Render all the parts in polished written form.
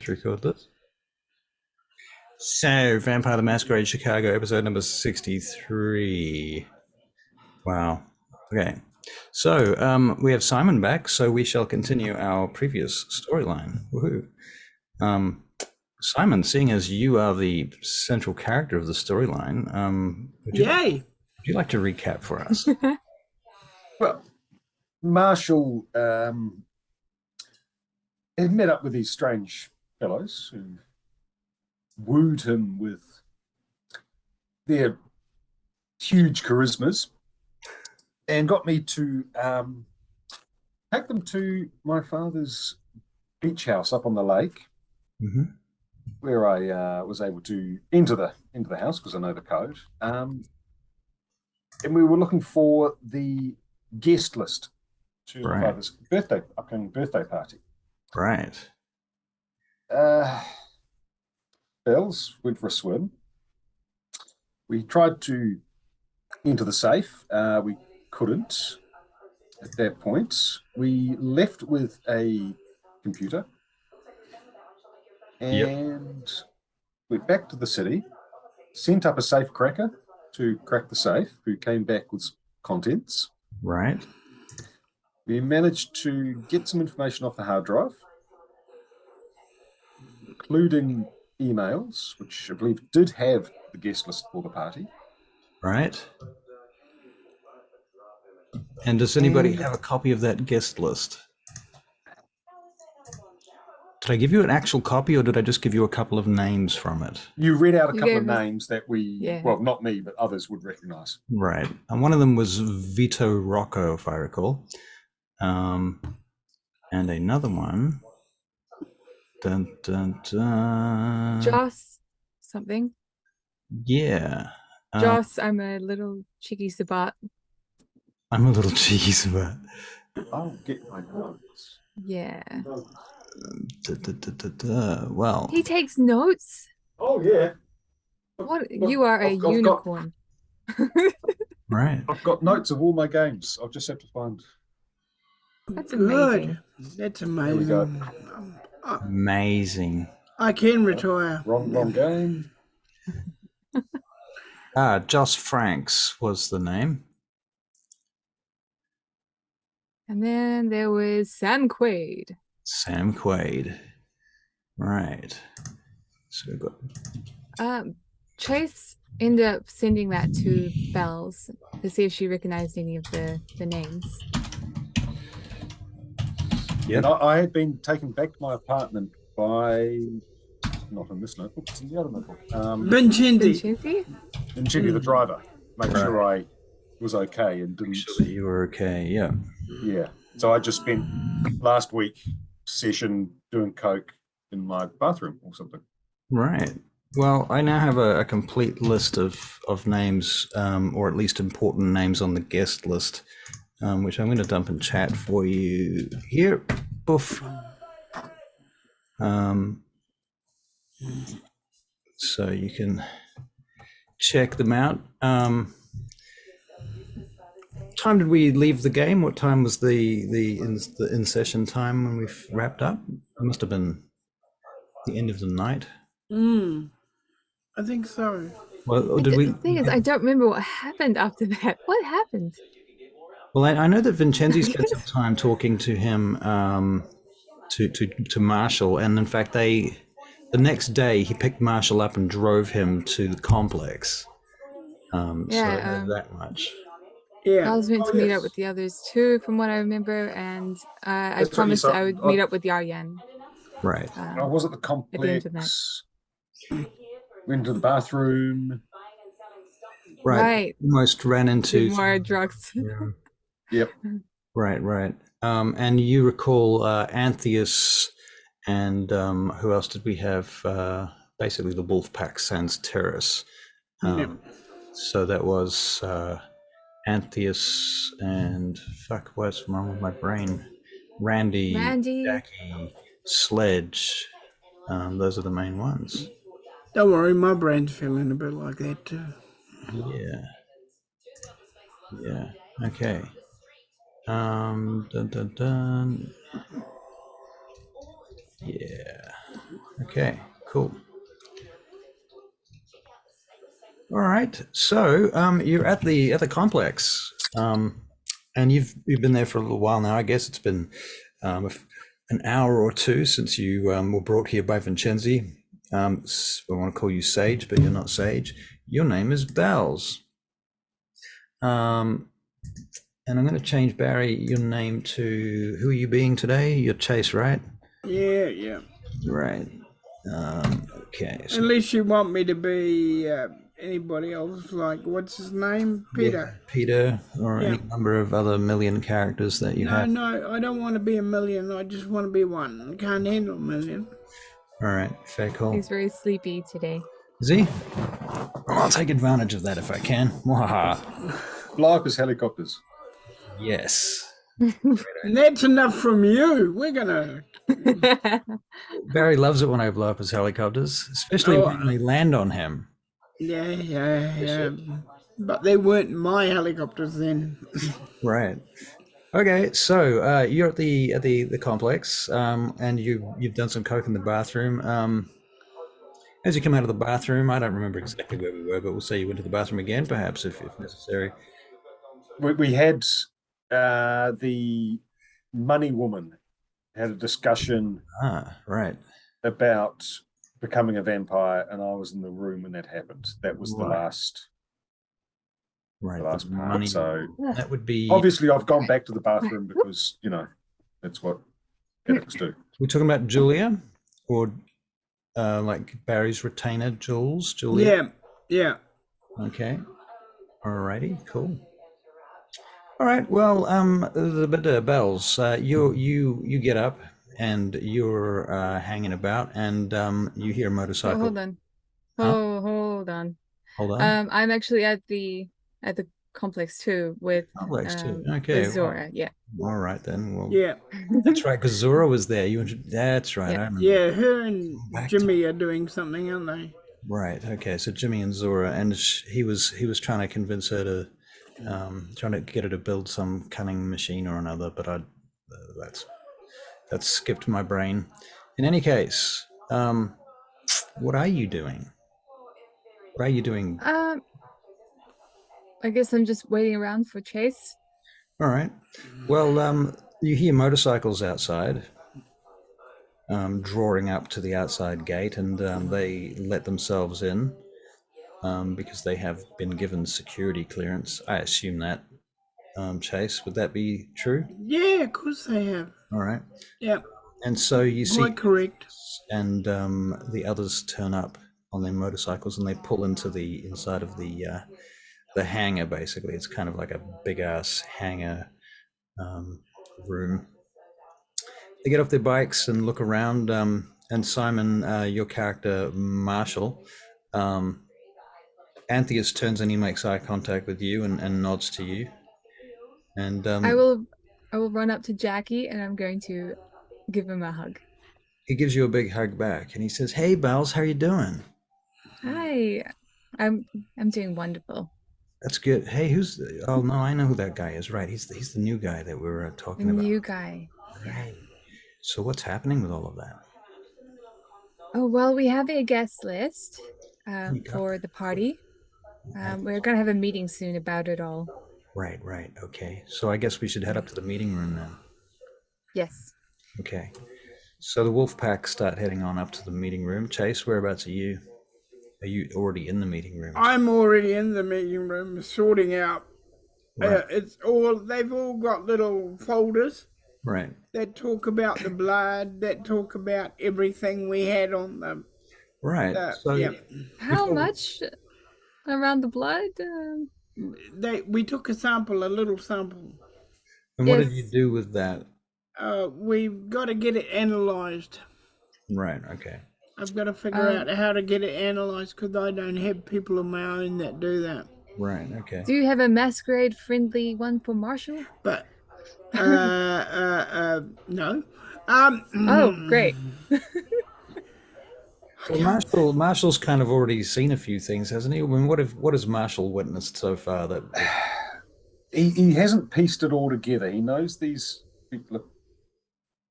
to record this. So, Vampire the Masquerade Chicago, episode number 63. Wow. Okay. So, we have Simon back, so we shall continue our previous storyline. Woohoo. Simon, seeing as you are the central character of the storyline, would you like to recap for us? Well, Marshall had met up with these strange fellows who wooed him with their huge charismas and got me to take them to my father's beach house up on the lake, where I was able to enter the house because I know the code. And we were looking for the guest list to my father's upcoming birthday party. Right. Bells went for a swim. We tried to enter the safe. We couldn't at that point. We left with a computer and went back to the city, sent up a safe cracker to crack the safe, who came back with contents. Right. We managed to get some information off the hard drive, including emails, which I believe did have the guest list for the party. Right. And does anybody have a copy of that guest list? Did I give you an actual copy, or did I just give you a couple of names from it? You read out a couple of names that we, well, not me, but others would recognize. Right. And one of them was Vito Rocco, if I recall. And another one. Dun, dun, dun. Joss something. Yeah. Joss, I'm a little cheeky Sabbat. I'm a little cheeky Sabbat. I'll get my notes. Yeah. Well. He takes notes. Oh, yeah. What? You are a unicorn. Right. I've got notes of all my games. I'll just have to find. That's amazing. That's amazing. There we go. Amazing. I can retire. Wrong game. Joss Franks was the name. And then there was Sam Quaid. Sam Quaid. Right. So we've got... Trace ended up sending that to Bells to see if she recognized any of the names. Yeah, I had been taken back to my apartment by, not in this notebook, it's in the other notebook. Vincenzi, the driver. Make sure I was okay and didn't. Make sure that you were okay, yeah. Yeah. So I just spent last week session doing coke in my bathroom or something. Right. Well, I now have a complete list of names, or at least important names on the guest list, which I'm going to dump in chat for you here. Boof. So you can check them out. Time did we leave the game? What time was the in session time when we wrapped up? It must have been the end of the night. I think so. Well, The thing is, I don't remember what happened after that. What happened? Well, I know that Vincenzi spent some time talking to him, to Marshall, and in fact, the next day he picked Marshall up and drove him to the complex. So I know that much. Yeah, I was meant to meet up with the others too, from what I remember, and I promised I would meet up with Yaryan. Right. I was at the complex. At the end of that. Went to the bathroom. Right. Almost ran into more drugs. Yep. Right. And you recall Antheus and who else did we have? Basically the wolf pack sans Terrace. So that was Antheus and what's wrong with my brain? Randy, Jackie, Sledge. Those are the main ones. Don't worry, my brain's feeling a bit like that too. Yeah. Okay. Dun. Yeah. Okay, cool. All right, so you're at the complex, and you've been there for a little while now. I guess it's been an hour or two since you were brought here by Vincenzi. I want to call you Sage, but you're not Sage. Your name is Bells. And I'm going to change, Barry, your name to, who are you being today? You're Chase, right? Yeah. Right. Okay. So, Unless you want me to be anybody else, like, what's his name? Peter. yeah, Peter, or Yeah. any number of other million characters that you have. No, I don't want to be a million. I just want to be one. I can't handle a million. All right, fair call. He's very sleepy today. Is he? Well, I'll take advantage of that if I can. Mwahaha. Blow up his helicopters. Yes. And that's enough from you. We're gonna. Barry loves it when I blow up his helicopters, especially when they land on him. Yeah. But they weren't my helicopters then. Right. Okay, so you're at the complex, and you've done some coke in the bathroom. As you come out of the bathroom, I don't remember exactly where we were, but we'll say you went to the bathroom again, perhaps if necessary. We had the money woman had a discussion Right. about becoming a vampire, and I was in the room when that happened. That was the last. Right. The last part. Money. So that would be. Obviously, I've gone back to the bathroom because that's what addicts do. We're talking about Julia, or like Barry's retainer, Julia. Yeah. Okay. Alrighty. Cool. All right. Well, the bit Bells. You get up and you're hanging about, and you hear a motorcycle. Hold on. Huh? Hold on. Hold on. I'm actually at the complex too with Complex too. Okay. with Zora. Yeah. All right then. Well, Yeah. that's right. Because Zora was there. That's right. Yeah. I remember. Yeah, her and Jimmy are doing something, aren't they? Right. Okay. So Jimmy and Zora, and he was trying to convince her to, trying to get her to build some cunning machine or another. But that's skipped my brain. In any case, what are you doing? What are you doing? I guess I'm just waiting around for Chase. All right. Well, you hear motorcycles outside, drawing up to the outside gate, and they let themselves in because they have been given security clearance. I assume that, Chase, would that be true? Yeah, of course they have. All right. Yeah. And so you see, Quite correct. and the others turn up on their motorcycles, and they pull into the inside of the hangar. Basically, it's kind of like a big ass hangar room. They get off their bikes and look around. And Simon, your character Marshall, Antheus turns and he makes eye contact with you and nods to you. And I will run up to Jackie and I'm going to give him a hug. He gives you a big hug back, and he says, "Hey, Bells, how you doing?" Hi, I'm doing wonderful. That's good. Hey, who's? Oh no, I know who that guy is. Right, he's the new guy that we were talking about. New guy. Right. So what's happening with all of that? Oh well, we have a guest list for the party. We're gonna have a meeting soon about it all. Right. Okay. So I guess we should head up to the meeting room then. Yes. Okay. So the wolf pack start heading on up to the meeting room. Chase, whereabouts are you? Are you already in the meeting room? I'm already in the meeting room sorting out. Right. They've all got little folders Right. that talk about the blood, that talk about everything we had on them. Right. So yeah. How much around the blood? We took a little sample. And what did you do with that? We've got to get it analyzed. Right. Okay. I've got to figure out how to get it analyzed because I don't have people of my own that do that. Right. Okay. Do you have a Masquerade friendly one for Marshall? But no. Oh, great. Well, Marshall's kind of already seen a few things, hasn't he? I mean, what has Marshall witnessed so far that he hasn't pieced it all together. He knows these people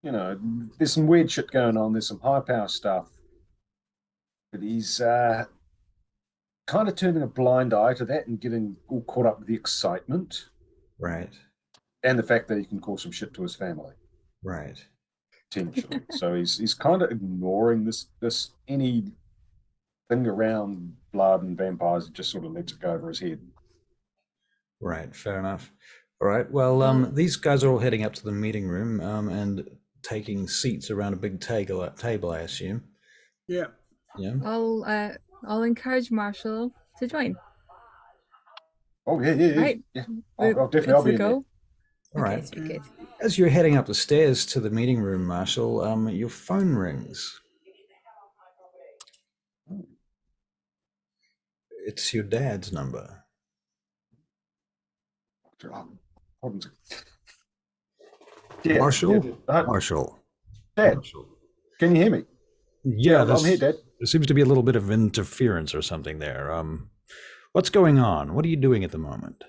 are, there's some weird shit going on. There's some high power stuff. But he's kind of turning a blind eye to that and getting all caught up with the excitement Right. and the fact that he can cause some shit to his family, Right. potentially. So he's kind of ignoring this any thing around blood and vampires, just sort of lets it go over his head. Right. Fair enough. All right. Well, these guys are all heading up to the meeting room and taking seats around a big table, I assume. Yeah. Yeah. I'll encourage Marshall to join. Oh yeah. Right. I'll definitely It's I'll be the in there. goal. All Okay, right. good. As you're heading up the stairs to the meeting room, Marshall, your phone rings. It's your dad's number. Hold on a second. Yeah, Marshall? yeah. Marshall. Dad, Marshall. can you hear me? Yeah, I'm here, Dad. there seems to be a little bit of interference or something there. What's going on? What are you doing at the moment?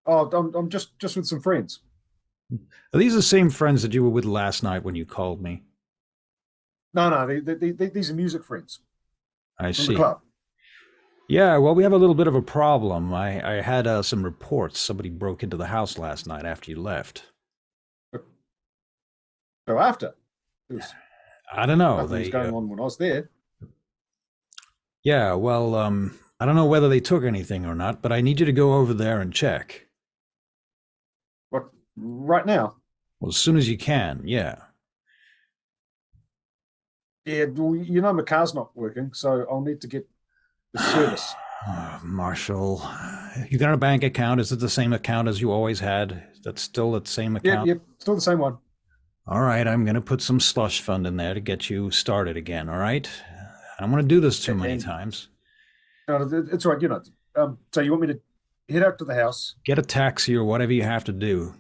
Oh, I'm just with some friends. Are these the same friends that you were with last night when you called me? No, these are music friends I from see. the club. Yeah, well, we have a little bit of a problem. I had some reports. Somebody broke into the house last night after you left. So after, there was I don't know. nothing was going on when I was there. Yeah, well, I don't know whether they took anything or not, but I need you to go over there and check. What, right now? Well, as soon as you can, yeah. Yeah, well, you know my car's not working, so I'll need to get the service. Marshall, you got a bank account? Is it the same account as you always had? That's still the same account? Yep, still the same one. All right, I'm going to put some slush fund in there to get you started again, all right? I don't want to do this too many times. No, it's all right, you know. So you want me to head out to the house? Get a taxi or whatever you have to do.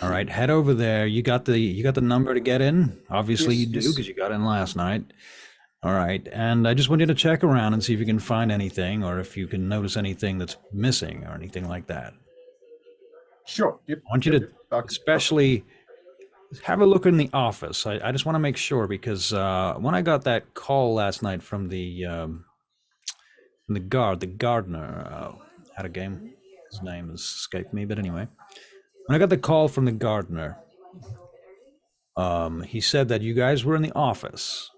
All right, head over there. You got the number to get in? Obviously Yes, you do, yes. because you got in last night. All right, and I just want you to check around and see if you can find anything, or if you can notice anything that's missing or anything like that. Sure. Yep. I want you to especially have a look in the office. I just want to make sure, because when I got that call last night from the gardener, had a game. His name has escaped me, but anyway, when I got the call from the gardener, he said that you guys were in the office.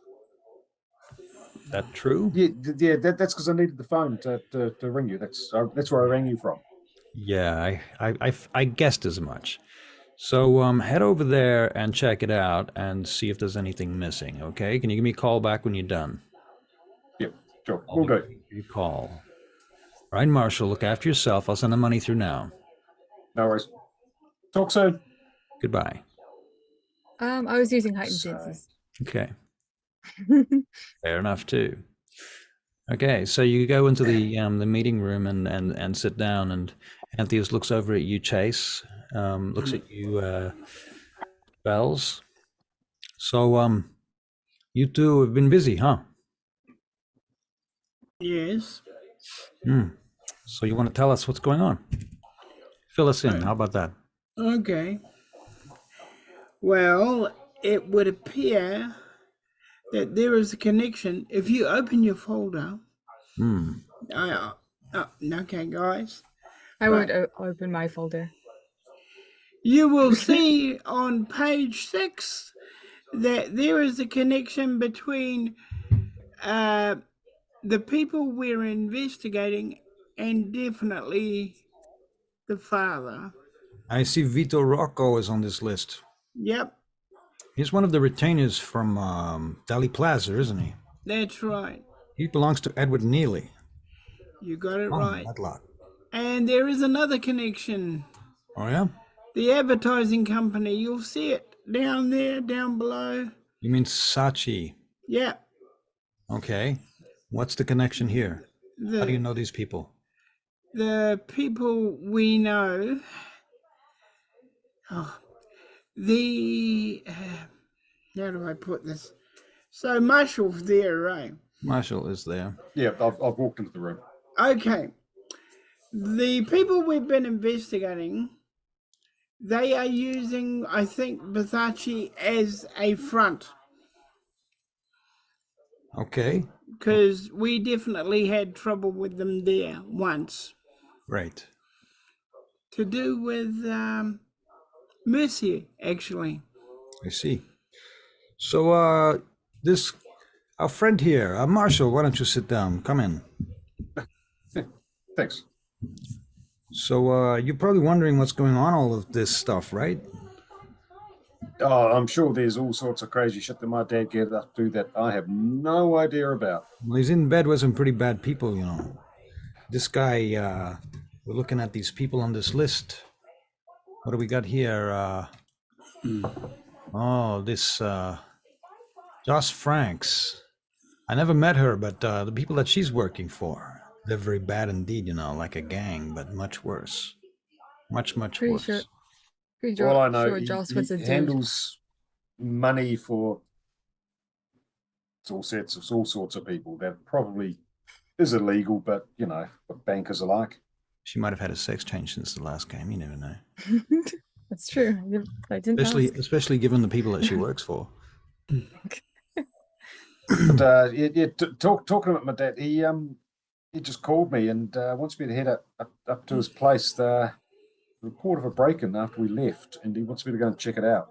Is that true? Yeah. That's because I needed the phone to ring you. That's where I rang you from. Yeah, I guessed as much. So head over there and check it out and see if there's anything missing. Okay? Can you give me a call back when you're done? Yep. Sure. We'll go. You call. All right, Marshall. Look after yourself. I'll send the money through now. No worries. Talk soon. Goodbye. I was using Heightened Senses. Okay. Fair enough too. Okay, so you go into the meeting room and sit down, and Antheus looks over at you, Chase. Looks at you, Bells. So you two have been busy, huh? Yes. So you want to tell us what's going on? Fill us in. How about that? Okay. Well, it would appear that there is a connection. If you open your folder, okay, guys, I won't open my folder. you will see on page 6 that there is a connection between the people we're investigating and definitely the father. I see Vito Rocco is on this list. Yep, He's one of the retainers from Dali Plaza, isn't he? that's right. He belongs to Edward Neely. You got it Oh, right. that lot. And there is another connection. Oh, yeah? The advertising company, you'll see it down there, down below. You mean Sachi? Yeah. Okay. What's the connection here? How do you know these people? The people we know, how do I put this? So Marshall's there, right? Marshall is there. Yeah, I've walked into the room. Okay. The people we've been investigating, they are using, I think, Versace as a front. Okay. because we definitely had trouble with them there once. Right. To do with Mercier, actually. I see. So, this our friend here, Marshall. Why don't you sit down? Come in. Thanks. So, you're probably wondering what's going on all of this stuff, right? Oh, I'm sure there's all sorts of crazy shit that my dad gets up to that I have no idea about. Well, he's in bed with some pretty bad people, you know. This guy, we're looking at these people on this list. What do we got here? This Joss Franks. I never met her, but the people that she's working for, they're very bad indeed, you know, like a gang, but much worse. Much Pretty worse. sure. All I know, Sure, Joss was a he dude. handles money for all sorts of people that probably is illegal, but you know what bankers are like. She might have had a sex change since the last game. You never know. That's true. I didn't ask. Especially given the people that she works for. But talking about my dad, he just called me and wants me to head up to his place. The report of a break-in after we left, and he wants me to go and check it out.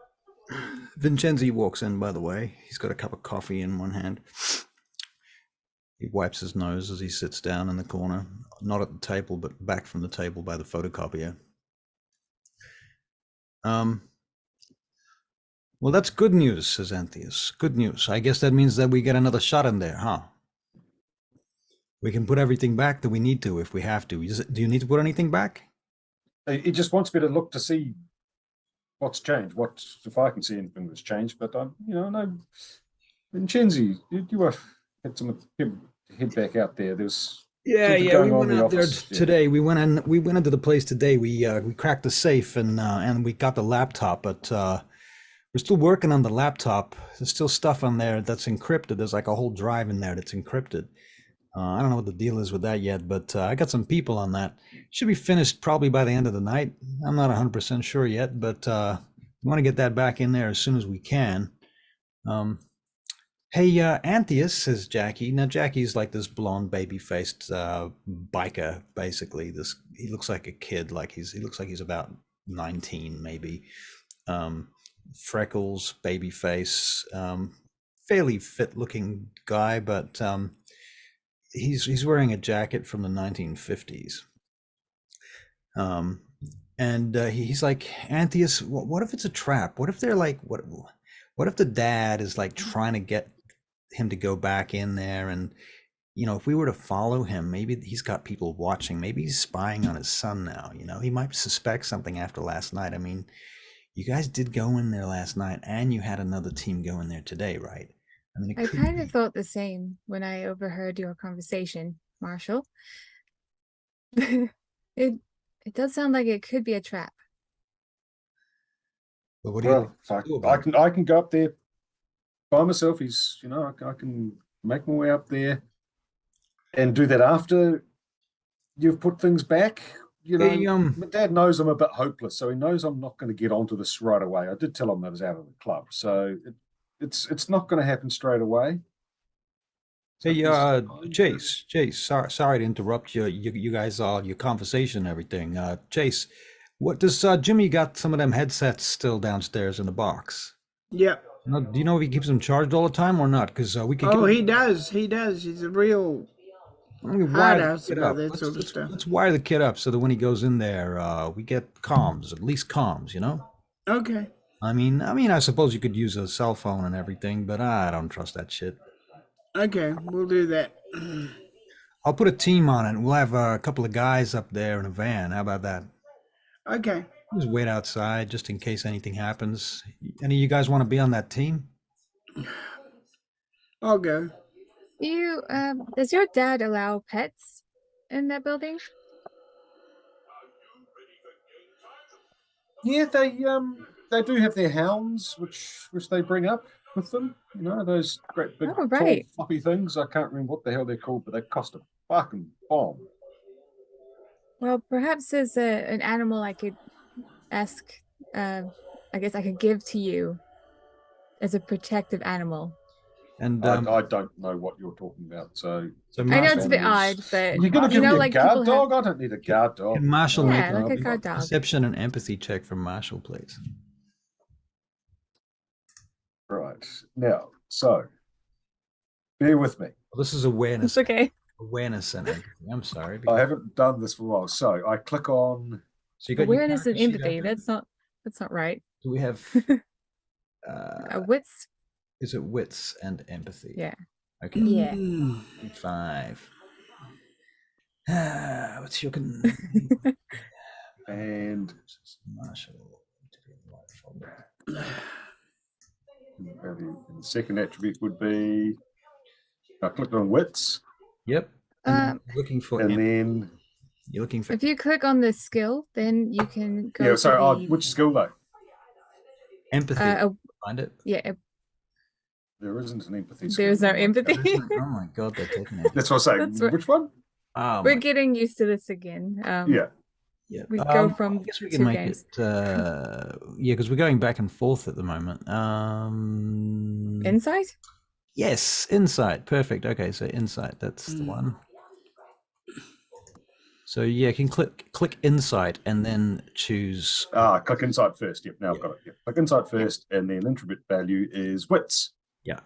Vincenzi walks in, by the way. He's got a cup of coffee in one hand. He wipes his nose as he sits down in the corner, not at the table, but back from the table by the photocopier. Well, that's good news, says Antheus. Good news. I guess that means that we get another shot in there, huh? We can put everything back that we need to if we have to. Do you need to put anything back? He just wants me to look to see what's changed, if I can see anything that's changed. But no, Vincenzi, you had some head back out there. There's we went out there today. Yeah. We went into the place today. We cracked the safe and we got the laptop, but we're still working on the laptop. There's still stuff on there that's encrypted. There's like a whole drive in there that's encrypted. I don't know what the deal is with that yet, but I got some people on that. Should be finished probably by the end of the night. I'm not 100% sure yet, but we want to get that back in there as soon as we can. Hey, Antheus, says Jackie. Now, Jackie's like this blonde, baby-faced biker, basically. He looks like a kid. He looks like he's about 19, maybe. Freckles, baby face, fairly fit-looking guy, but he's wearing a jacket from the 1950s. And he's like, Antheus, what if it's a trap? What if they're like, what if the dad is like trying to get him to go back in there? And, you know, if we were to follow him, maybe he's got people watching. Maybe he's spying on his son now. You know, he might suspect something after last night. I mean, you guys did go in there last night and you had another team go in there today, right? I mean, I kind of thought the same when I overheard your conversation, Marshall. It does sound like it could be a trap. But what do you do about it? I can go up there by myself. I can make my way up there and do that after you've put things back. You know, Hey, my dad knows I'm a bit hopeless, so he knows I'm not going to get onto this right away. I did tell him I was out of the club, so it's not going to happen straight away. Hey, Chase, sorry to interrupt you guys, your conversation and everything. Chase, what does Jimmy got some of them headsets still downstairs in the box? Yep. Do you know if he keeps them charged all the time or not? Because we could. Oh, he does. He does. He's a real hard ass about that sort of stuff. Let's wire the kid up so that when he goes in there, we get comms, at least comms, you know? Okay. I mean, I suppose you could use a cell phone and everything, but I don't trust that shit. Okay, we'll do that. I'll put a team on it. We'll have a couple of guys up there in a van. How about that? Okay. Just wait outside just in case anything happens. Any of you guys want to be on that team? I'll go. Does your dad allow pets in that building? Yeah, they do have their hounds, which they bring up with them. You know, those great big Oh, right. tall floppy things. I can't remember what the hell they're called, but they cost a fucking bomb. Well, perhaps as an animal I could ask, I guess I could give to you as a protective animal. And I don't know what you're talking about. So so I know Marshall, it's a bit odd, but you're going to give you know, me a like guard people have. dog? I don't need a guard dog. can Marshall No, make Yeah, no, like I'll a be guard fine. dog. perception and empathy check from Marshall, please? Right now, so bear with me. Well, this is awareness. It's okay. Awareness and empathy. I'm sorry. I haven't done this for a while, so I click on. So you got your Awareness and character sheet empathy. open? That's not right. Do we have? Wits. Is it wits and empathy? Yeah. Okay. Yeah. 5. What's your And Marshall? the second attribute would be. I clicked on wits, Yep. And looking for and empathy. then You're looking for If you click on the skill, then you can go. yeah. to Sorry, the, which skill though? empathy. Find it. yeah. There isn't an empathy skill. There's no Oh my empathy. God. Oh my god, they're taking it. That's what I'm saying. That's what- Which one? Oh We're my getting used to this again. Yeah. yeah. We go from I guess we two can make games. it. Yeah, because we're going back and forth at the moment. Insight. Yes, insight. Perfect. Okay, so insight. That's the one. So yeah, you can click insight and then choose. Click insight first. Yep, now I've got it. Yep. Click insight first, and then attribute value is wits. Yeah.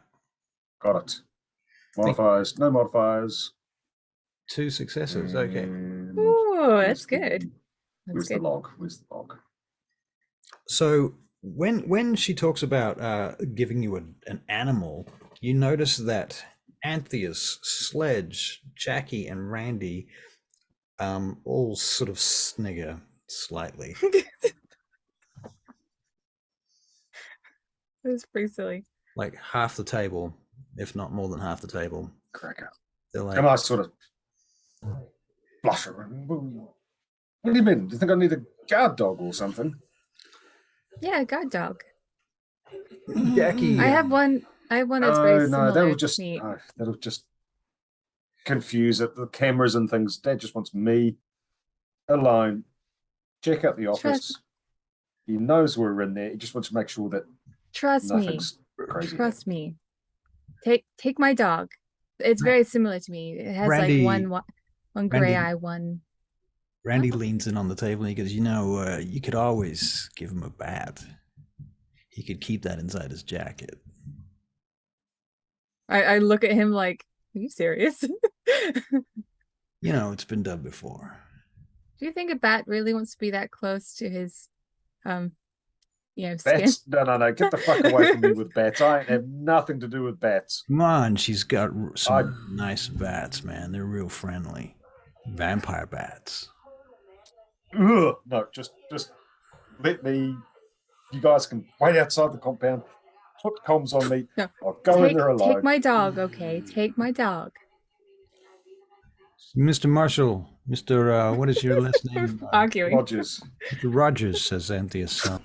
Got it. Modifiers, no modifiers. 2 successes. Okay. And Oh, that's where's good. the- That's Where's the good. log? Where's the log? So when she talks about giving you an animal, you notice that Antheus, Sledge, Jackie, and Randy all sort of snigger slightly. It was pretty silly. Like half the table, if not more than half the table. Cracker. They're like, And I sort of blush. What do you mean? Do you think I need a guard dog or something? Yeah, guard dog. Jackie. I have one. I have one that's very similar that'll to me. that'll just confuse it. The cameras and things. Dad just wants me alone. Check out the office. He knows we're in there. He just wants to make sure that Trust me. nothing's crazy. Trust me. Take my dog. It's very similar to me. It has Randy- like one gray Randy- eye, one. Randy leans in on the table and he goes, you could always give him a bat. He could keep that inside his jacket. I look at him like, are you serious? Do It's been done before. you think a bat really wants to be that close to his skin? Bats? No. Get the fuck away from me with bats. I ain't have nothing to do with bats. Come on, she's got some nice bats, man. They're real friendly. Vampire bats. Ugh, no, just let me. You guys can wait outside the compound. Put comms on me. No. I'll go in there alone. Take my dog, okay? Take my dog. Mr. Marshall, Mr. What is your last name? Arguing. Rodgers. Mr. Rodgers, says Antheus.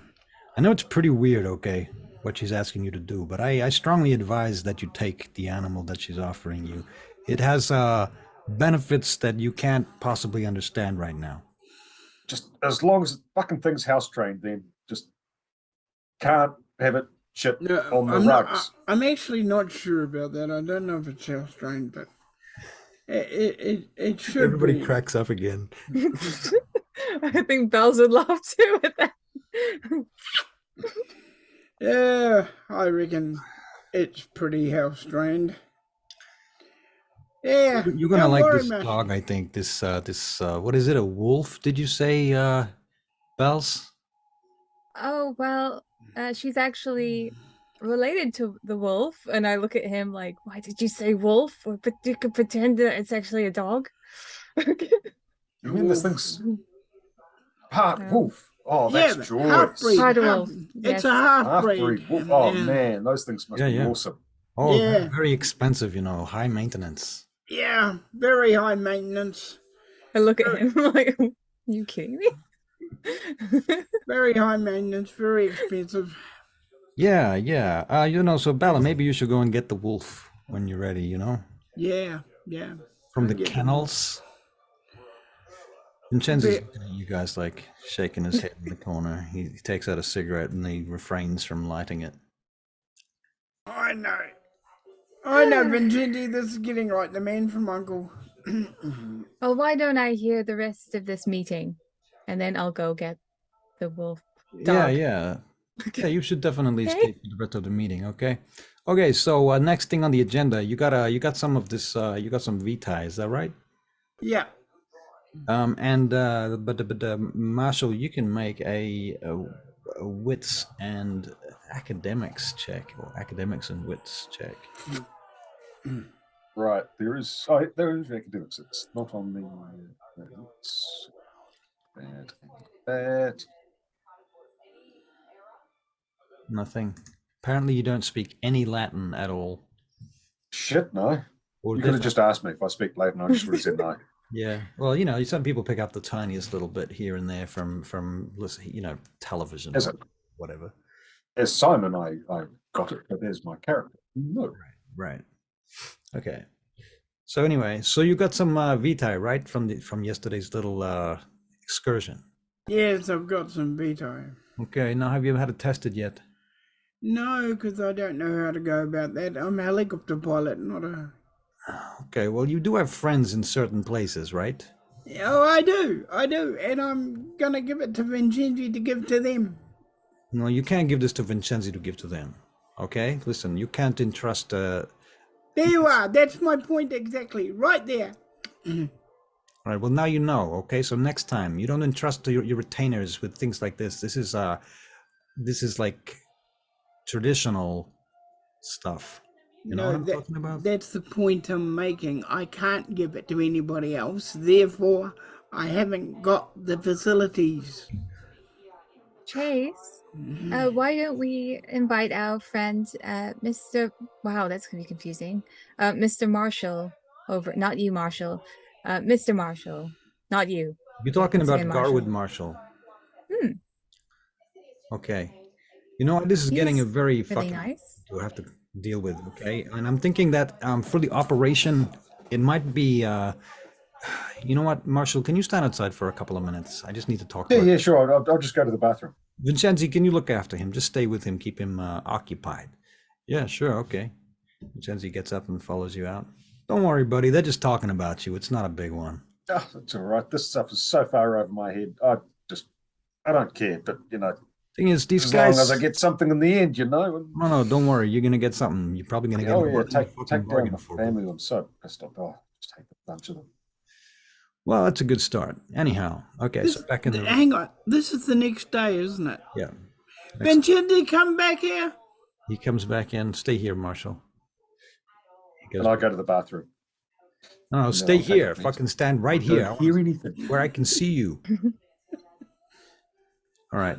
I know it's pretty weird, okay, what she's asking you to do, but I strongly advise that you take the animal that she's offering you. It has benefits that you can't possibly understand right now. Just as long as the fucking thing's house trained, then just can't have it shit No, on the I'm not- rugs. I'm actually not sure about that. I don't know if it's house trained, but it should Everybody be. cracks up again. I think Bells would love to with that. Yeah, I reckon it's pretty house trained. Yeah, You're gonna don't like worry, this Matt. dog, I think. This what is it? A wolf? Did you say, Bells? Oh, well, she's actually related to the wolf. And I look at him like, why did you say wolf? But you could pretend that it's actually a dog. You mean this thing's part wolf? Oh, Yeah, that's the joyous. half-breed, Part of wolf, It's yes. a half-breed. Half-breed wolf. Oh Yeah. man, those things must be Yeah. awesome. Oh, Yeah. very expensive, high maintenance. Yeah, very high maintenance. I look at him like, are you kidding me? Very high maintenance, very expensive. Yeah. So Bella, maybe you should go and get the wolf when you're ready, Yeah. from the get the kennels. Vincenzo's Bit- looking at you guys like shaking his head in the corner. He takes out a cigarette and he refrains from lighting it. I know. I know, Vincenzi, this is getting right. The man from Uncle. Well, why don't I hear the rest of this meeting? And then I'll go get the wolf dog. Yeah. You should definitely Okay. stay for the rest of the meeting. Okay. So next thing on the agenda, you got some of this. You got some vitae. Is that right? Yeah. Marshall, you can make a wits and academics check, or academics and wits check. Right, there is academics. It's not on the. It's bad. Nothing. Apparently, you don't speak any Latin at all. Shit, no. Or You could have just asked me if I speak Latin. I just would have said no. Yeah, well, some people pick up the tiniest little bit here and there from television Is or it? whatever. As Simon, I got it, but there's my character. No. Right. Okay. So anyway, so you got some vitae, right, from yesterday's little excursion. Yes, I've got some vitae. Okay. Now, have you had it tested yet? No, because I don't know how to go about that. I'm a helicopter pilot, not a... Okay. Well, you do have friends in certain places, right? Oh, I do, and I'm gonna give it to Vincenzi to give to them. No, you can't give this to Vincenzi to give to them. Okay. Listen, you can't entrust. There you are. That's my point exactly, right there. All right. Well, now you know. Okay. So next time, you don't entrust your retainers with things like this. This is like traditional stuff. You know what I'm talking about? That's the point I'm making. I can't give it to anybody else. Therefore, I haven't got the facilities. Chase, why don't we invite our friend, Mr. Wow, that's gonna be confusing. Mr. Marshall over, not you, Marshall. Mr. Marshall, not you. You're talking about again, Garwood Marshall. Hmm. Okay. You know what? This is getting a He's very really fucking nice. to have to deal with. Okay, and I'm thinking that for the operation, it might be. You know what, Marshall? Can you stand outside for a couple of minutes? I just need to talk to him. Yeah, sure. I'll just go to the bathroom. Vincenzi, can you look after him? Just stay with him, keep him occupied. Yeah, sure, okay. Vincenzi gets up and follows you out. Don't worry, buddy. They're just talking about you. It's not a big one. Oh, it's all right. This stuff is so far over my head. I don't care. But Thing is, these as guys. long as I get something in the end, No, don't worry. You're gonna get something. You're probably gonna get. Oh yeah, take down bargain the for family. I'm so pissed off. Oh, just take a bunch of them. Well, that's a good start. Anyhow, okay. So back in the. Hang on. This is the next day, isn't it? Yeah. Vincenzi, come back here. He comes back in. Stay here, Marshall. And I go to the bathroom. No, stay here. Fucking stand right here. I Don't hear anything. where I can see you. All right.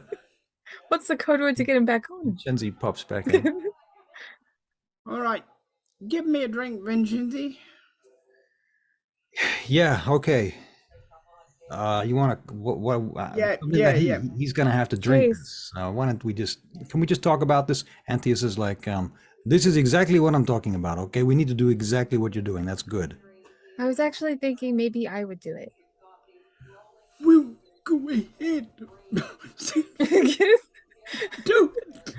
What's the code word to get him back on? Vincenzi pops back in. All right. Give me a drink, Vincenzi. Yeah. Okay. You want to? What? Yeah. He's gonna have to drink Jeez. this. Why don't we just? Can we just talk about this? Antheus is like, this is exactly what I'm talking about. Okay, we need to do exactly what you're doing. That's good. I was actually thinking maybe I would do it. We'll go ahead. Do it.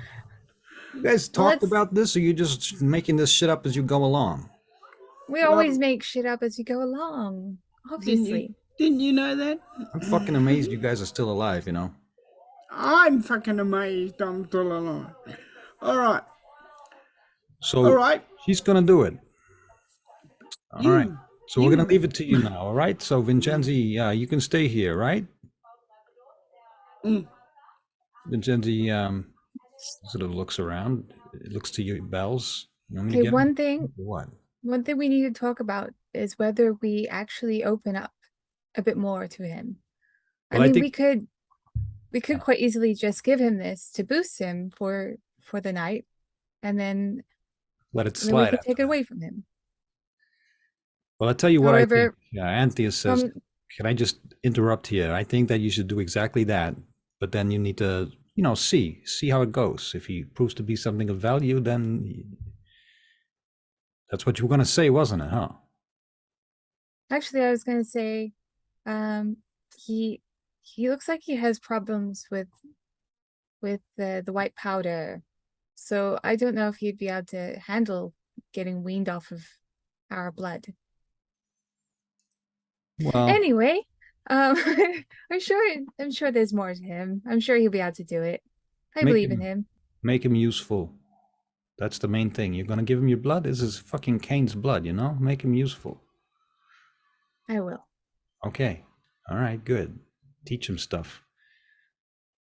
You guys talked about this, or you just making this shit up as you go along? We always make shit up as you go along. Obviously. Didn't you know that? I'm fucking amazed you guys are still alive. I'm fucking amazed I'm still alive. All right. So All right. she's gonna do it. All right. So we're gonna leave it to you now. All right. So Vincenzi, you can stay here, right? Vincenzi sort of looks around. It looks to you, Bells. You want me to Okay, get one him? thing What? we need to talk about is whether we actually open up a bit more to him. Well, I I mean, think- we could quite easily just give him this to boost him for the night, and then Let it we slide. could take it away from him. Well, I'll tell you what I However, think. Antheus says, can I just interrupt here? I think that you should do exactly that, but then you need to, see how it goes. If he proves to be something of value, then that's what you were going to say, wasn't it, huh? Actually, I was going to say, he looks like he has problems with the white powder, so I don't know if he'd be able to handle getting weaned off of our blood. Well, Anyway, I'm sure there's more to him. I'm sure he'll be able to do it. I Make believe in him- him. make him useful. That's the main thing. You're gonna give him your blood. This is fucking Cain's blood, you know. Make him useful. I will. Okay. All right. Good. Teach him stuff.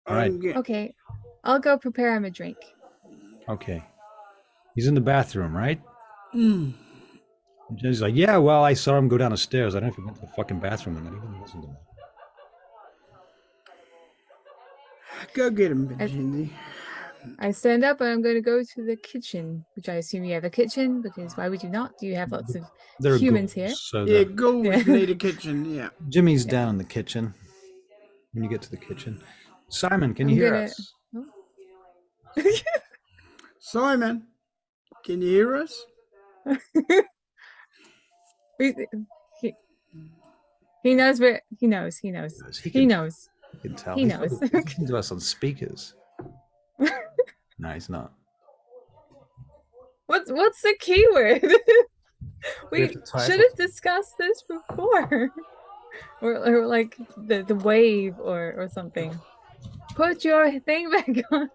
All right. Okay, I'll go prepare him a drink. Okay. He's in the bathroom, right? Mm. He's like, yeah. Well, I saw him go down the stairs. I don't know if he went to the fucking bathroom or not. He didn't listen to me. Go get him, Vincenzi. I stand up and I'm going to go to the kitchen, which I assume you have a kitchen, because why would you not? Do you have lots of There are humans ghouls, here? So Yeah, the, ghouls Yeah. need a kitchen, yeah. Jimmy's down in the kitchen. When you get to the kitchen, Simon, can I'm you hear gonna- us? Simon, can you hear us? He knows where he knows. He knows. He He can, knows. he can tell. He He's knows. probably listening to us on speakers. No, he's not. What's the keyword? We We have to type should it. have discussed this before. or like the wave or something. Put your thing back on.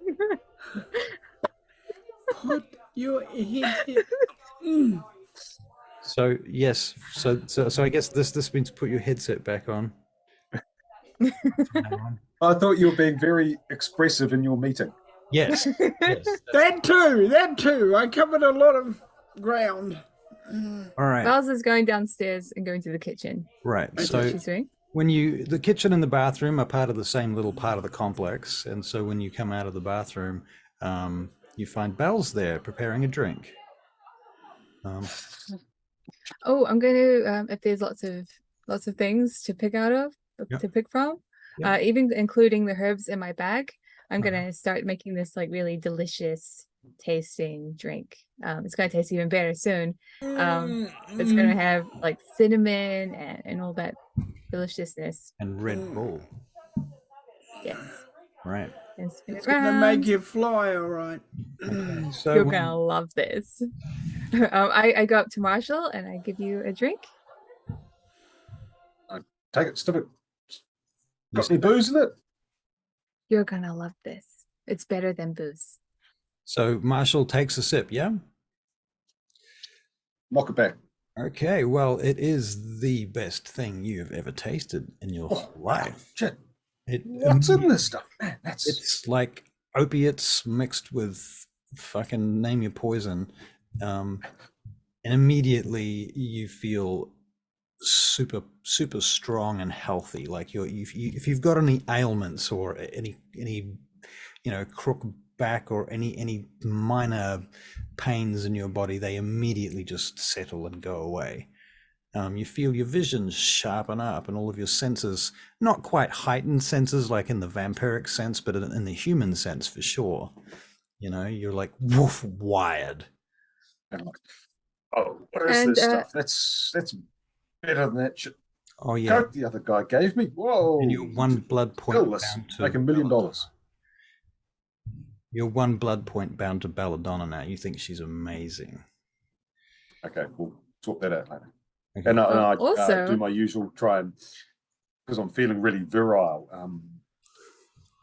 Put your head. Mm. So yes, so I guess this means put your headset back on. From now on. I thought you were being very expressive in your meeting. Yes. Yes. That too. I covered a lot of ground. All right. Bells is going downstairs and going to the kitchen. Right. That's So what she's doing. when the kitchen and the bathroom are part of the same little part of the complex, and so when you come out of the bathroom, you find Bells there preparing a drink. Oh, I'm going to if there's lots of things to pick out of Yep. to pick from, Yep. even including the herbs in my bag. I'm Uh-huh. gonna start making this like really delicious tasting drink. It's gonna taste even better soon. It's gonna have like cinnamon and all that deliciousness. And Red Bull. Yes. Right. And spin It's it gonna around. make you fly, all right. So You're when- gonna love this. I go up to Marshall and I give you a drink. Take it, stuff it. you Got any booze in it? You're gonna love this. It's better than booze. So Marshall takes a sip, yeah? Knock it back. Okay, well, it is the best thing you've ever tasted in your Oh, life. Shit. It, What's in this stuff? Man, that's It's like opiates mixed with fucking name your poison. And immediately you feel super strong and healthy. Like if you've got any ailments or any crook back or any minor pains in your body, they immediately just settle and go away. You feel your vision sharpen up and all of your senses, not quite heightened senses like in the vampiric sense, but in the human sense for sure. You're like woof wired. oh, what is And, this stuff? That's better than that shit. Oh yeah. Coke the other guy gave me. Whoa. And you're one blood point Kill this. bound to Like $1 million. Belladonna. You're one blood point bound to Belladonna now. You think she's amazing. Okay, we'll sort that out later. Okay. And I Also- do my usual try and, because I'm feeling really virile.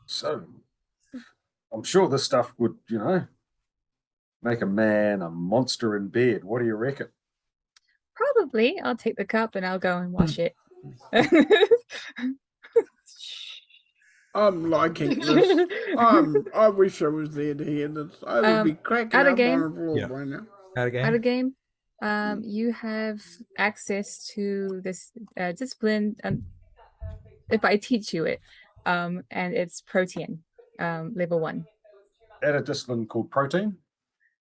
So I'm sure this stuff would, make a man a monster in bed. What do you reckon? Probably. I'll take the cup and I'll go and wash it. I'm liking this. I wish I was there to hear this. I would be cracking at a up game? on the floor Yeah. right now. Out of game? At a game, you have access to this discipline if I teach you it, and it's protein, level 1. At a discipline called protein.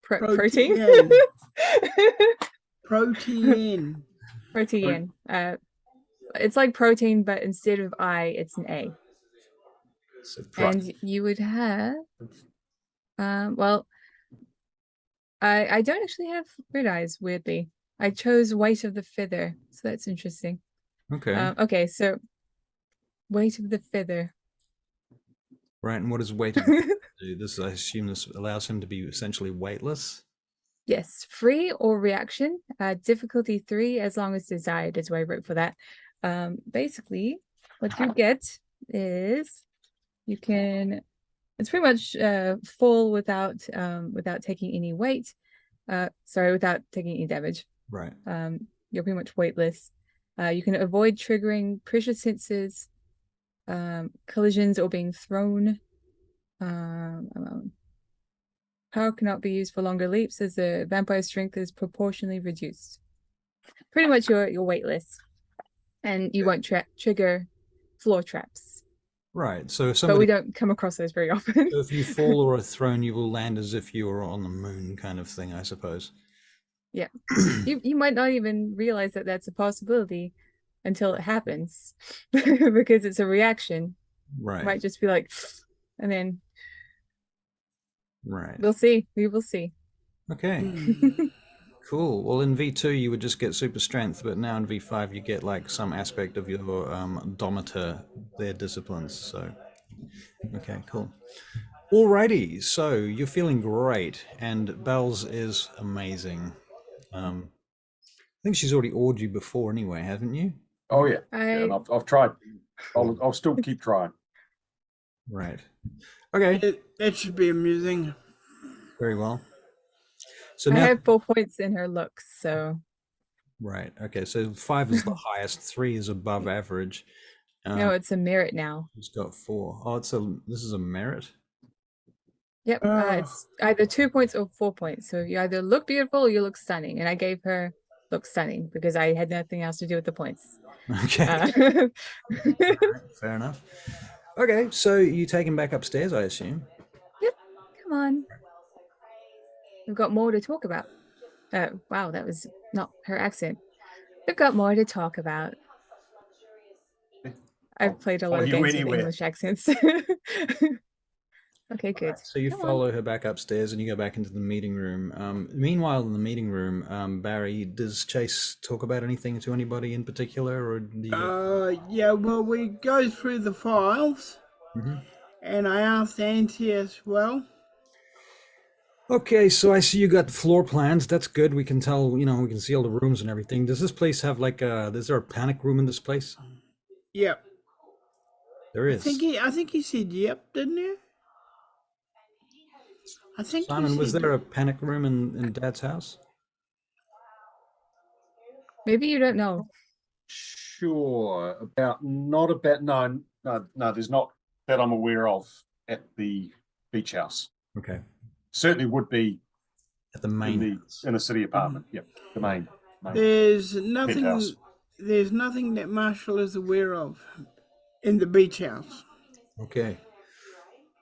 Protein. Protein. Protein. It's like protein, but instead of I, it's an A. And you would have, well, I don't actually have red eyes, weirdly. I chose weight of the feather, so that's interesting. Okay. Okay, so weight of the feather. Right, and what does weight of the feather do? I assume this allows him to be essentially weightless. Yes, free or reaction. Difficulty 3, as long as desired is what I wrote for that. Basically, what you get is you can. It's pretty much fall without taking any weight. Without taking any damage. Right. You're pretty much weightless. You can avoid triggering pressure sensors, collisions, or being thrown. Power cannot be used for longer leaps as the vampire strength is proportionally reduced. Pretty much you're weightless, and you won't trigger floor traps. Right. So if But somebody, we don't come across those very often. so if you fall or are thrown, you will land as if you were on the moon, kind of thing, I suppose. Yeah. You might not even realize that that's a possibility until it happens because it's a reaction. Right. It might just be like, and then Right. we'll see. We will see. Okay. Cool. Well, in V2 you would just get super strength, but now in V5 you get like some aspect of your dometer, their disciplines. So, okay, cool. Alrighty. So you're feeling great, and Bells is amazing. I think she's already awed you before, anyway, haven't you? Oh yeah, and I've tried. I'll still keep trying. Right. Okay. That should be amusing. Very well. So I now, have 4 points in her looks, so right. Okay. So 5 is the highest. 3 is above average. no, it's a merit now. It's got 4. Oh, this is a merit. Yep. It's either 2 points or 4 points. So you either look beautiful or you look stunning. And I gave her look stunning because I had nothing else to do with the points. Okay. Fair enough. Okay, so you take him back upstairs, I assume. Yep. Come on. We've got more to talk about. Oh, wow, that was not her accent. We've got more to talk about. I've played a lot of games with English accents. Okay, good. So you Come follow her back upstairs and you go back into the meeting room. Meanwhile, in the meeting room, Barry, does Chase talk about anything to anybody in particular, or do you... Yeah, well, we go through the files, and I asked Auntie as well. Okay, so I see you got floor plans. That's good. We can tell, we can see all the rooms and everything. Does this place have is there a panic room in this place? Yep. There is. I think he said yep, didn't you? I think Simon, was there a panic room in Dad's house? Maybe you don't know. Sure, no, there's not that I'm aware of at the beach house. Okay. Certainly would be at the main in a city apartment. Yep, the main There's nothing. house. There's nothing that Marshall is aware of in the beach house. Okay.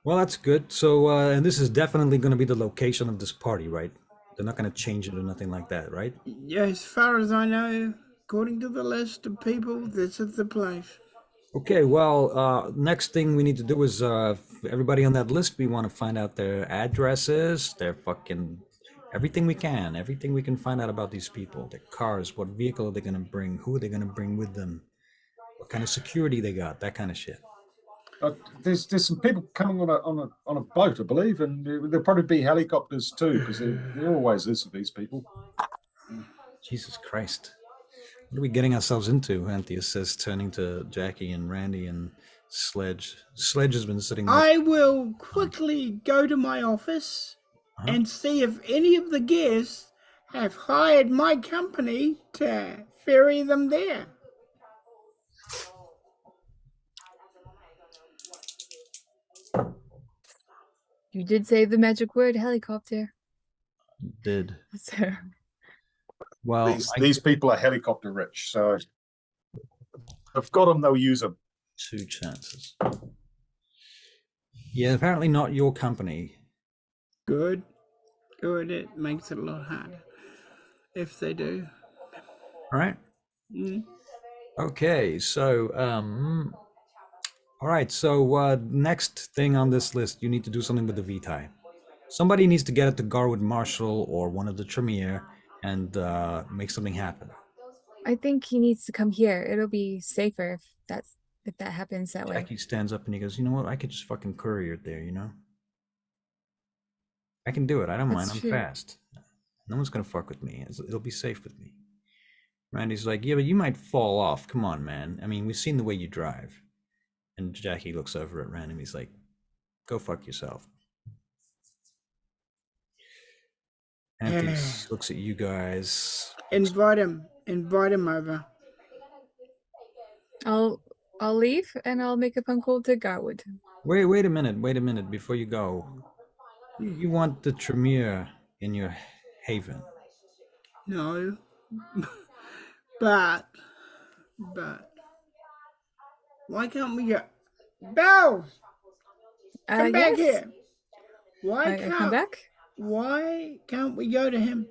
Well, that's good. So, and this is definitely going to be the location of this party, right? They're not going to change it or nothing like that, right? Yeah, as far as I know, according to the list of people, this is the place. Okay, well, next thing we need to do is everybody on that list, we want to find out their addresses, their fucking everything we can find out about these people, their cars, what vehicle are they going to bring, who are they going to bring with them, what kind of security they got, that kind of shit. There's some people coming on a boat, I believe, and there'll probably be helicopters too, because there always is with these people. Jesus Christ. What are we getting ourselves into? Anthea says, turning to Jackie and Randy and Sledge. Sledge has been sitting there. I will quickly go to my office and see if any of the guests have hired my company to ferry them there. You did say the magic word helicopter. Did. So. Well, these people are helicopter rich, so I've got them, they'll use them. 2 chances. Yeah, apparently not your company. Good. It makes it a lot harder if they do. All right. Okay, so all right, so next thing on this list, you need to do something with the Vitae. Somebody needs to get it to Garwood Marshall or one of the Tremere and make something happen. I think he needs to come here. It'll be safer if that happens that way. Jackie stands up and he goes, you know what? I could just fucking courier it there, I can do it. I don't mind. I'm fast. No one's gonna fuck with me. It'll be safe with me. Randy's like, yeah, but you might fall off. Come on, man. I mean, we've seen the way you drive. And Jackie looks over at Randy. He's like, go fuck yourself. Anthony looks at you guys. Invite him over. I'll leave and I'll make a phone call to Garwood. Wait a minute before you go. You want the Tremere in your haven? No. but why can't we go? Bells! Come back yes. here. Why can't come back? Why can't we go to him?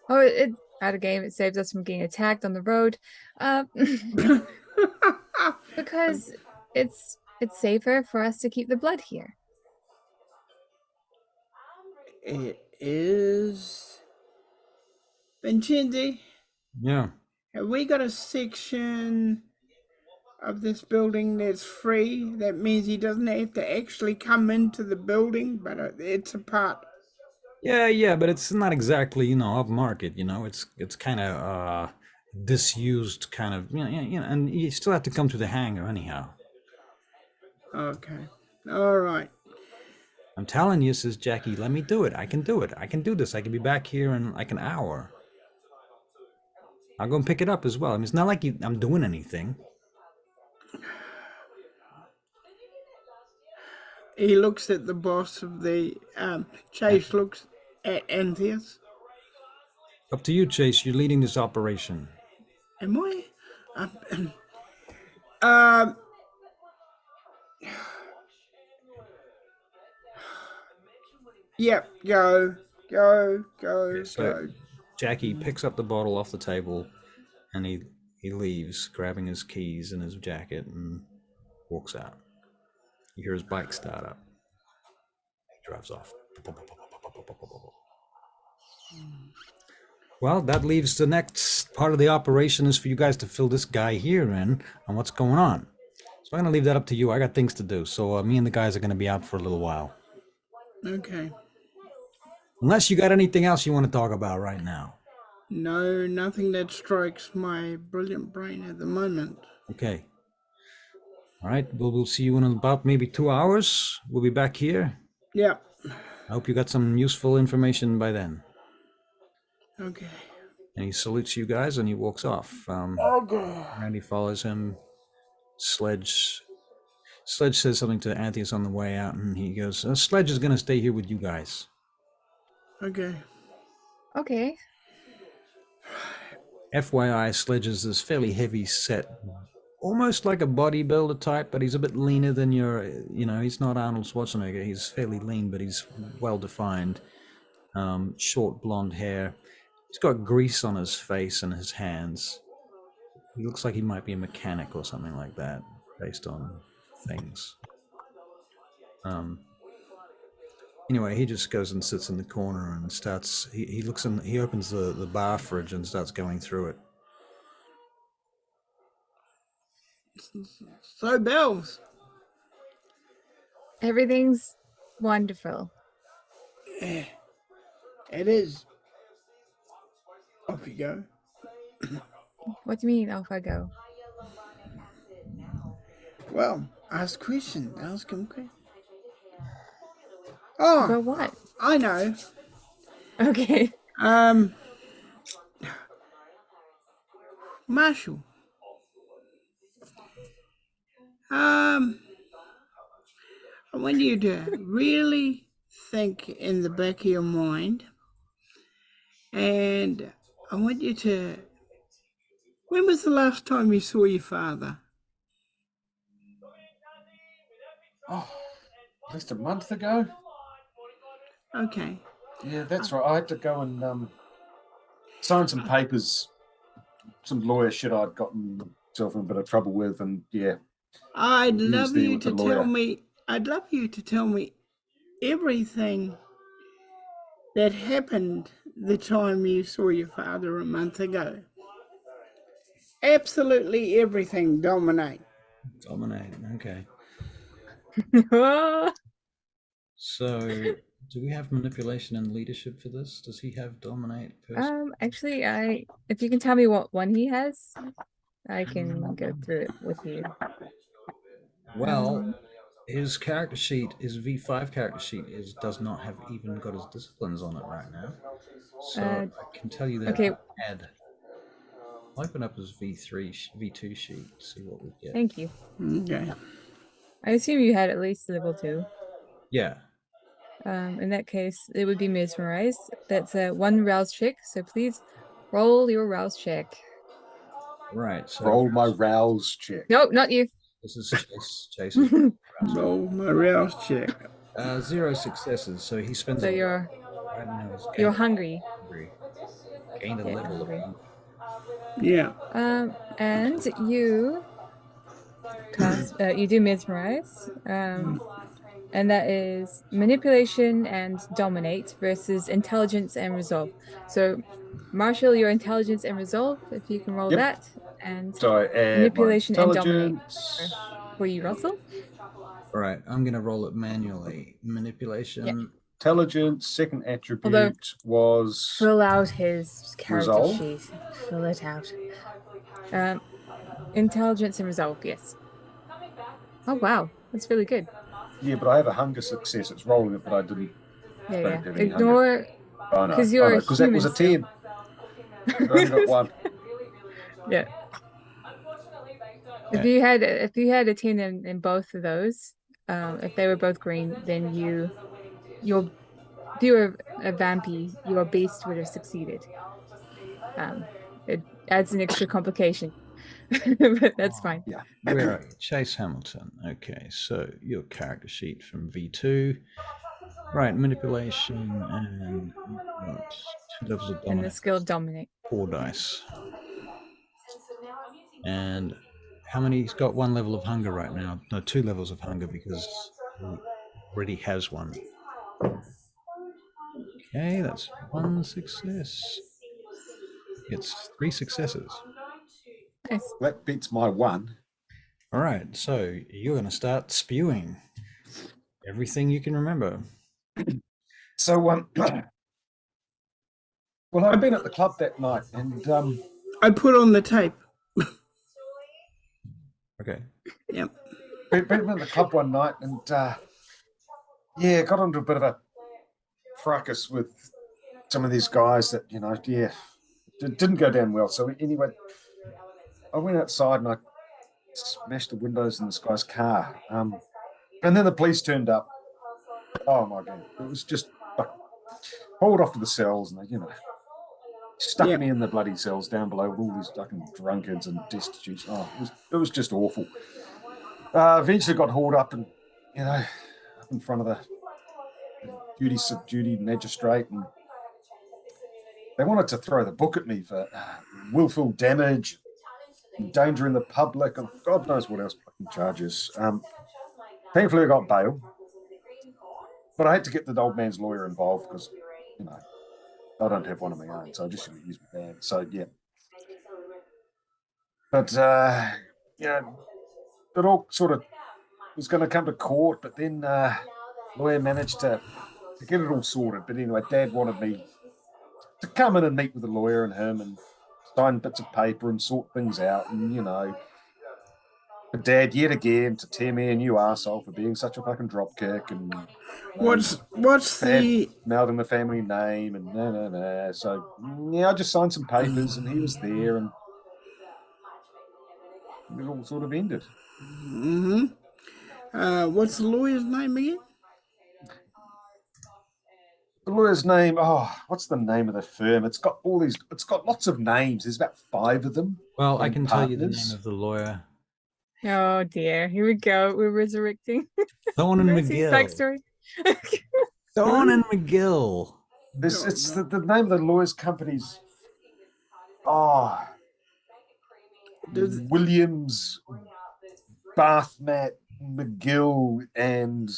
Oh, it out of game. It saves us from getting attacked on the road. Because it's safer for us to keep the blood here. It is. Vincenzi, Yeah. have we got a section of this building that's free? That means he doesn't have to actually come into the building, but it's a part. Yeah, but it's not exactly, upmarket, it's kind of disused kind of, and you still have to come to the hangar anyhow. Okay. All right. I'm telling you, says Jackie, let me do it. I can do it. I can do this. I can be back here in like an hour. I'll go and pick it up as well. I mean, it's not like I'm doing anything. He looks at the boss of the Chase looks at Antheus. Up to you, Chase. You're leading this operation. Am I? Yep, go. Okay, so Jackie picks up the bottle off the table and he leaves, grabbing his keys and his jacket and walks out. You hear his bike start up. He drives off. Well, that leaves the next part of the operation is for you guys to fill this guy here in on what's going on. So I'm going to leave that up to you. I got things to do. So me and the guys are going to be out for a little while. Okay. Unless you got anything else you want to talk about right now. No, nothing that strikes my brilliant brain at the moment. Okay. All right. We'll see you in about maybe 2 hours. We'll be back here. Yeah. I hope you got some useful information by then. Okay. And he salutes you guys and he walks off. Okay. Randy follows him. Sledge says something to Antheus on the way out, and he goes, Sledge is going to stay here with you guys. Okay. Okay. FYI, Sledge is this fairly heavy set, almost like a bodybuilder type, but he's a bit leaner than he's not Arnold Schwarzenegger. He's fairly lean, but he's well defined. Short blonde hair. He's got grease on his face and his hands. He looks like he might be a mechanic or something like that, based on things. Anyway, he just goes and sits in the corner and starts. He opens the bar fridge and starts going through it. So, Bells. Everything's wonderful. It is. Off you go. What do you mean, off I go? Well, ask question. Ask him question. Oh, About what? I know. Okay. Marshall. I want you to really think in the back of your mind, and I want you to. When was the last time you saw your father? Oh, at least a month ago. Okay. Yeah, that's right. I had to go and sign some papers, some lawyer shit I'd gotten myself in a bit of trouble with, and yeah. I'd love you with the to lawyer. tell me. I'd love you to tell me everything that happened the time you saw your father a month ago. Absolutely everything, Dominate. Dominate, okay. So Do we have manipulation and leadership for this? Does he have dominate? Actually, if you can tell me what one he has, I can go through it with you. Well, his character sheet, his V5 character sheet, does not have even got his disciplines on it right now. So I can tell you that okay. I'll open up his V2 sheet, see what we get. Thank you. Okay. I assume you had at least level 2. Yeah. In that case, it would be Mesmerize. That's a 1 rouse check, so please roll your rouse check. Right. So roll my rouse check. Nope, not you. This is Chase's Roll my rouse check. 0 successes, so he spends. So you're right now you're hungry. Gained a Yeah, level hungry. of hunger. Yeah. And you cast. You do Mesmerize. And that is manipulation and dominate versus intelligence and resolve. So, Marshall, your intelligence and resolve, if you can roll Yep. that, and So I add manipulation my and dominate intelligence. for you, Russell. All right, I'm gonna roll it manually. Manipulation. Yeah. Intelligence, second attribute was Fill out his character resolve. sheet. Fill it out. Intelligence and resolve, yes. Oh wow, that's really good. Yeah, but I have a hunger success. It's rolling it, but I didn't. Yeah. Have any Ignore Oh no, because you're because that was a human 10. I only got 1. Yeah. If you had a 10 in both of those, if they were both green, then if you were a vampy, your beast would have succeeded. It adds an extra complication, but that's fine. Yeah. Where are you? Chase Hamilton. Okay, so your character sheet from V2. Right, manipulation and 2 levels of dominate. And the skill dominate. 4 dice. And how many? He's got 1 level of hunger right now. No, 2 levels of hunger because he already has 1. Okay, that's 1 success. It's 3 successes. Nice. That beats my 1. All right, so you're going to start spewing everything you can remember. So, well, I've been at the club that night, and I put on the tape. Okay. Yep. been at the club one night, and got into a bit of a fracas with some of these guys that didn't go down well. So anyway, I went outside and I smashed the windows in this guy's car, and then the police turned up. Oh my god, it was just hauled off to the cells, and they stuck me in the bloody cells down below with all these fucking drunkards and destitutes. Oh, it was just awful. Eventually got hauled up and up in front of the duty magistrate, and they wanted to throw the book at me for willful damage, endangering the public, and God knows what else fucking charges. Thankfully, I got bail, but I had to get the old man's lawyer involved because I don't have one of my own, so I just use my dad. So yeah, but it all sort of was going to come to court, but then lawyer managed to get it all sorted. But anyway, Dad wanted me to come in and meet with the lawyer and him and sign bits of paper and sort things out. And but Dad yet again to tear me a new arsehole for being such a fucking dropkick and What's the mouthing the family name and no. So I just signed some papers and he was there and it all sort of ended. Mm-hmm. What's the lawyer's name again? The lawyer's name, what's the name of the firm? It's got lots of names. There's about 5 of them. Well, I can tell you the name of the lawyer. Oh dear, here we go. We're resurrecting Thorne and McGill. Backstory. Thorne and McGill. It's the name of the lawyer's company's Williams, Bathmat, McGill, and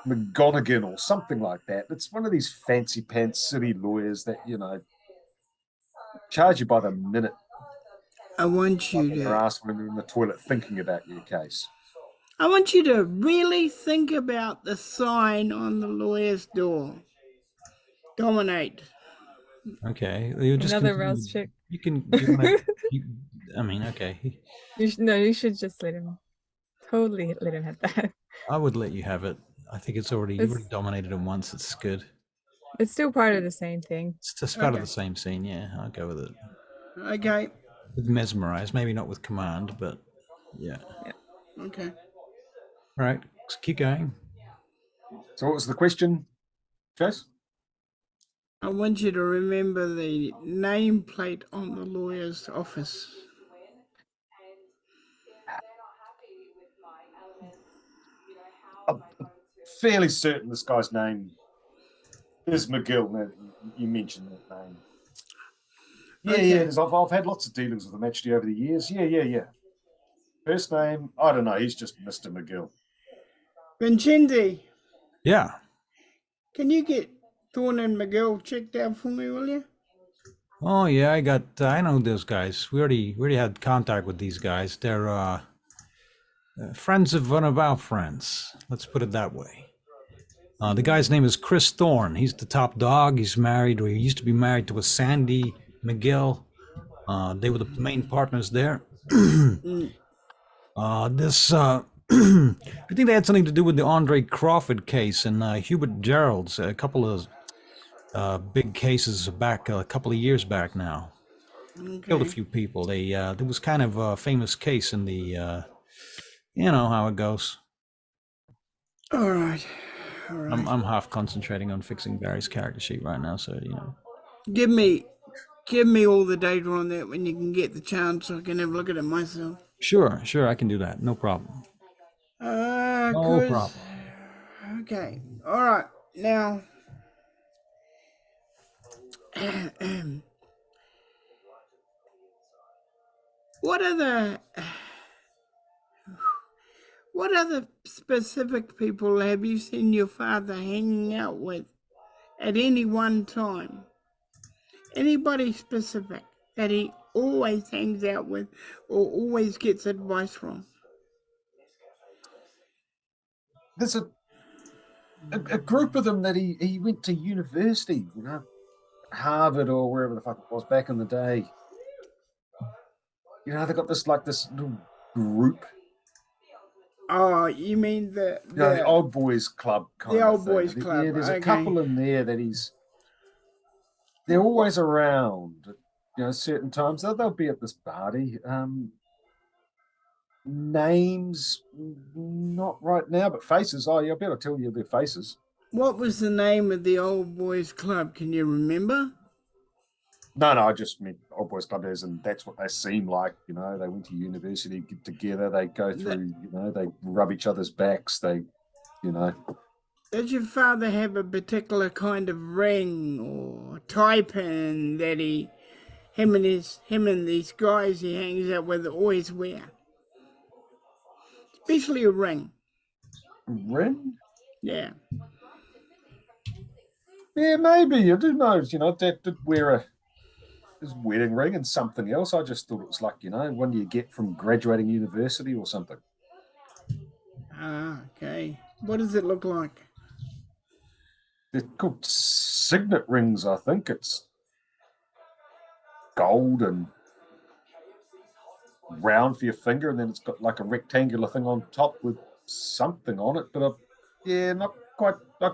McGonigan or something like that. It's one of these fancy pants city lawyers that charge you by the minute. I want you to ask when you're in the toilet thinking about your case. I want you to really think about the sign on the lawyer's door. Dominate. Okay, you're just Another continue- rouse check. You can. You wanna, I mean, okay. You should just let him. Totally let him have that. I would let you have it. I think you've already dominated him once. It's good. It's still part of the same thing. It's just part of the same scene. Yeah, I'll go with it. Okay. With mesmerize, maybe not with command, but yeah. Okay. All right, let's keep going. So what was the question, Chase? I want you to remember the nameplate on the lawyer's office. I'm fairly certain this guy's name is McGill. Now, you mentioned that name. Yeah, Okay. yeah. I've had lots of dealings with him actually over the years. Yeah. First name, I don't know. He's just Mr. McGill. Vincenzi, Yeah. can you get Thorne and McGill checked out for me, will you? Oh yeah, I know those guys. We already had contact with these guys. They're friends of one of our friends. Let's put it that way. The guy's name is Chris Thorne. He's the top dog. He's married, or he used to be married to a Sandy McGill. They were the main partners there. I think they had something to do with the Andre Crawford case and Hubert Gerald's. A couple of big cases back, a couple of years back now. Killed a few people. There was kind of a famous case in the, you know how it goes. All right. I'm half concentrating on fixing Barry's character sheet right now, so you know. Give me all the data on that when you can get the chance, so I can have a look at it myself. Sure, I can do that. No problem. No problem. Okay. All right. Now, what other specific people have you seen your father hanging out with at any one time? Anybody specific that he always hangs out with or always gets advice from? There's a group of them that he went to university, you know, Harvard or wherever the fuck it was back in the day. You know, they got this little group. Oh, you mean the old boys club kind the of old thing. boys club? Yeah, there's a okay. couple in there that they're always around. You know, certain times they'll be at this party. Names, not right now, but faces. Oh, yeah, I better tell you their faces. What was the name of the old boys club? Can you remember? No, I just meant old boys club is, and that's what they seem like. You know, they went to university, get together, they go through. You know, they rub each other's backs. They, you know. Did your father have a particular kind of ring or tie pin that him and these guys he hangs out with always wear? Especially a ring. Ring? Yeah. Yeah, maybe. I do know. You know, Dad did wear his wedding ring and something else. I just thought it was like, you know, one you get from graduating university or something. Ah, okay. What does it look like? They're called Signet Rings, I think. It's gold and round for your finger, and then it's got like a rectangular thing on top with something on it. But yeah, not quite. I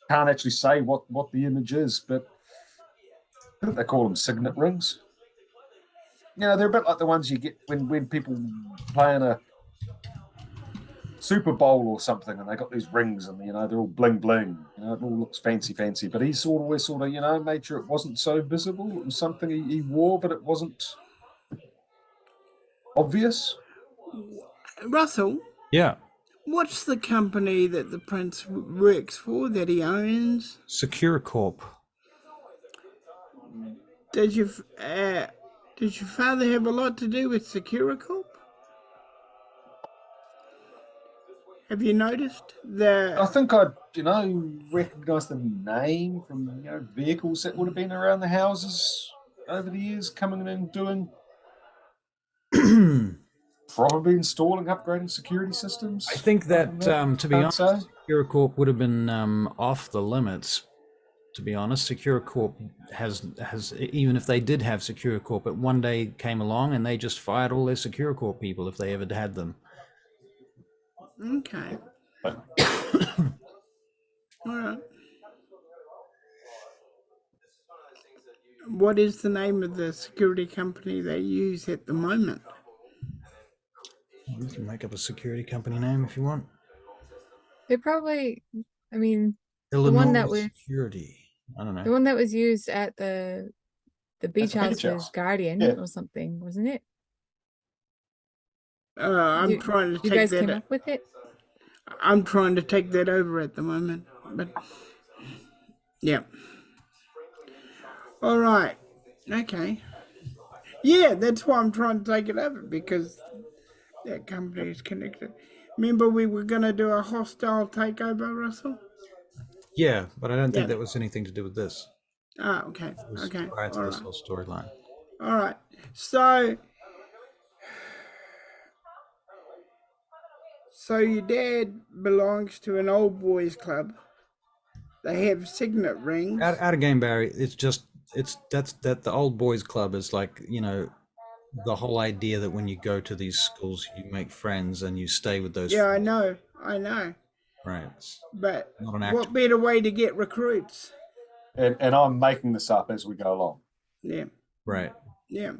can't actually say what the image is, but I think they call them signet rings. You know, they're a bit like the ones you get when people play in a Super Bowl or something, and they got these rings, and you know they're all bling bling. You know, it all looks fancy. But he always sort of you know made sure it wasn't so visible. It was something he wore, but it wasn't obvious. Russell? Yeah. What's the company that the prince works for, that he owns? Secure Corp. Does your father have a lot to do with Securicorp? Have you noticed I think I, you know, recognise the name from you know vehicles that would have been around the houses over the years, coming in and doing probably installing, upgrading security systems. I think that, to be honest, say. Secure Corp would have been off the limits To be honest, Secure Corp has even if they did have Secure Corp, but one day came along and they just fired all their Secure Corp people if they ever had them. Okay. But All right. What is the name of the security company they use at the moment? You can make up a security company name if you want. They probably, I mean, Illinois one that was- Security. I don't the know. one that was used at the beach the house beach was house. Guardian Yeah. or something, wasn't it? I'm You- trying to You take guys that. came up with it? I'm trying to take that over at the moment, but yeah. All right. Okay. Yeah, that's why I'm trying to take it over, because that company is connected. Remember, we were going to do a hostile takeover, Russell? Yeah, but I don't think Yeah. that was anything to do with this. Ah, okay. It was Okay. prior to All this right. whole storyline. All right. So your dad belongs to an old boys club. They have signet rings. Out of game, Barry. It's just that the old boys club is like, you know, the whole idea that when you go to these schools you make friends and you stay with those Yeah, friends. I know. Right. It's But not an actual. what better way to get recruits? and I'm making this up as we go along. Yeah, Right. yeah,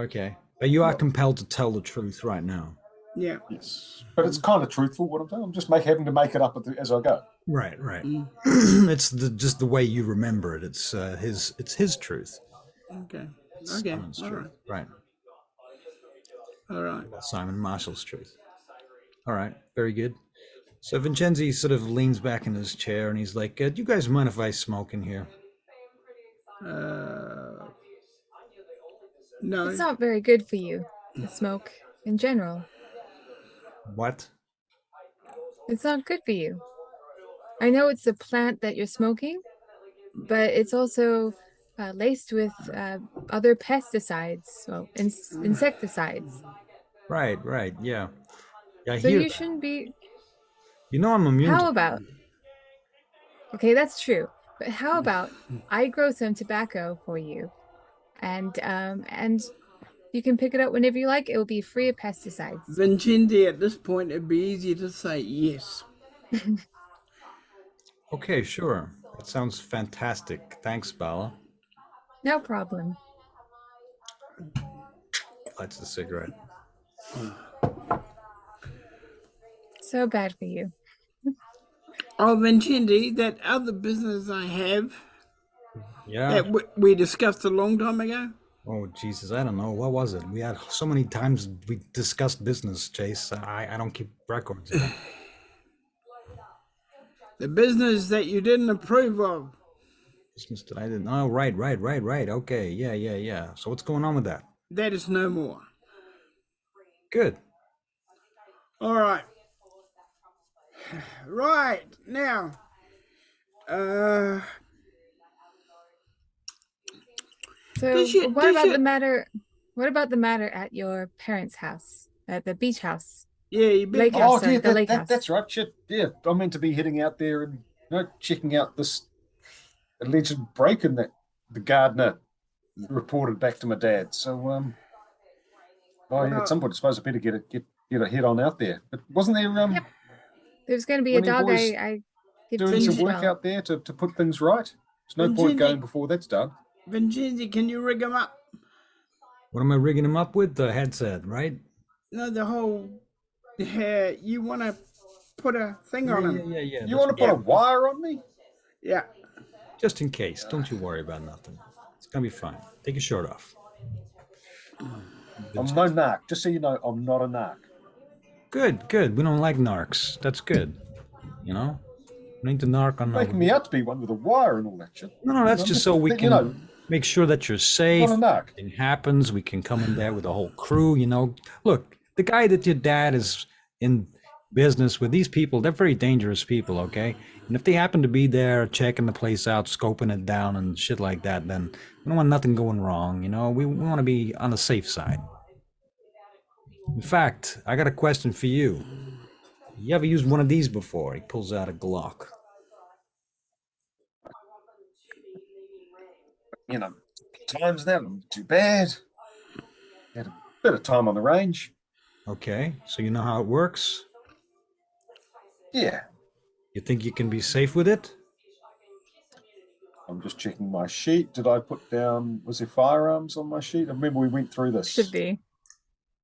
Okay. But you are compelled to tell the truth right now. yeah. Yes, but it's kind of truthful what I'm doing. I'm just having to make it up as I go. Right. Mm. It's just the way you remember it. It's his truth. Okay, It's okay. Simon's All truth. right, Right. all right. Simon Marshall's truth. All right. Very good. So Vincenzi sort of leans back in his chair and he's like, "Do you guys mind if I smoke in here?" No, It's not very good for you to smoke in general. What? It's not good for you. I know it's a plant that you're smoking, but it's also laced with other pesticides, well, insecticides. Right. Yeah. I So hear you that. shouldn't be. You know I'm immune How to about? Okay, that's true. But how about I grow some tobacco for you, and you can pick it up whenever you like. It will be free of pesticides. Vincenzi, at this point, it'd be easier to say yes. Okay, sure. That sounds fantastic. Thanks, Bala. No problem. Lights the cigarette. So bad for you. Oh, Vincenzi, that other business I have Yeah. that we discussed a long time ago. Oh, Jesus. I don't know. What was it? We had so many times we discussed business, Chase. I don't keep records of it. The business that you didn't approve of. Business that I didn't. Oh, right. Okay. Yeah. So what's going on with that? That is no more. Good. All right. Right now, So Does you- what does about you- the matter? What about the matter at your parents' house, at the beach house? yeah, you Lake bet. house, Oh, sorry, yeah, the lake house. that's right. Shit, yeah, I'm meant to be heading out there and checking out this alleged break-in that the gardener reported back to my dad. So, at some point, I suppose I better get a head on out there. But wasn't there Yep. There's going to be a when you dog boys I give to doing you some as work well. out there to put things right? There's no point Vincenzi- going before that's done. Vincenzi, can you rig him up? What am I rigging him up with? The headset, right? No, the whole. You want to put a thing on him? Yeah. You want to put a wire on me? Yeah. Just in case. Don't you worry about nothing. It's gonna be fine. Take your shirt off. I'm no narc. Just so you know, I'm not a narc. Good. We don't like narcs. That's good. You know? We need to narc on Making me out to be one with a wire and all that shit. No, that's just so we can make sure that you're safe. Not a narc. Anything happens, we can come in there with the whole crew, you know. Look, the guy that your dad is in business with, these people, they're very dangerous people, okay? And if they happen to be there checking the place out, scoping it down and shit like that, then we don't want nothing going wrong, you know? We want to be on the safe side. In fact, I got a question for you. You ever used one of these before? He pulls out a Glock. times now, not too bad. Had a bit of time on the range. Okay, so you know how it works. Yeah. You think you can be safe with it? I'm just checking my sheet. Did I put down, was there firearms on my sheet? I remember we went through this. Should be.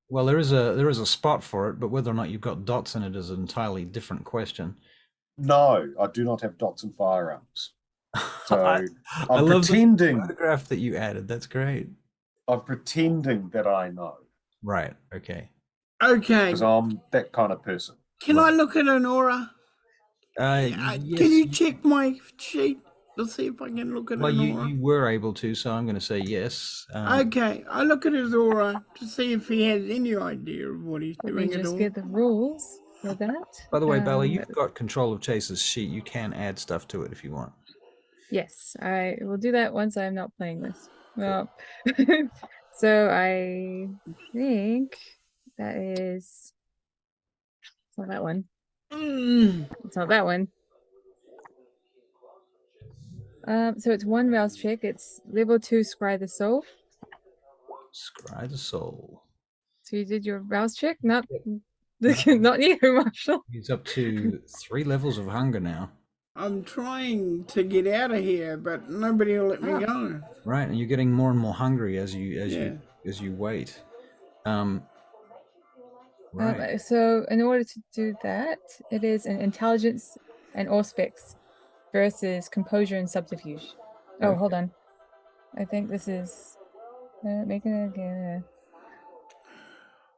Well, there is a spot for it, but whether or not you've got dots in it is an entirely different question. No, I do not have dots and firearms. So I I'm love pretending. the photograph that you added. That's great. I'm pretending that I know. Right. Okay. Okay. Because I'm that kind of person. Can I look at an aura? Yes. Can you check my sheet to see if I can look at Well, an you aura? were able to, so I'm going to say yes. Okay, I look at his aura to see if he has any idea of what he's Let me doing at just all. get the rules for that. By the way, Bella, you've got control of Chase's sheet. You can add stuff to it if you want. Yes, I will do that once I'm not playing this. Well, so I think that is. It's not that one. It's not that one. So it's one rouse check. It's level 2 Scry the Soul. Scry the Soul. So you did your rouse check? Not not you, Marshall. He's up to 3 levels of hunger now. I'm trying to get out of here, but nobody will let me go. Right, and you're getting more and more hungry as you wait. Right. So in order to do that, it is an intelligence and auspex versus composure and subterfuge. Oh, hold on. I think this is making it again.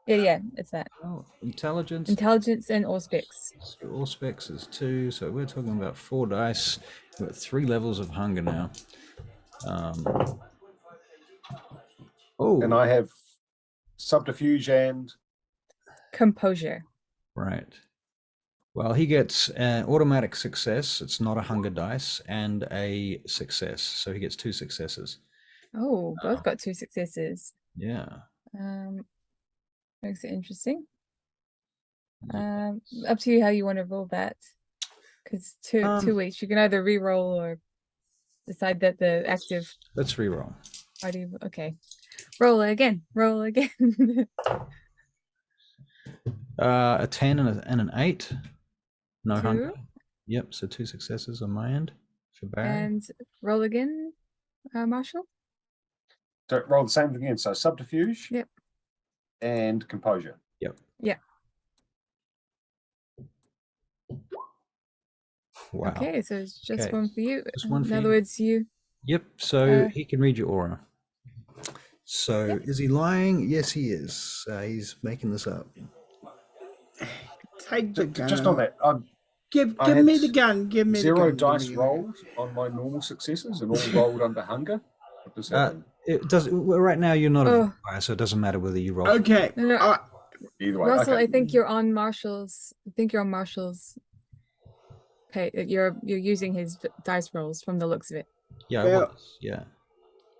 Yeah, it's that. Oh, intelligence. Intelligence and auspex. So auspex is 2, so we're talking about 4 dice. We've got 3 levels of hunger now. And I have subterfuge and composure. Right. Well, he gets an automatic success. It's not a hunger dice, and a success. So he gets 2 successes. Oh, both got 2 successes. Yeah. Makes it interesting. Up to you how you want to roll that. Because two each. You can either re-roll or decide that the active. Let's re-roll. Okay. Roll again. Roll again. A 10 and an 8. No 2. hunger. Yep, so 2 successes on my end for Barry. And roll again, Marshall. So roll the same again. So subterfuge. Yep. And composure. Yep. Yeah. Wow. Okay, so it's just one for you. Just one for In other you. words, you. Yep, so he can read your aura. So is he lying? Yes, he is. He's making this up. Take the gun. Just on that, Give me the gun. Give me the gun. 0 dice rolled on my normal successes and all rolled under hunger. What does that mean? It does. Well, right now you're not a vampire, so it doesn't matter whether you roll. Okay. No. Either way. Russell, okay. I think you're on Marshall's. Okay, you're using his dice rolls from the looks of it. Yeah, I was. Yeah.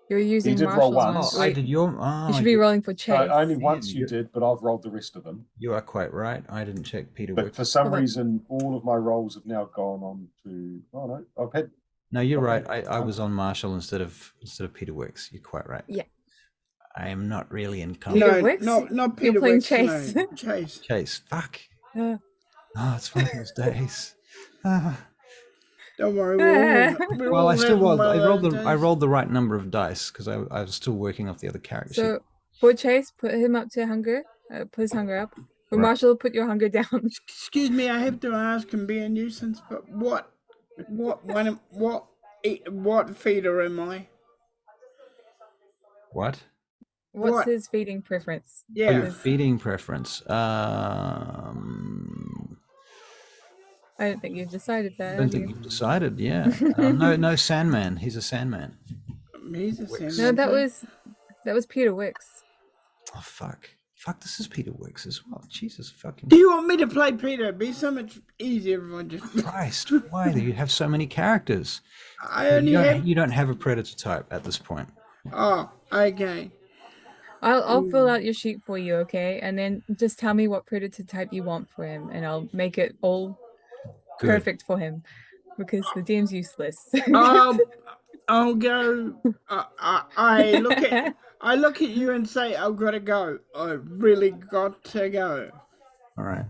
You're using did roll Marshall's once. ones. I did your. You should be rolling for Chase. Only once you did, but I've rolled the rest of them. You are quite right. I didn't check Peter. But for some reason, all of my rolls have now gone on to. Oh no, I've had. No, you're right. I was on Marshall instead of Peter Wicks. You're quite right. Yeah. I am not really in Peter Wicks? not Peter You're playing Wicks. Chase. No, Chase. Chase. Fuck. Oh, it's one of those days. Don't worry. Well, I still rolled. I rolled the right number of dice because I was still working off the other character. So for Chase, put him up to hunger. Put his hunger up. For Marshall, put your hunger down. Excuse me, I have to ask and be a nuisance, but what feeder am I? What? What's his feeding preference? Yeah. Oh, your feeding preference. I don't think you've decided that. I don't think you've decided. Yeah. No, Sandman. He's a Sandman. He's a Sandman. No, that was Peter Wicks. Oh fuck. Fuck, this is Peter Wicks as well. Jesus fucking. Do you want me to play Peter? It'd be so much easier if I just. Christ, why do you have so many characters? You don't have a predator type at this point. Oh, okay. I'll fill out your sheet for you, okay? And then just tell me what predator type you want for him, and I'll make it all perfect for him because the DM's useless. I'll go. I look at you and say, I've got to go. I've really got to go. All right.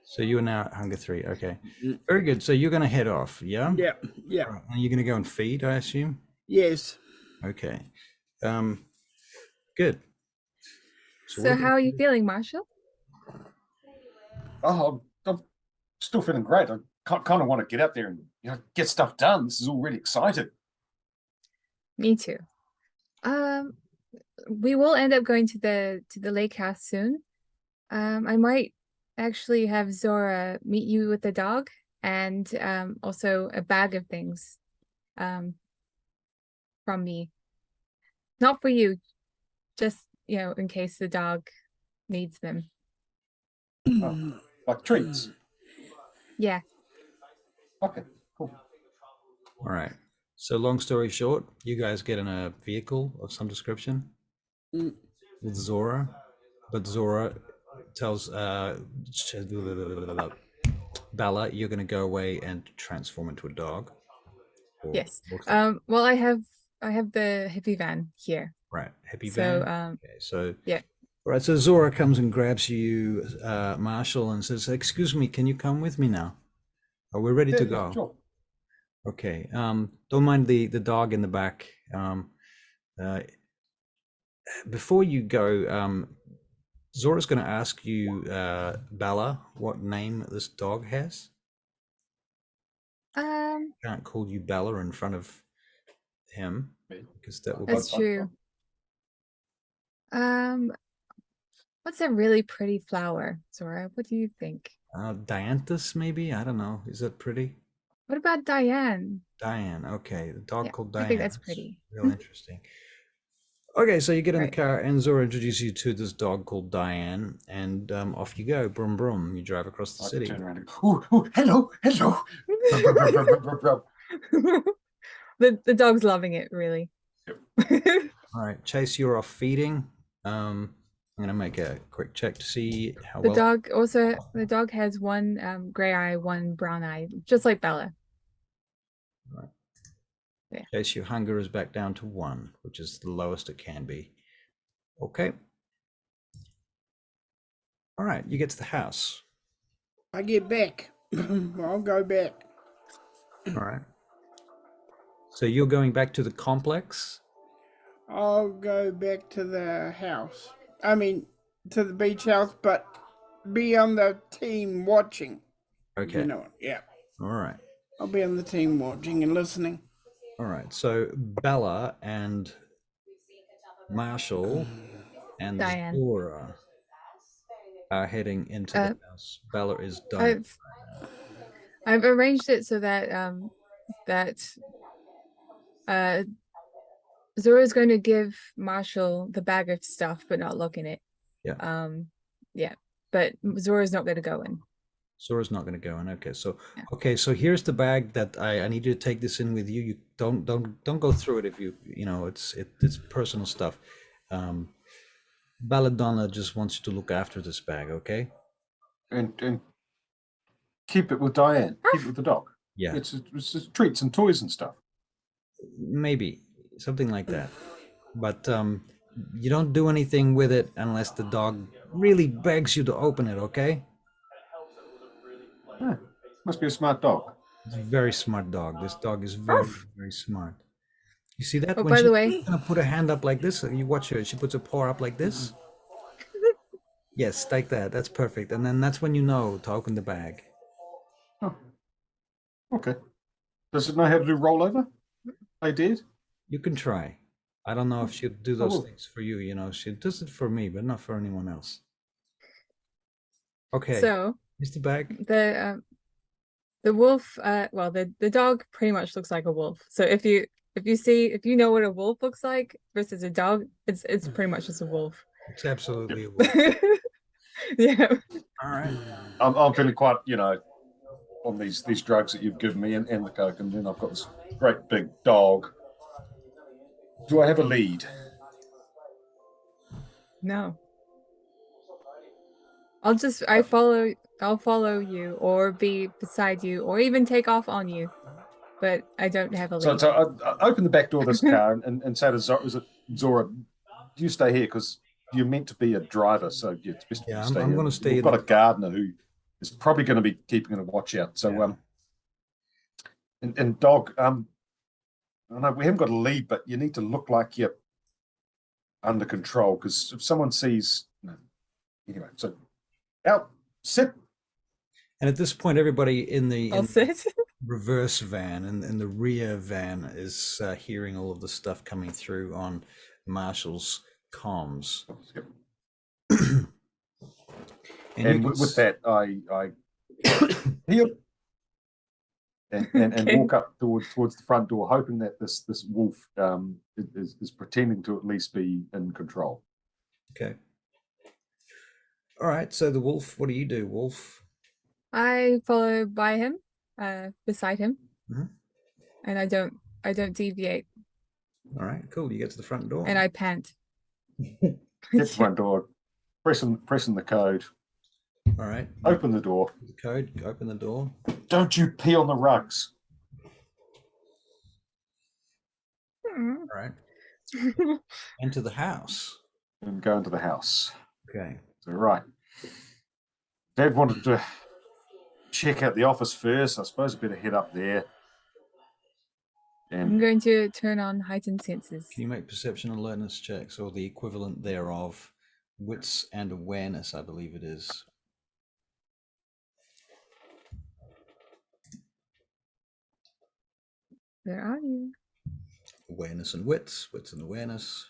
So you are now at Hunger 3. Okay. Very good. So you're going to head off, yeah? Yeah, yeah. All right. And you're going to go and feed, I assume? Yes. Okay. Good. So how are you feeling, Marshall? Oh, I'm still feeling great. I kind of want to get out there and get stuff done. This is all really exciting. Me too. We will end up going to the lake house soon. I might actually have Zora meet you with the dog and also a bag of things from me. Not for you, just in case the dog needs them. Oh, like treats. Yeah. Okay, cool. All right. So long story short, you guys get in a vehicle of some description with Zora, but Zora tells Bella, you're going to go away and transform into a dog. Yes. Well, I have the hippie van here. Right, hippie So, van. Okay, so yeah. All right, so Zora comes and grabs you, Marshall, and says, "Excuse me, can you come with me now? Are we ready to go?" Sure. Okay. Don't mind the dog in the back. Before you go, Zora's going to ask you, Bella, what name this dog has. Can't call you Bella in front of him because that will. That's true. What's a really pretty flower, Zora? What do you think? Dianthus, maybe? I don't know. Is that pretty? What about Diane? Diane. Okay, the dog called Diane. I think that's pretty. Real interesting. Okay, so you get in the Right. car, and Zora introduces you to this dog called Diane, and off you go. Brum brum. You drive across the city. Turn around and go, ooh, hello. The dog's loving it, really. All right, Chase, you're off feeding. I'm gonna make a quick check to see how The well. dog has one gray eye, one brown eye, just like Bella. Right. Yeah. Chase, your hunger is back down to 1, which is the lowest it can be. Okay. All right, you get to the house. I get back. I'll go back. All right. So you're going back to the complex? I'll go back to the house. I mean, to the beach house, but be on the team watching. Okay. You know, yeah. All right. I'll be on the team watching and listening. All right. So Bella and Marshall and Diane. Zora are heading into the house. Bella is dying. I've arranged it so that Zora's going to give Marshall the bag of stuff, but not look in it. Yeah. Yeah. But Zora's not going to go in. Zora's not going to go in. Okay. So Yeah. okay. So here's the bag that I need you to take this in with you. You don't go through it if it's personal stuff. Belladonna just wants you to look after this bag. Okay. And keep it with Diane. Keep it with the dog. Yeah. It's just treats and toys and stuff. Maybe something like that. But you don't do anything with it unless the dog really begs you to open it. Okay. Yeah, must be a smart dog. It's a very smart dog. This dog is very, very smart. You see that? Oh, when by she's the way, gonna put her hand up like this, you watch her. She puts her paw up like this. Yes, like that. That's perfect. And then that's when you know to open the bag. Oh, okay. Does it know how to do rollover? I did. You can try. I don't know if she'll do those will. things for you. You know, she does it for me, but not for anyone else. Okay. so Here's the bag. the wolf, well, the dog pretty much looks like a wolf. So if you know what a wolf looks like versus a dog, it's pretty much just a wolf. It's absolutely a wolf. Yeah. All right. I'm feeling quite, on these drugs that you've given me and the coke, and then I've got this great big dog. Do I have a lead? No. I'll follow you or be beside you or even take off on you. but I don't have a So, lead. I open the back door of this car and say to Zora, is it Zora, you stay here because you're meant to be a driver, so it's best Yeah, you stay I'm here. going to stay We've in got the a gardener who is probably going to be keeping a watch out. So, Yeah. And dog, I know we haven't got a lead, but you need to look like you're under control, because if someone sees, anyway, so out, sit. And at this point, everybody in the I'll sit. reverse van and in the rear van is hearing all of the stuff coming through on Marshall's comms. And with that, I heal and Okay. walk up towards the front door, hoping that this wolf is pretending to at least be in control. Okay. All right. So the wolf, what do you do, wolf? I follow by him, beside him, Mhm. and I don't deviate, All right, cool. You get to the front door. and I pant. Get to the front door, pressing the code. All right. Open the door. The code. Open the door. Don't you pee on the rugs. All right. Enter the house. And go into the house. Okay. So, right. Dad wanted to check out the office first. I suppose I better head up there. I'm And going to turn on heightened senses. Can you make perception alertness checks or the equivalent thereof? Wits and awareness, I believe it is. Where are you? Awareness and wits. Wits and awareness.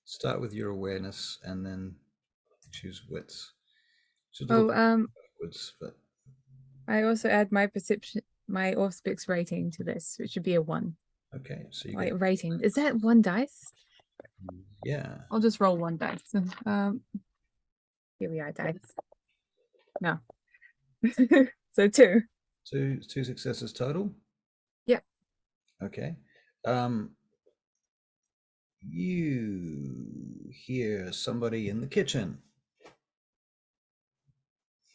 Start with your awareness and then choose wits. Backwards, but I also add my perception, my Auspex rating to this, which should be a 1. okay. So you Wait, get, rating. Is that 1 dice? yeah. I'll just roll 1 dice. Here we are, dice. No. So 2. Two successes total. Yep. Okay. You hear somebody in the kitchen.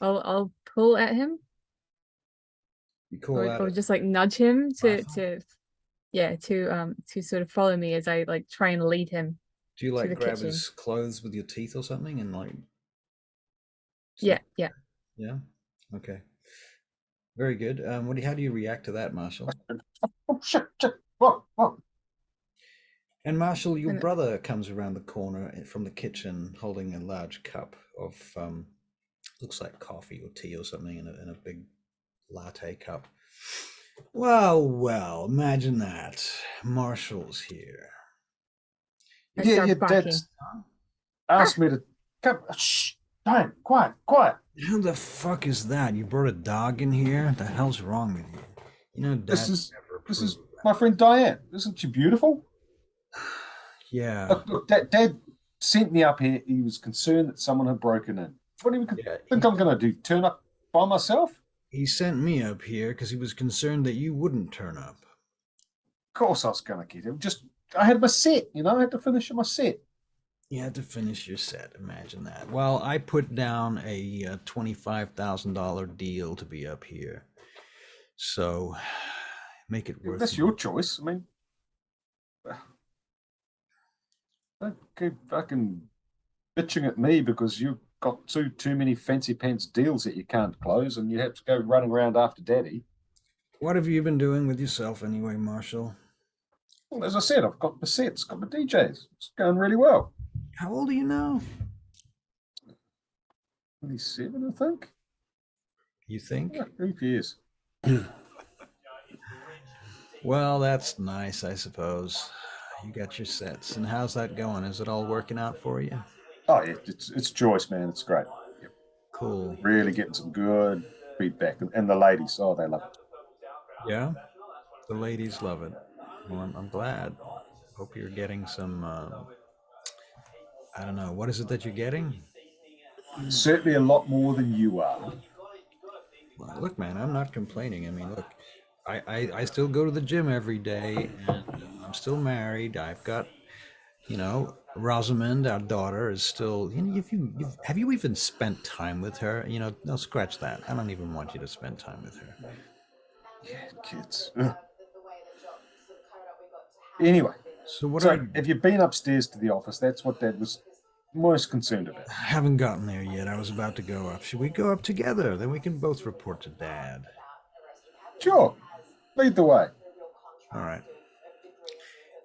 I'll pull at him, You call out or at just like nudge him Martha? to sort of follow me as I like try and lead him. Do you to like the grab kitchen. his clothes with your teeth or something and like? Yeah. Yeah. Okay. Very good. How do you react to that, Marshall? oh shit! What? And Marshall, your And- brother comes around the corner from the kitchen holding a large cup of looks like coffee or tea or something in a big latte cup. Well, imagine that. Marshall's here. I Yeah, start your barking. dad's asked me to come. Shh! Don't. Quiet. Who the fuck is that? You brought a dog in here? What the hell's wrong with you? You know, Dad This is never this is approved of my friend Diane. Isn't she beautiful? that. Yeah. Look, Dad sent me up here. He was concerned that someone had broken in. What do you Yeah, think I'm going to do? Turn up by myself? He sent me up here because he was concerned that you wouldn't turn up. Of course I was going to get him. I had my set, I had to finish my set. You had to finish your set. Imagine that. Well, I put down a $25,000 deal to be up here. So make it worth it. That's your choice. I mean, don't keep fucking bitching at me because you've got too many fancy pants deals that you can't close and you have to go running around after Daddy. What have you been doing with yourself anyway, Marshall? Well, as I said, I've got my sets, got my DJs. It's going really well. How old are you now? 27, I think. You think? Yeah, who cares? Well, that's nice, I suppose. You got your sets. And how's that going? Is it all working out for you? Oh, yeah, it's Joyce, man. It's great. Yep. Cool. Really getting some good feedback. And the ladies, oh, they love it. Yeah? The ladies love it. Well, I'm glad. Hope you're getting some, I don't know, what is it that you're getting? Certainly a lot more than you are. Well, look, man, I'm not complaining. I mean, look, I still go to the gym every day, and I'm still married. I've got, Rosamond, our daughter, is still. Have you even spent time with her? No, scratch that. I don't even want you to spend time with her. Yeah, kids. Ugh. Anyway, So have you been upstairs to the office? That's what Dad was most concerned about. I haven't gotten there yet. I was about to go up. Should we go up together? Then we can both report to Dad. Sure. Lead the way. All right.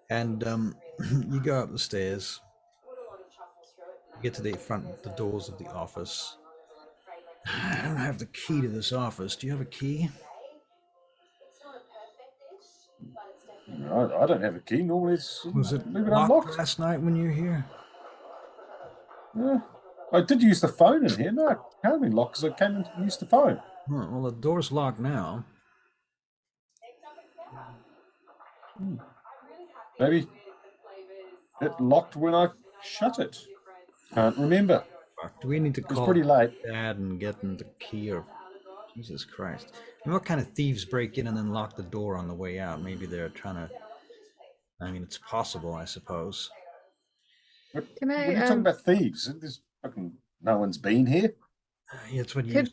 And you go up the stairs. You get to the doors of the office. I don't have the key to this office. Do you have a key? I don't have a key. Normally Was it leave it locked unlocked. last night when you were here? Yeah. I did use the phone in here. No, it can't have been locked because I came in and used the phone. Well, the door's locked now. Maybe it locked when I shut it. Can't remember. Do we need to It was call pretty late. Dad and get him the key? Or Jesus Christ! And what kind of thieves break in and then lock the door on the way out? Maybe they're trying to. I mean, it's possible, I suppose. What are you talking about, thieves? There's fucking no one's been here. Yeah, it's what you.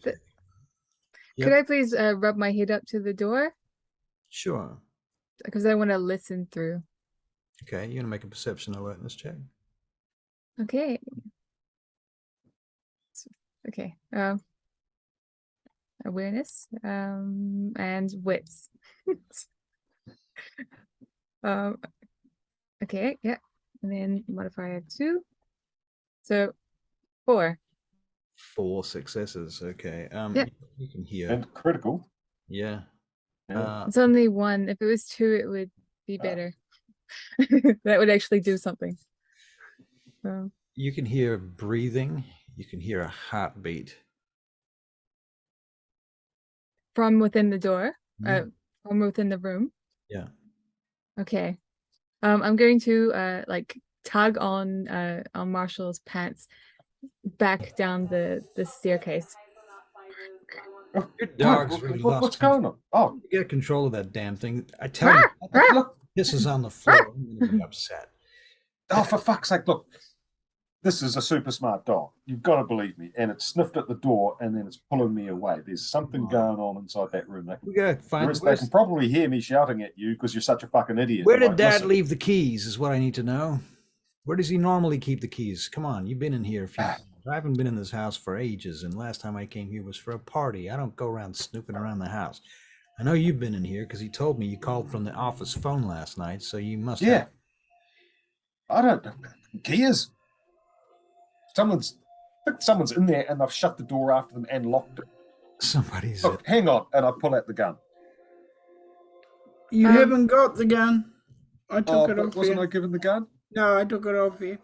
Could I please rub my head up to the door? Sure. Because I want to listen through. Okay, you're gonna make a perception alertness check. Okay. Okay. Awareness. And wits. Okay. Yeah. And then modifier 2. So 4. 4 successes. Okay. Yeah. You can hear. And critical. Yeah. It's only 1. If it was 2, it would be better. That would actually do something. So. You can hear breathing. You can hear a heartbeat. From within the door? From within the room? Yeah. Okay. I'm going to tug on Marshall's pants back down the staircase. Your dog's really lost. What's going on? Oh, you get control of that damn thing. I tell you, look, this is on the floor. I'm gonna be upset. Oh, for fuck's sake! Look, this is a super smart dog. You've got to believe me. And it sniffed at the door, and then it's pulling me away. There's something going on inside that room. We gotta find. They can probably hear me shouting at you because you're such a fucking idiot. Where did Dad leave the keys? Is what I need to know. Where does he normally keep the keys? Come on, you've been in here a few times. I haven't been in this house for ages, and last time I came here was for a party. I don't go around snooping around the house. I know you've been in here because he told me you called from the office phone last night, so you must. Yeah. I don't know. Keys. Someone's in there, and I've shut the door after them and locked it. Somebody's. Look, hang on, and I pull out the gun. You haven't got the gun. I took it off. Wasn't I given the gun? No, I took it off you.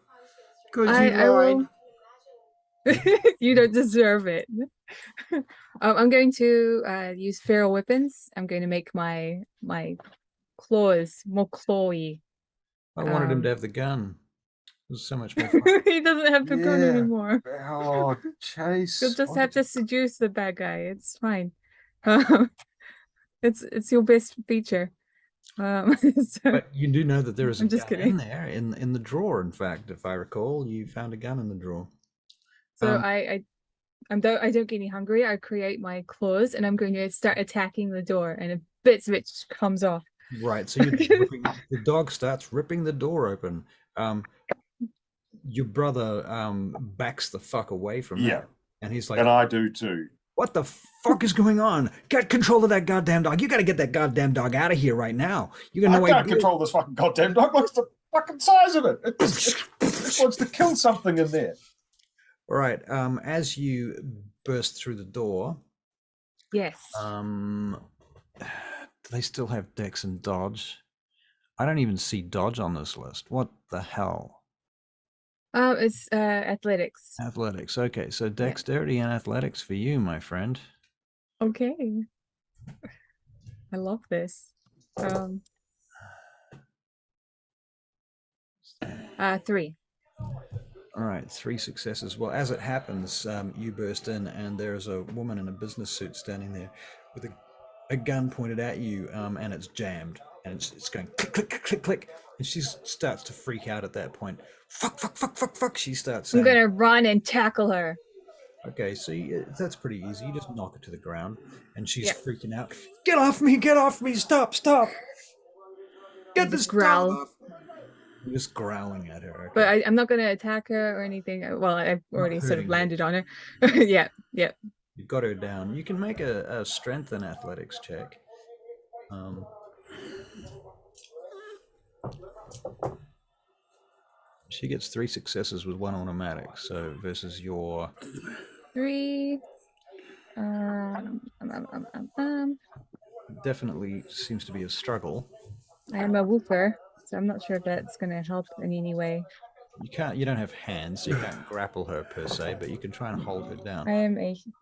Because you lied. You don't deserve it. I'm going to use feral weapons. I'm going to make my claws more clawy. I wanted him to have the gun. It was so much more fun. He doesn't have the gun anymore. Oh, Chase. You'll just have to seduce the bad guy. It's fine. It's your best feature. So, but you do know that there is a gun in there, in the drawer. In fact, if I recall, you found a gun in the drawer. So I don't get any hungry. I create my claws, and I'm going to start attacking the door, and a bits of it comes off. Right. So the dog starts ripping the door open. Your brother backs the fuck away from that, and he's like, and I do too. What the fuck is going on? Get control of that goddamn dog. You got to get that goddamn dog out of here right now. You got no I can't control this fucking goddamn dog. Look at the fucking size of it. It wants to kill something in there. All right. As you burst through the door. Yes. Do they still have Dex and Dodge? I don't even see Dodge on this list. What the hell? It's athletics. Athletics. Okay, so dexterity and athletics for you, my friend. Okay. I love this. 3. All right, 3 successes. Well, as it happens, you burst in, and there's a woman in a business suit standing there with a gun pointed at you, and it's jammed, and it's going click, click, click, click, click. And she starts to freak out at that point. Fuck, fuck, fuck, fuck, fuck, she starts I'm saying. gonna run and tackle her. Okay, so that's pretty easy. You just knock her to the ground, and she's Yeah. freaking out. Get off me, stop, stop. Get this dog Growl. off. You're just growling at her. Okay. But I'm not gonna attack her or anything. Well, I've already sort of hurting her. landed on her. Yeah. You've got her down. You can make a strength and athletics check. She gets 3 successes with 1 automatic. So versus your 3. definitely seems to be a struggle. I am a woofer, so I'm not sure if that's gonna help in any way. You don't have hands, so you can't grapple her per se, but you can try and hold her down.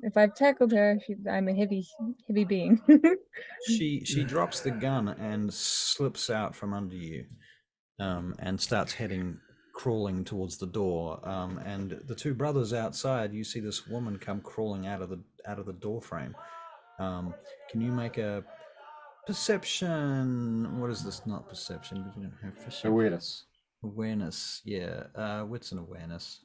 If I've tackled her, I'm a heavy being. She drops the gun and slips out from under you, and starts crawling towards the door. And the 2 brothers outside, you see this woman come crawling out of the door frame. Can you make a perception? What is this? Not perception. We don't have perception. Awareness. Awareness, yeah. Wits and awareness.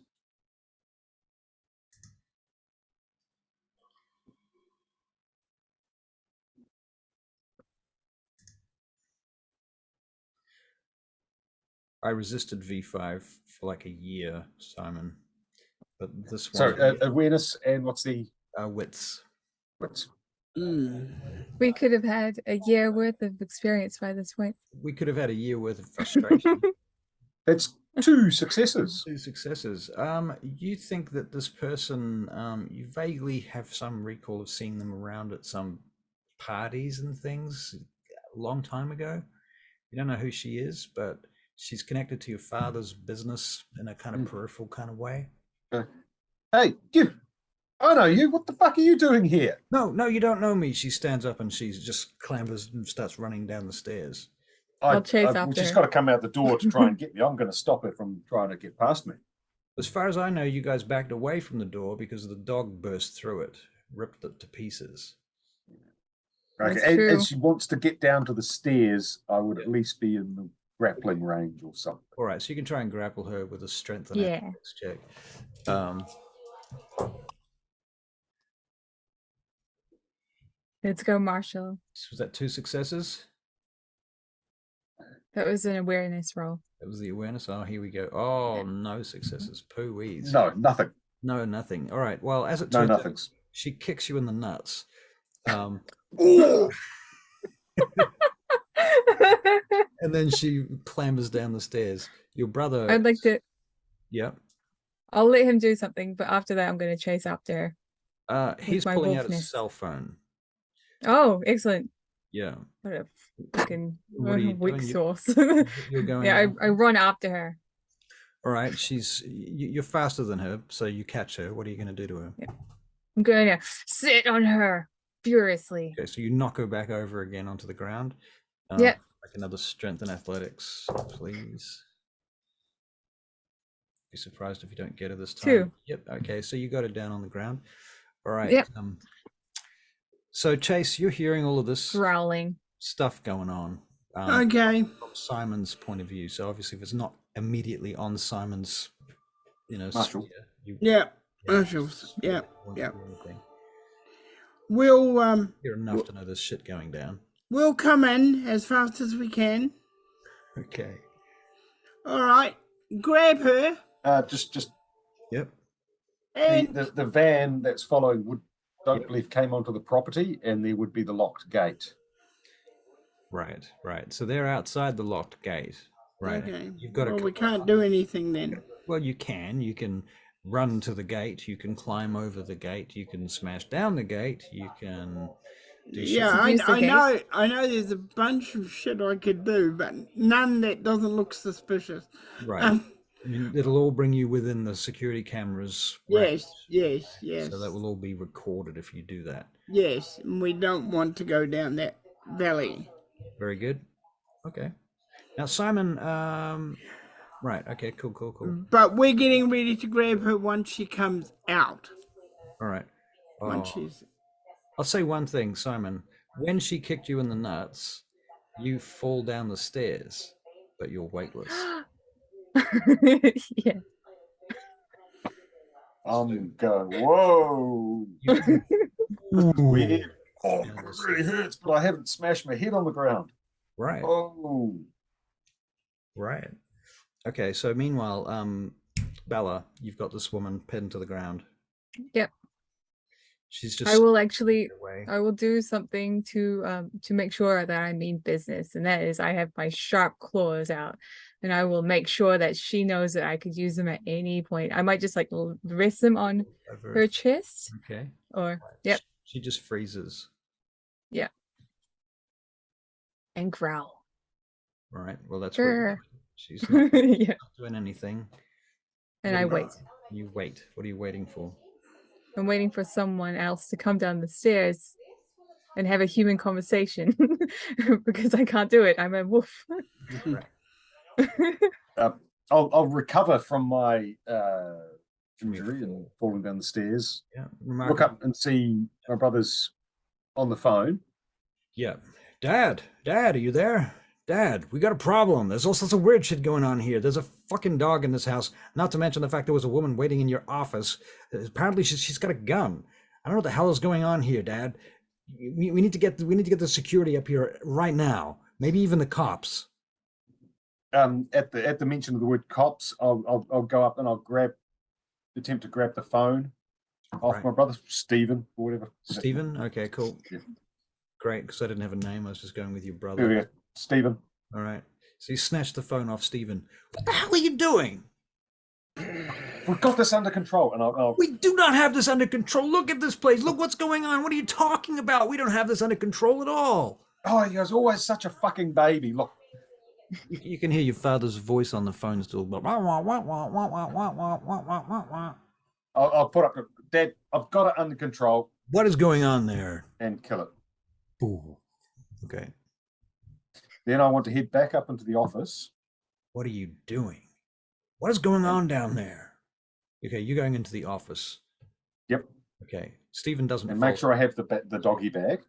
I resisted V5 for like a year, Simon. But this one. So awareness and what's the wits. wits? We could have had a year worth of experience by this point. We could have had a year worth of frustration. That's 2 successes. 2 successes. You think that this person, you vaguely have some recall of seeing them around at some parties and things a long time ago. You don't know who she is, but she's connected to your father's business in a kind of peripheral kind of way. Hey, you! I know you. What the fuck are you doing here? No, you don't know me. She stands up and she just clambers and starts running down the stairs. I'll chase after She's her. got to come out the door to try and get me. I'm going to stop her from trying to get past me. As far as I know, you guys backed away from the door because the dog burst through it, ripped it to pieces. Okay, and she wants to get down to the stairs. I would at least be in the grappling range or something. All right, so you can try and grapple her with a strength and athletics check. Let's go, Marshall. Was that 2 successes? That was an awareness roll. That was the awareness. Oh, here we go. Oh, no successes. Poo-wees. No, nothing. No, nothing. All right. Well, as it No, turns out, nothings. she kicks you in the nuts. And then she clambers down the stairs. Your brother. I'd like to. Yep. I'll let him do something, but after that, I'm going to chase after her. He's pulling out his wolfness. cell phone. Oh, excellent. Yeah. What a fucking What are you weak doing? source. You're going. Yeah, I run after her. All right. You're faster than her, so you catch her. What are you going to do to her? Yeah. I'm going to sit on her furiously. Okay, so you knock her back over again onto the ground. Yeah. Like another strength and athletics, please. Be surprised if you don't get her this time. 2. Yep. Okay, so you got her down on the ground. All right. Yep. So Chase, you're hearing all of this Growling stuff going on. Okay. From Simon's point of view. So obviously, if it's not immediately on Simon's, Marshall. sphere, Yeah. Marshals. Yeah. won't Yeah. do anything. We'll You're enough to know there's shit going down. we'll come in as fast as we can. Okay. All right. Grab her. Just Yep. And the van that's following don't believe came onto the property, and there would be the locked gate. Right. So they're outside the locked gate. Right. okay. You've got well, to. we can't do anything then. Well, you can. You can run to the gate. You can climb over the gate. You can smash down the gate. You can do shit. Yeah, Use the gate. I know there's a bunch of shit I could do, but none that doesn't look suspicious. Right. I mean, it'll all bring you within the security cameras. Yes, range. yes. So that will all be recorded if you do that. Yes, and we don't want to go down that valley. Very good. Okay. Now, Simon. Right. Okay. Cool. But we're getting ready to grab her once she comes out. All right. Once she's... I'll say one thing, Simon. When she kicked you in the nuts, you fall down the stairs. but you're weightless. Yeah. I'm going, whoa. This is weird. Oh, it really hurts, but I haven't smashed my head on the ground. Right. Oh. Right. Okay, so meanwhile, Bella, you've got this woman pinned to the ground. Yep. She's just I will actually away. I will do something to make sure that I mean business, and that is I have my sharp claws out, and I will make sure that she knows that I could use them at any point. I might just like rest them on her chest, Okay. or yep, She just freezes. yeah, and growl. All right. Well, that's Grr. what she's not, Yeah, not doing anything. and What I do wait. You wait. What are you waiting for? I'm waiting for someone else to come down the stairs and have a human conversation because I can't do it. I'm a wolf. I'll recover from my injury and falling down the stairs. Yeah. Look up and see my brother's on the phone. Yeah. Dad, are you there? Dad, we got a problem. There's all sorts of weird shit going on here. There's a fucking dog in this house. Not to mention the fact there was a woman waiting in your office. Apparently she's got a gun. I don't know what the hell is going on here, Dad. We need to get the security up here right now. Maybe even the cops. At the mention of the word cops, I'll go up and I'll attempt to grab the phone off my brother, Stephen, or whatever. Stephen? Okay, cool. Yeah. Great, because I didn't have a name. I was just going with your brother. There we go. Stephen. All right. So you snatched the phone off Stephen. What the hell are you doing? We've got this under control. And We do not have this under control. Look at this place. Look what's going on. What are you talking about? We don't have this under control at all. Oh, he was always such a fucking baby. Look. You can hear your father's voice on the phone still. I'll put up, Dad, I've got it under control. What is going on there? And kill it. Ooh. Okay. Then I want to head back up into the office. What are you doing? What is going on down there? Okay, you're going into the office. Yep. Okay. Stephen doesn't. And make sure I have the doggy bag.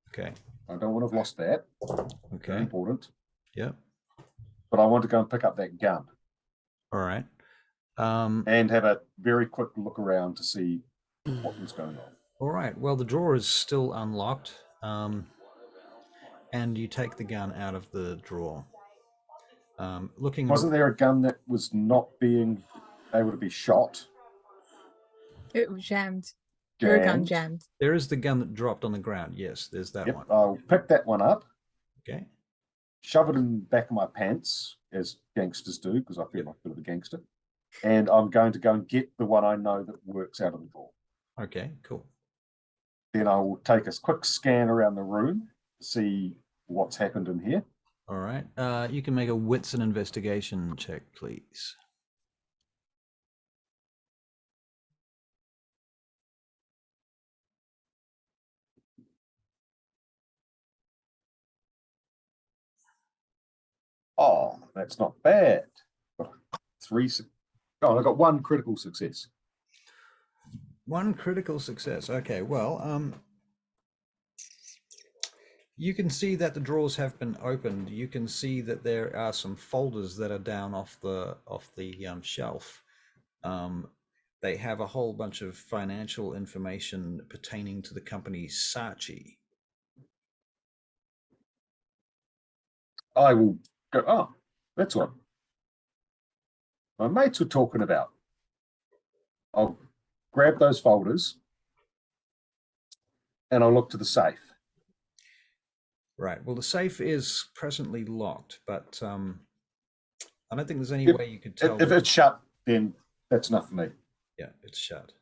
Okay. I don't want to have lost that. Okay. Very important. Yep. But I want to go and pick up that gun. All right. And have a very quick look around to see what was going on. All right. Well, the drawer is still unlocked. And you take the gun out of the drawer. Wasn't there a gun that was not being able to be shot? It was jammed. Her gun jammed. There is the gun that dropped on the ground. Yes, there's that one. I'll pick that one up. Okay. Shove it in the back of my pants, as gangsters do, because I feel like a bit of a gangster. And I'm going to go and get the one I know that works out of the drawer. Okay, cool. Then I will take a quick scan around the room to see what's happened in here. All right. You can make a wits and investigation check, please. Oh, that's not bad. 3. Oh, I got 1 critical success. 1 critical success. Okay. Well, you can see that the drawers have been opened. You can see that there are some folders that are down off the shelf. They have a whole bunch of financial information pertaining to the company Saatchi. I will go, oh, that's what my mates were talking about. I'll grab those folders and I'll look to the safe. Right. Well, the safe is presently locked, but I don't think there's any way you could tell. If it's shut, then that's enough for me. Yeah, it's shut.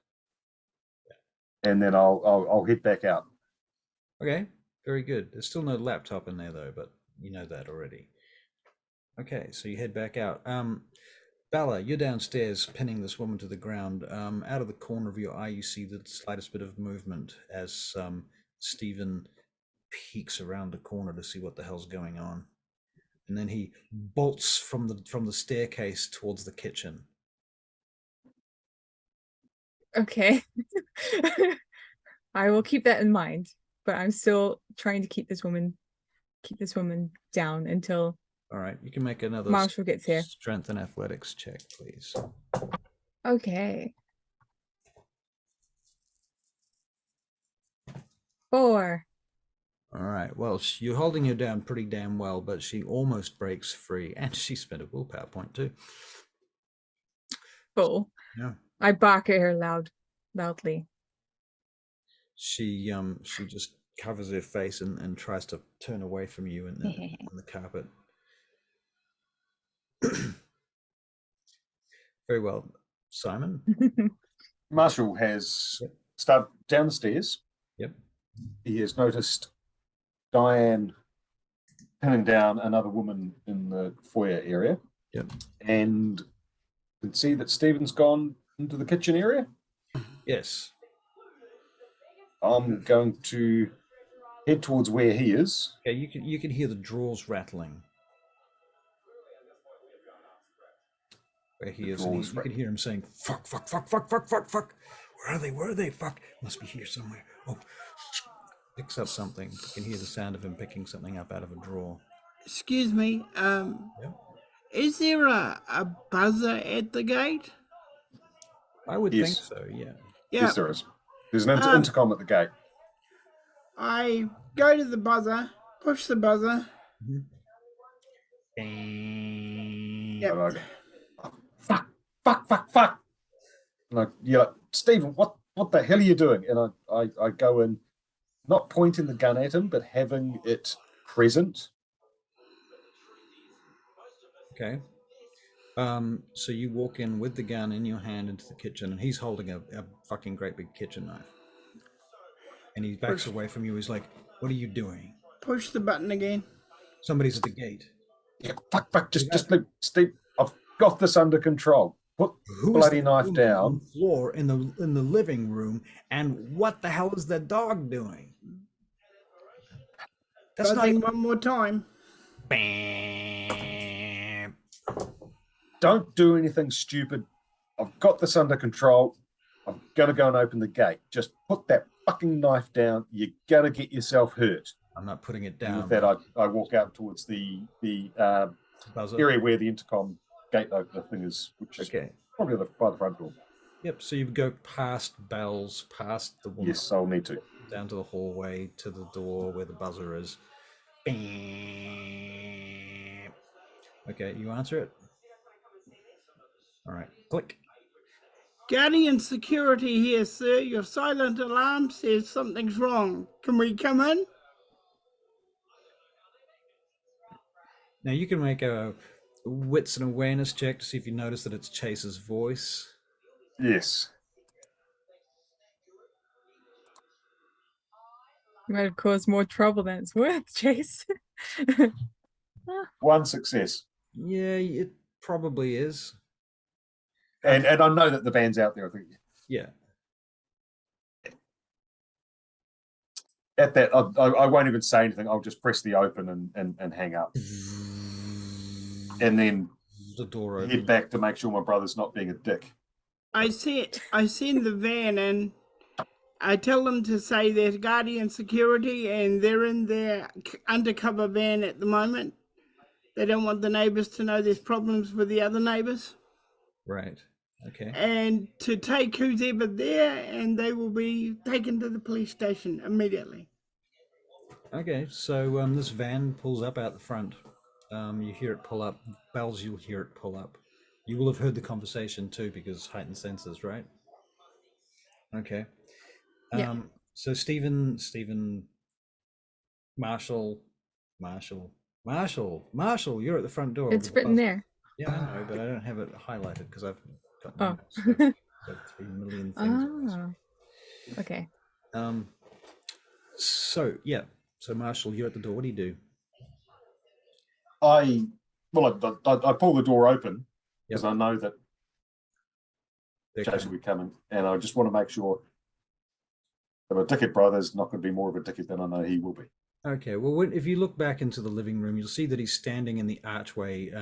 Yeah. And then I'll head back out. Okay, very good. There's still no laptop in there though, but you know that already. Okay, so you head back out. Bella, you're downstairs pinning this woman to the ground. Out of the corner of your eye, you see the slightest bit of movement as Stephen peeks around the corner to see what the hell's going on, and then he bolts from the staircase towards the kitchen. Okay. I will keep that in mind, but I'm still trying to keep this woman down until All right, you can make another Marshall gets here. strength and athletics check, please. Okay. 4. All right. Well, you're holding her down pretty damn well, but she almost breaks free, and she spent a willpower point too. Full. Yeah. I bark at her loudly. She just covers her face and tries to turn away from you in the carpet. Very well, Simon. Marshall has Yep. started down the stairs. Yep. He has noticed Diane pinning down another woman in the foyer area. Yep. And can see that Stephen's gone into the kitchen area. Yes. I'm going to head towards where he is. Okay, you can hear the drawers rattling. Where he is, and you can hear him saying, "Fuck, fuck, fuck, fuck, fuck, fuck, fuck. Where are they? Where are they? Fuck. Must be here somewhere." Oh, picks up something. You can hear the sound of him picking something up out of a drawer. Excuse me. Yep. Is there a buzzer at the gate? I would Yes. think so. Yeah. Yeah. Yes, there is. There's an intercom at the gate. I go to the buzzer, push the buzzer. Mm-hmm. And I go, fuck. And I yell, Stephen, what the hell are you doing? And I go in, not pointing the gun at him, but having it present. Okay. So you walk in with the gun in your hand into the kitchen, and he's holding a fucking great big kitchen knife. And he backs away from you. He's like, "What are you doing?" Push the button again. Somebody's at the gate. Yeah, fuck, just leave, Steve. I've got this under control. Put the bloody knife down. On the floor in the living room, and what the hell is that dog doing? That's Buzzing not one more time. Bam. Don't do anything stupid. I've got this under control. I'm gonna go and open the gate. Just put that fucking knife down. You're gonna get yourself hurt. I'm not putting it And down. with that, I walk out towards the Buzzer. area where the intercom gate opener thing is, which is Okay. probably by the front door. Yep. So you go past bells, past the woman, Yes, I'll need to. down to the hallway, to the door where the buzzer is. Bam. Okay, you answer it. All right. Click. Guardian security here, sir. Your silent alarm says something's wrong. Can we come in? Now you can make a wits and awareness check to see if you notice that it's Chase's voice. Yes. You might have caused more trouble than it's worth, Chase. One success. Yeah, it probably is. And I know that the van's out there, I think. Yeah. At that, I won't even say anything. I'll just press the open and hang up. And then The door head opens. back to make sure my brother's not being a dick. I send the van and I tell them to say they're Guardian security and they're in their undercover van at the moment. They don't want the neighbours to know there's problems with the other neighbours. Right. Okay. And to take who's ever there, and they will be taken to the police station immediately. Okay. So this van pulls up out the front. You hear it pull up. Bells, you'll hear it pull up. You will have heard the conversation too, because heightened senses, right? Okay. Yeah. So Stephen, Marshall, you're at the front door. It's with the written buzzer. there. Yeah, I know, but I don't have it highlighted because I've got Oh. notes, so I've got 3 million things. Oh. Okay. So yeah. So Marshall, you're at the door. What do you do? I pull the door open because I know that Chase will be coming, and I just want to make sure that my dickhead brother's not going to be more of a dickhead than I know he will be. Okay, well, if you look back into the living room, you'll see that he's standing in the archway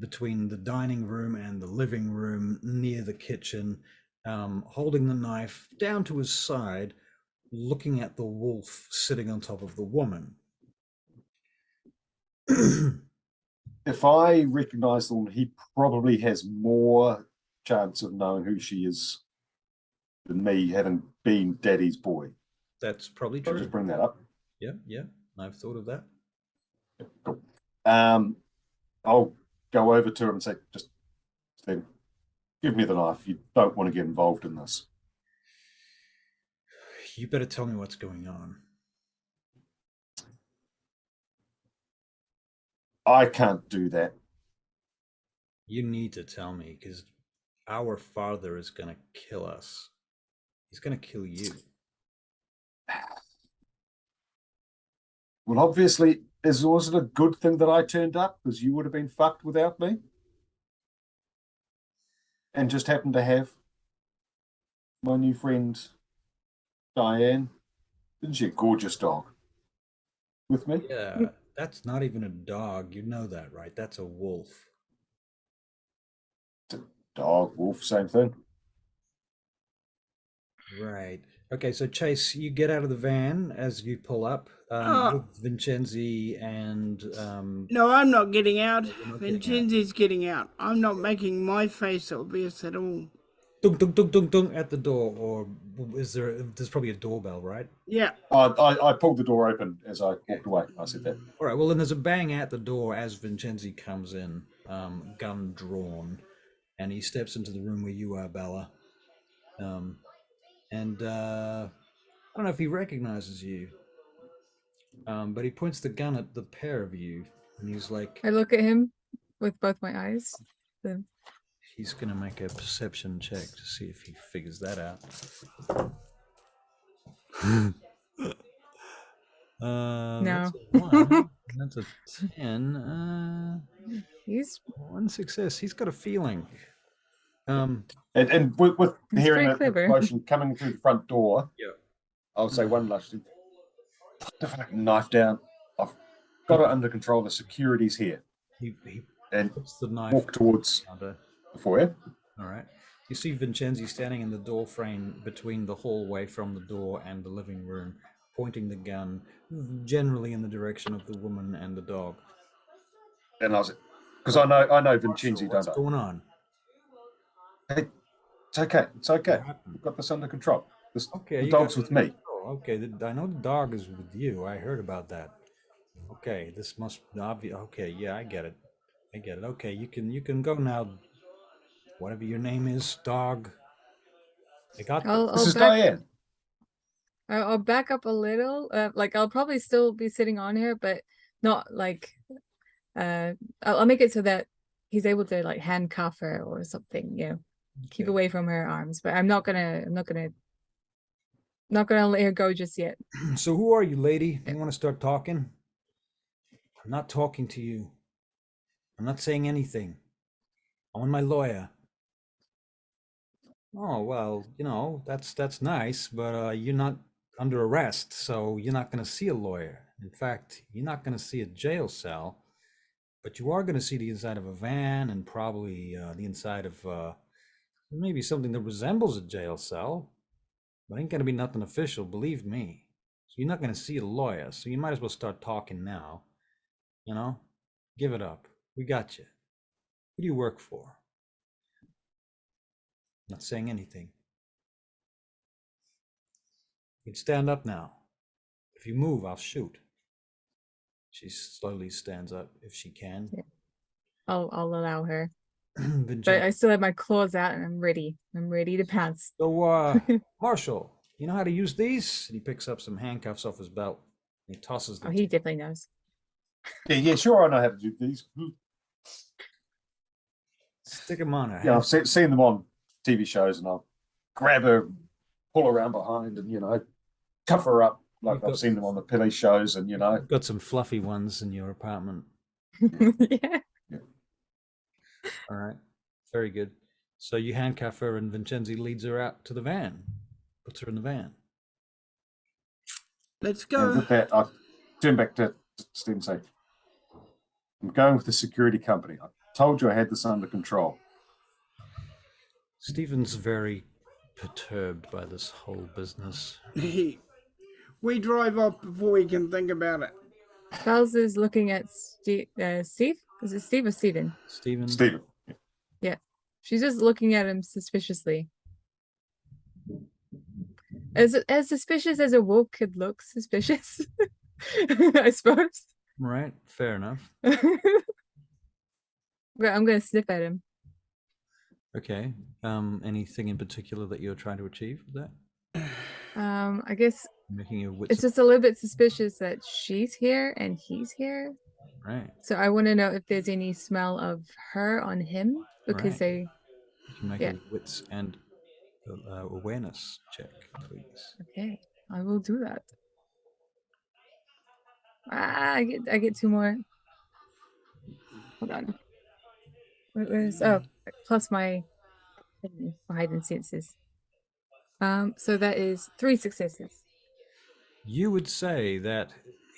between the dining room and the living room near the kitchen, holding the knife down to his side, looking at the wolf sitting on top of the woman. if I recognise Thorne, he probably has more chance of knowing who she is than me, having been Daddy's boy. That's probably I'll true. just bring that up. Yeah, I've thought of that. Cool. I'll go over to him and say, just then, give me the knife. You don't want to get involved in this. You better tell me what's going on. I can't do that. You need to tell me, because our father is going to kill us. He's going to kill you. Well, obviously, was it a good thing that I turned up? Because you would have been fucked without me. And just happened to have my new friend, Diane. Isn't she a gorgeous dog? With me? Yeah, that's not even a dog. You know that, right? That's a wolf. Dog, wolf, same thing. Right. Okay, so Chase, you get out of the van as you pull up with Vincenzi and No, I'm not getting out. You're not getting out. Vincenzi's getting out. I'm not making my face obvious at all. dunk, dunk, dunk, dunk, dunk at the door, or there's probably a doorbell, right? Yeah. I pulled the door open as I walked away. I said that. All right, well, then there's a bang at the door as Vincenzi comes in, gun drawn, and he steps into the room where you are, Bella. I don't know if he recognizes you, but he points the gun at the pair of you, and he's like, I look at him with both my eyes. Then he's going to make a perception check to see if he figures that out. No. That's a 1. That's a 10. He's One success. He's got a feeling. And with He's hearing very a clever. commotion coming through the front door, Yeah. I'll say one last thing. Put the fucking knife down. I've got it under control. The security's here. He And puts the knife walk towards counter. the foyer. All right. You see Vincenzi standing in the door frame between the hallway from the door and the living room, pointing the gun generally in the direction of the woman and the dog. And I was, because I know Vincenzi, What's don't I? going on? Hey, it's okay. It's okay. What happened? We've got this under control. Okay, The you dog's got- with me. Oh, okay, I know the dog is with you. I heard about that. Okay, this must be obvious. Okay, yeah, I get it. Okay, you can go now. Whatever your name is, dog. I got this. This is Diane. I'll back up a little. Like I'll probably still be sitting on here, but not like. I'll make it so that he's able to like handcuff her or something. You know, keep Okay. away from her arms. But I'm not gonna let her go just yet. So who are you, lady? You want to start talking? I'm not talking to you. I'm not saying anything. I want my lawyer. Oh, well, that's nice, but you're not under arrest, so you're not going to see a lawyer. In fact, you're not going to see a jail cell, but you are going to see the inside of a van and probably the inside of maybe something that resembles a jail cell, but ain't going to be nothing official, believe me. So you're not going to see a lawyer, so you might as well start talking now. Give it up. We got you. Who do you work for? Not saying anything. You can stand up now. If you move, I'll shoot. She slowly stands up if she can. Yeah. I'll allow her. But Vincenzi. I still have my claws out and I'm ready. I'm ready to pounce. So, Marshall, you know how to use these? And he picks up some handcuffs off his belt. And he tosses them. Oh, he definitely knows. Yeah, sure, I know how to do these. Stick them on her. Yeah, I've seen them on TV shows, and I'll grab her, pull her around behind, and cuff her up like I've seen them on the police shows, and You've got some fluffy ones in your apartment. Yeah. All right. Very good. So you handcuff her, and Vincenzi leads her out to the van. Puts her in the van. Let's And go. with that, I turn back to Steve and say, I'm going with the security company. I told you I had this under control. Stephen's very perturbed by this whole business. We drive off before we can think about it. Bells is looking at Steve. Is it Steve or Steven? Stephen. Stephen. Yeah. She's just looking at him suspiciously. As suspicious as a wolf could look suspicious, I suppose. Right, fair enough. But I'm gonna sniff at him. Okay. Anything in particular that you're trying to achieve with that? I guess Making your wits. it's just a little bit suspicious that she's here and he's here. Right. So I want to know if there's any smell of her on him because Right. they. You can make Yeah. a wits and awareness check, please. Okay, I will do that. I get 2 more. Hold on. Where's plus my heightened senses. So that is 3 successes. You would say that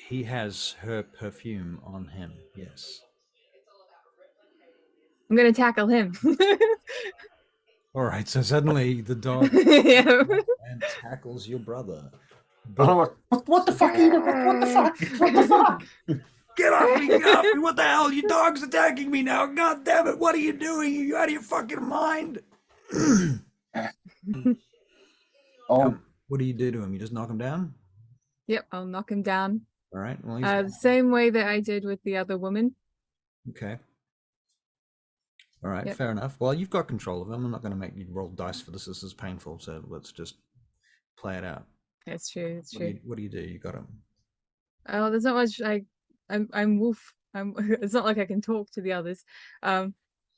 he has her perfume on him, yes. I'm gonna tackle him. All right, so suddenly the dog Yeah. and tackles your brother. And I'm like, what the fuck? What the fuck? What the fuck? Get off me, get off me! What the hell? Your dog's attacking me now! God damn it! What are you doing? Are you out of your fucking mind? Oh, What do you do to him? You just knock him down? Yep, I'll knock him down. All right. Well, he's The same way that I did with the other woman. okay. All right, Yep. fair enough. Well, you've got control of him. I'm not going to make you roll dice for this. This is painful, so let's just play it out. That's true. That's What true. do you do? You got him. Oh, there's not much. I'm wolf. It's not like I can talk to the others. I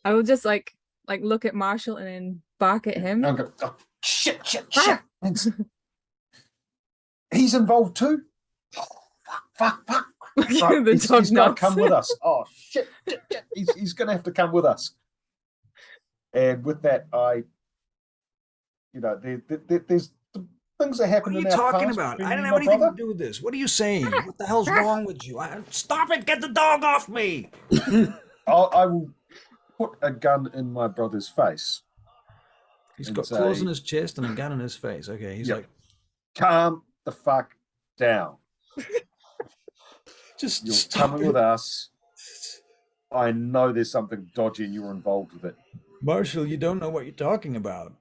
will just like look at Marshall and then bark at him. I'm going, oh, shit. He's involved too? Oh, fuck. Right, The dog he's got to nuts. come with us. Oh, shit. He's going to have to come with us. And with that, there's things that happen What are you in our talking past about? between I me don't and have my anything brother. to do with this. What are you saying? What the hell's wrong with you? Stop it! Get the dog off me! I will put a gun in my brother's face. He's And got say, claws in his chest and a gun in his face. Okay, he's Yep. like, calm the fuck down. just You're stop coming it. with us. I know there's something dodgy and you're involved with it. Marshall, you don't know what you're talking about.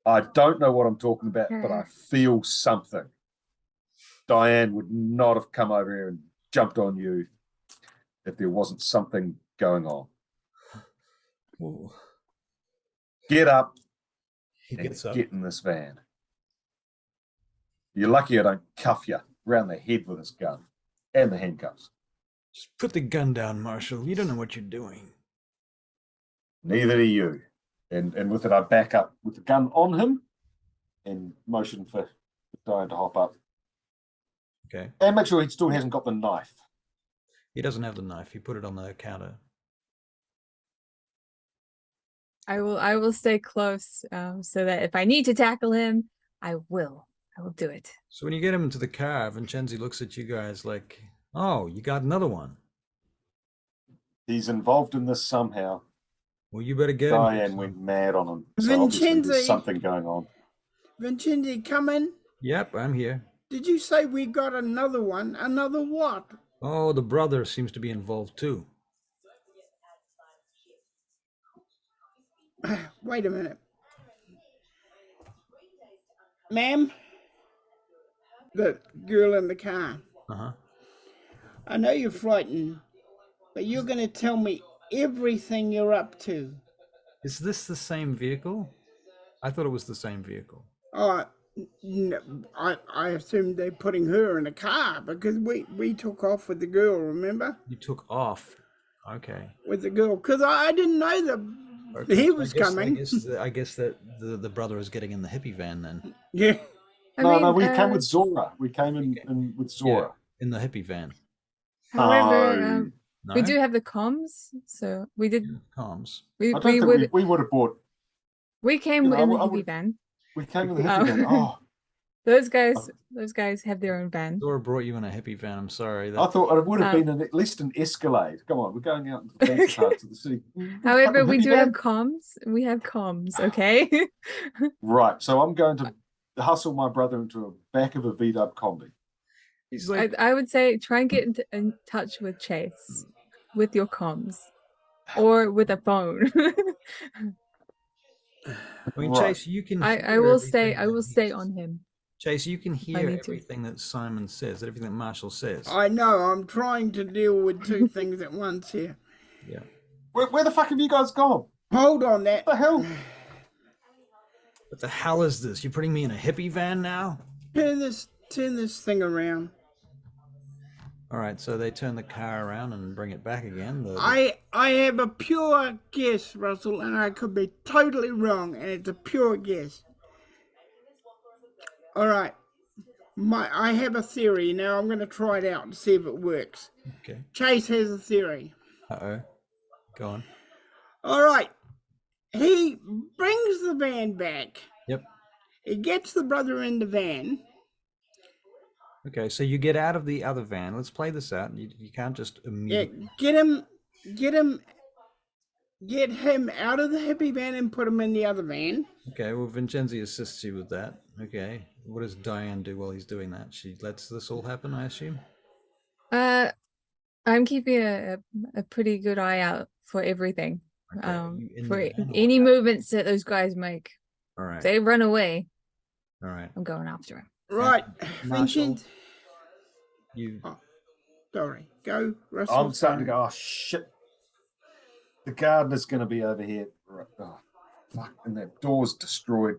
I don't know what I'm talking about, but I feel something. Diane would not have come over here and jumped on you if there wasn't something going on. Ooh. Get up He and gets up. get in this van. You're lucky I don't cuff you around the head with this gun and the handcuffs. Just put the gun down, Marshall. You don't know what you're doing. Neither do you. And with it, I back up with the gun on him and motion for Diane to hop up. Okay. And make sure he still hasn't got the knife. He doesn't have the knife. He put it on the counter. I will stay close, so that if I need to tackle him, I will do it. So when you get him into the car, Vincenzi looks at you guys like, oh, you got another one. He's involved in this somehow. Well, you better get him. Diane went mad on him. So obviously Vincenzi. there's something going on. Vincenzi, come in. Yep, I'm here. Did you say we got another one? Another what? Oh, the brother seems to be involved too. Wait a minute. Ma'am? The girl in the car. Uh-huh. I know you're frightened, but you're going to tell me everything you're up to. Is this the same vehicle? I thought it was the same vehicle. Oh, no, I assumed they're putting her in a car because we took off with the girl, remember? You took off. Okay. With the girl, because I didn't know Okay, he so was I guess, coming. I guess that the brother is getting in the hippie van then. Yeah. No, we came with Zora. We came in with Zora. Yeah, in the hippie van. However, No? we do have the comms, so we did. Comms. We I don't think we would have bought. we came You know, in the I hippie would- van. We came in the hippie van. Oh, Those guys have their own van. Dora brought you in a hippie van. I'm sorry. I thought it would have been at least an Escalade. Come on, we're going out into the fancy parts of the city. However, Fucking we hippie do van? have comms. We have comms, okay? Right, so I'm going to hustle my brother into a back of a V-dub combi. He's like, I would say try and get in touch with Chase. with your comms or with a phone. I mean, Right. Chase, you can. I hear will stay. everything I that will he stay says. on him. Chase, you can hear need to. everything that Simon says, everything that Marshall says. I know, I'm trying to deal with two things at once here. Yeah. Where the fuck have you guys gone? Hold on that. What the hell? What the hell is this? You're putting me in a hippie van now? Turn this thing around. All right, so they turn the car around and bring it back again. I have a pure guess, Russell, and I could be totally wrong, and it's a pure guess. All right. I have a theory. Now I'm going to try it out and see if it works. Okay. Chase has a theory. Uh-oh. Go on. All right. He brings the van back. Yep. He gets the brother in the van. Okay, so you get out of the other van. Let's play this out. You can't just Yeah, immediately... get him out of the hippie van and put him in the other van. Okay, well, Vincenzi assists you with that. Okay. What does Diane do while he's doing that? She lets this all happen, I assume? I'm keeping a pretty good eye out for everything. Okay. For any movements that those guys make. All right. If they run away, All right. I'm going after him. Right. Marshall, Vincent. you... Oh, sorry. Go, Russell. I'm starting to go, oh, shit. The gardener's going to be over here. Right. Oh, fuck. And that door's destroyed.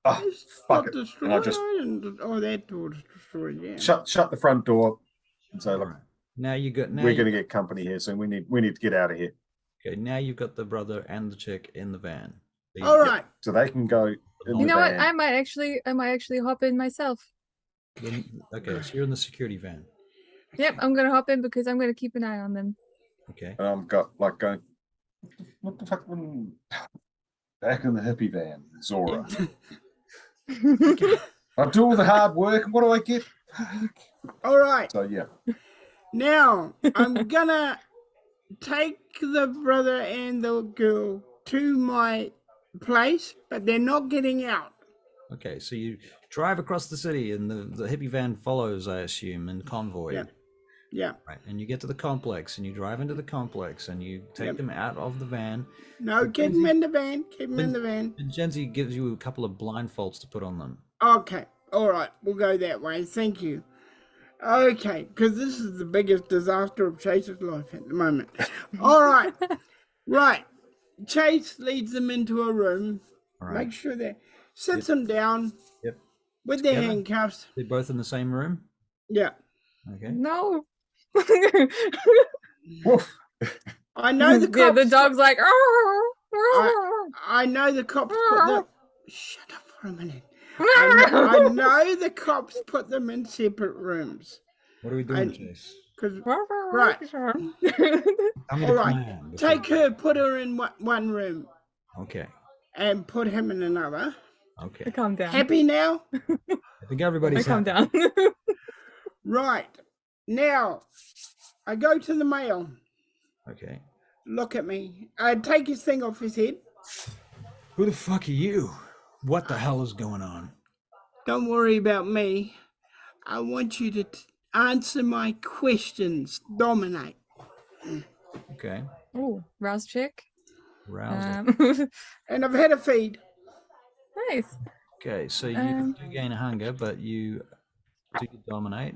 Oh, It's fuck not it. destroyed. And I just that door's destroyed, yeah. shut the front door and say, look, Now you got... Now we're going to get company here, so we need to get out of here. Okay, now you've got the brother and the chick in the van. All right. So they can go in You You the know what? van. I might actually hop in myself. Okay, so you're in the security van. Yep, I'm gonna hop in because I'm gonna keep an eye on them. Okay. And I've got like going, what the fuck? Back in the hippie van, Zora. I do all the hard work, and what do I get? All right. So yeah. Now, I'm gonna take the brother and the girl to my place, but they're not getting out. Okay, so you drive across the city and the hippie van follows, I assume, in convoy. Yeah. Yeah. Right, and you get to the complex and you drive into the complex and you take them out of the van. No, keep them in the van. Keep them in the van. And Genzi gives you a couple of blindfolds to put on them. Okay. All right. We'll go that way. Thank you. Okay, because this is the biggest disaster of Chase's life at the moment. All right. Right. Chase leads them into a room. All right. Make sure they sits them down. Yep. With their Together? handcuffs. They're both in the same room? Yeah. Okay. No. Woof. I know the cops. Yeah, the dog's like. I know the cops put them. Shut up for a minute. I know the cops put them in separate rooms. What are we doing, Chase? Right. Tell me All the right. plan Take before- her, put her in one room, Okay. and put him in another. Okay. Calm down. Happy now? I think everybody's Calm happy. down. Right. Now, I go to the mail. Okay. Look at me. I take his thing off his head. Who the fuck are you? What the hell is going on? Don't worry about me. I want you to answer my questions. Dominate. Okay. Oh, rouse chick. Rousing. And I've had a feed. Nice. Okay, so you do gain a hunger, but you do dominate.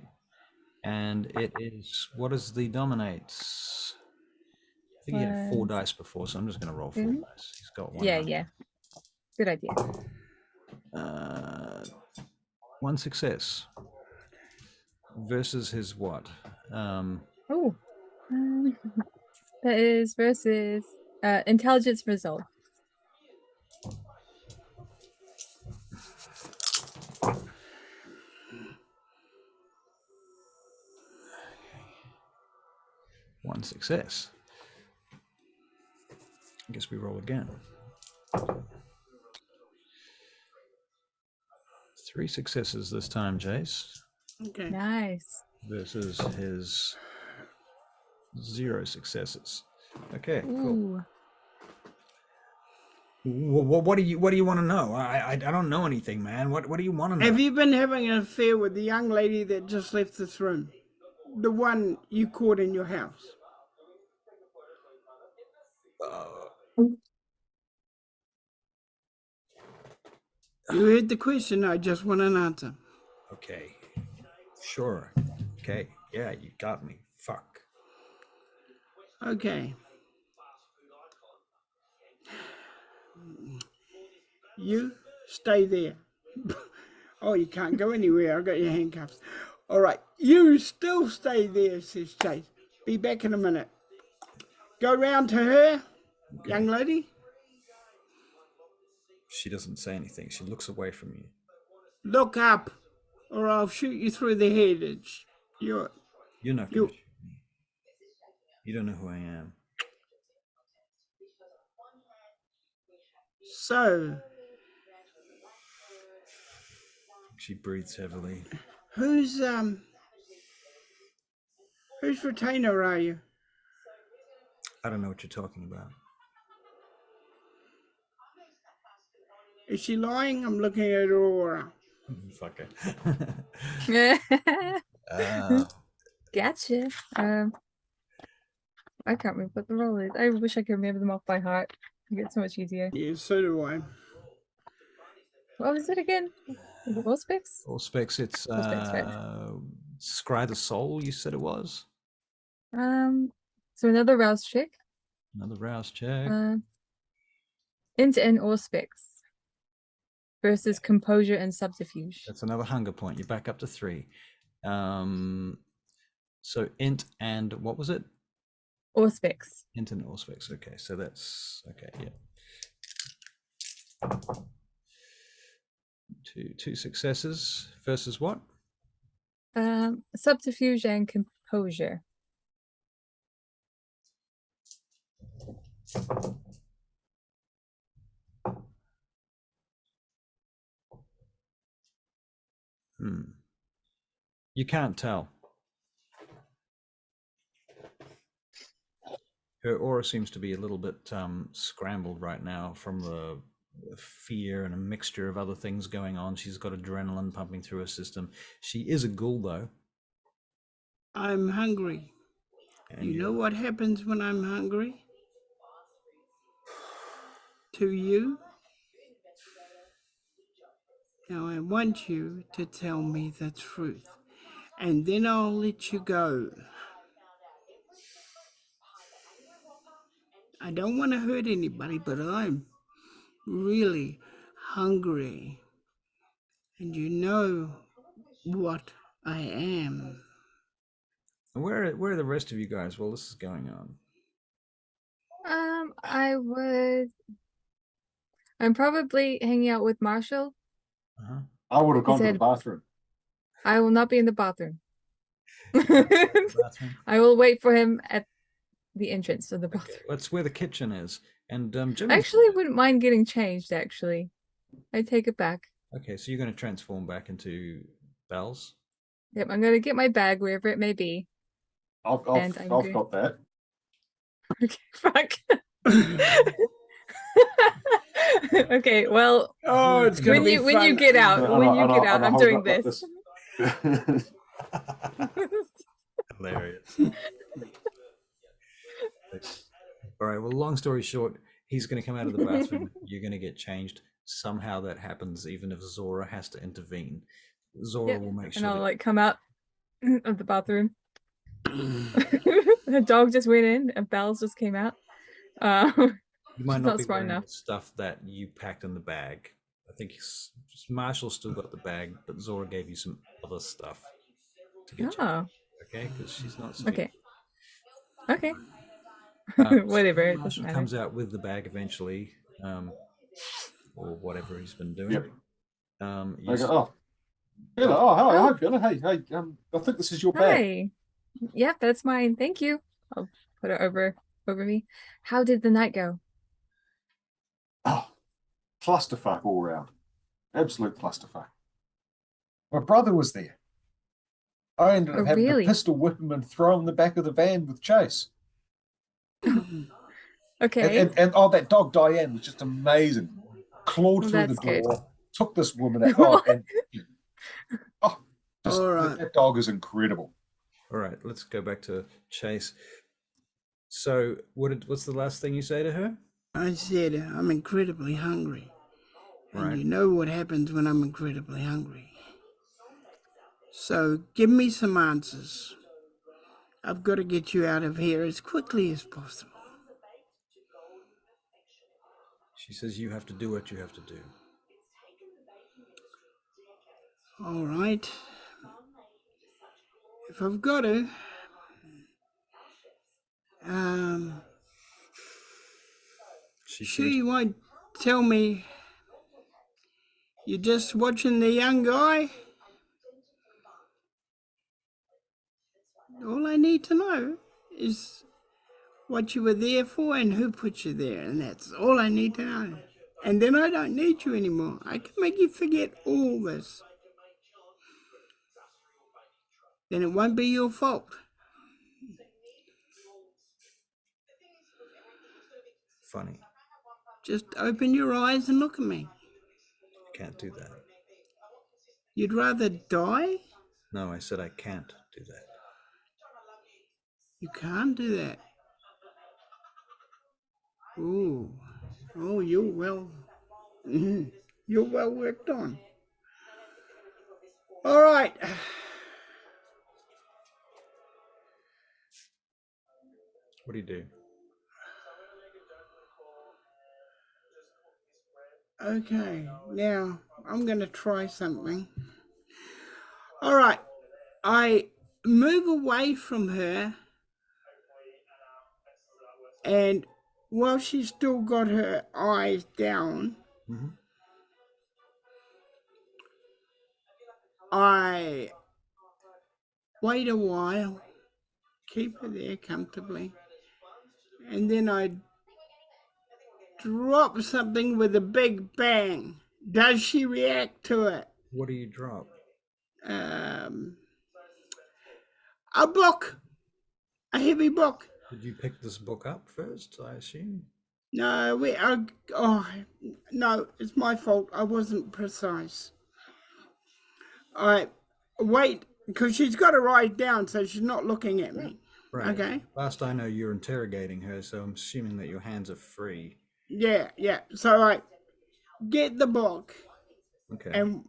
And it is, what is the dominates? I think he had 4 dice before, so I'm just going to roll 4 dice. He's got 1. Yeah. Good idea. 1 success. Versus his what? Oh. That is versus intelligence result. One success. I guess we roll again. 3 successes this time, Jace. Okay. Nice. Versus his 0 successes. Okay, cool. Ooh. What do you want to know? I don't know anything, man. What do you want to know? Have you been having an affair with the young lady that just left this room? the one you caught in your house? You heard the question. I just want an answer. Okay. Sure. Okay. Yeah, you got me. Fuck. Okay. You stay there. Oh, you can't go anywhere. I've got your handcuffs. All right. You still stay there, says Chase. Be back in a minute. Go round to her, young lady. She doesn't say anything. She looks away from you. Look up, or I'll shoot you through the head. You're not going to shoot me. You don't know who I am. So, She breathes heavily. whose retainer are you? I don't know what you're talking about. Is she lying? I'm looking at her aura. Fuck it. Gotcha. I can't remember what the role is. I wish I could remember them off by heart. It's so much easier. Yeah, so do I. What was it again? Is it Auspex? Auspex, it's Scry the Soul, you said it was? So another rouse check. Another rouse check. Int and Auspex versus composure and subterfuge. That's another hunger point. You're back up to 3. So int and what was it? Auspex. Int and Auspex. Okay, so that's okay. Yeah. Two successes versus what? Subterfuge and composure. You can't tell. Her aura seems to be a little bit scrambled right now from the fear and a mixture of other things going on. She's got adrenaline pumping through her system. She is a ghoul, though. I'm hungry. And you know what happens when I'm hungry? To you? Now I want you to tell me the truth, and then I'll let you go. I don't want to hurt anybody, but I'm really hungry. And you know what I am. Where are the rest of you guys while this is going on? I'm probably hanging out with Marshall. I would have gone to the bathroom. I will not be in the bathroom. I will wait for him at the entrance of the bathroom. Okay, that's where the kitchen is. And Jim actually wouldn't mind getting changed, actually. I take it back. Okay, so you're going to transform back into Bells? Yep, I'm going to get my bag wherever it may be. I've got that. Okay, fuck. Okay, well, it's gonna when you get out, I'm doing this. Hilarious. All right, well, long story short, he's going to come out of the bathroom. You're going to get changed. Somehow that happens, even if Zora has to intervene. Zora will make sure. And I'll come out of the bathroom. The dog just went in, and Bells just came out. You might not be wearing the stuff that you packed in the bag. I think Marshall still got the bag, but Zora gave you some other stuff to get you. Okay, because she's not stupid. Okay. Whatever. It doesn't matter. Comes out with the bag eventually, or whatever he's been doing. Yep. Hello. Hi, Bella. Hey. I think this is your bag. Hi. Yep, that's mine. Thank you. I'll put it over me. How did the night go? Oh, clusterfuck all round. Absolute clusterfuck. My brother was there. I ended up having to pistol whip him and throw him in the back of the van with Chase. Okay. And that dog Diane was just amazing. Clawed through the door, took this woman out. That dog is incredible. All right, let's go back to Chase. So, what's the last thing you say to her? I said, I'm incredibly hungry. And Right. you know what happens when I'm incredibly hungry. So give me some answers. I've got to get you out of here as quickly as possible. She says you have to do what you have to do. All right. If I've got to, She sure seems you won't tell me you're just watching the young guy? All I need to know is what you were there for and who put you there, and that's all I need to know. And then I don't need you anymore. I can make you forget all this. Then it won't be your fault. funny. Just open your eyes and look at me. Can't do that. You'd rather die? No, I said I can't do that. You can't do that. Ooh. Oh, you're well worked on. All right. What do you do? Okay, now I'm going to try something. All right, I move away from her, and while she's still got her eyes down, I wait a while, keep her there comfortably, and then I drop something with a big bang. Does she react to it? What do you drop? A book, a heavy book. Did you pick this book up first, I assume? No, no, it's my fault. I wasn't precise. I wait, because she's got her eyes down, so she's not looking at me. Right. Okay. Last I know, you're interrogating her, so I'm assuming that your hands are free. Yeah. So I get the book Okay. and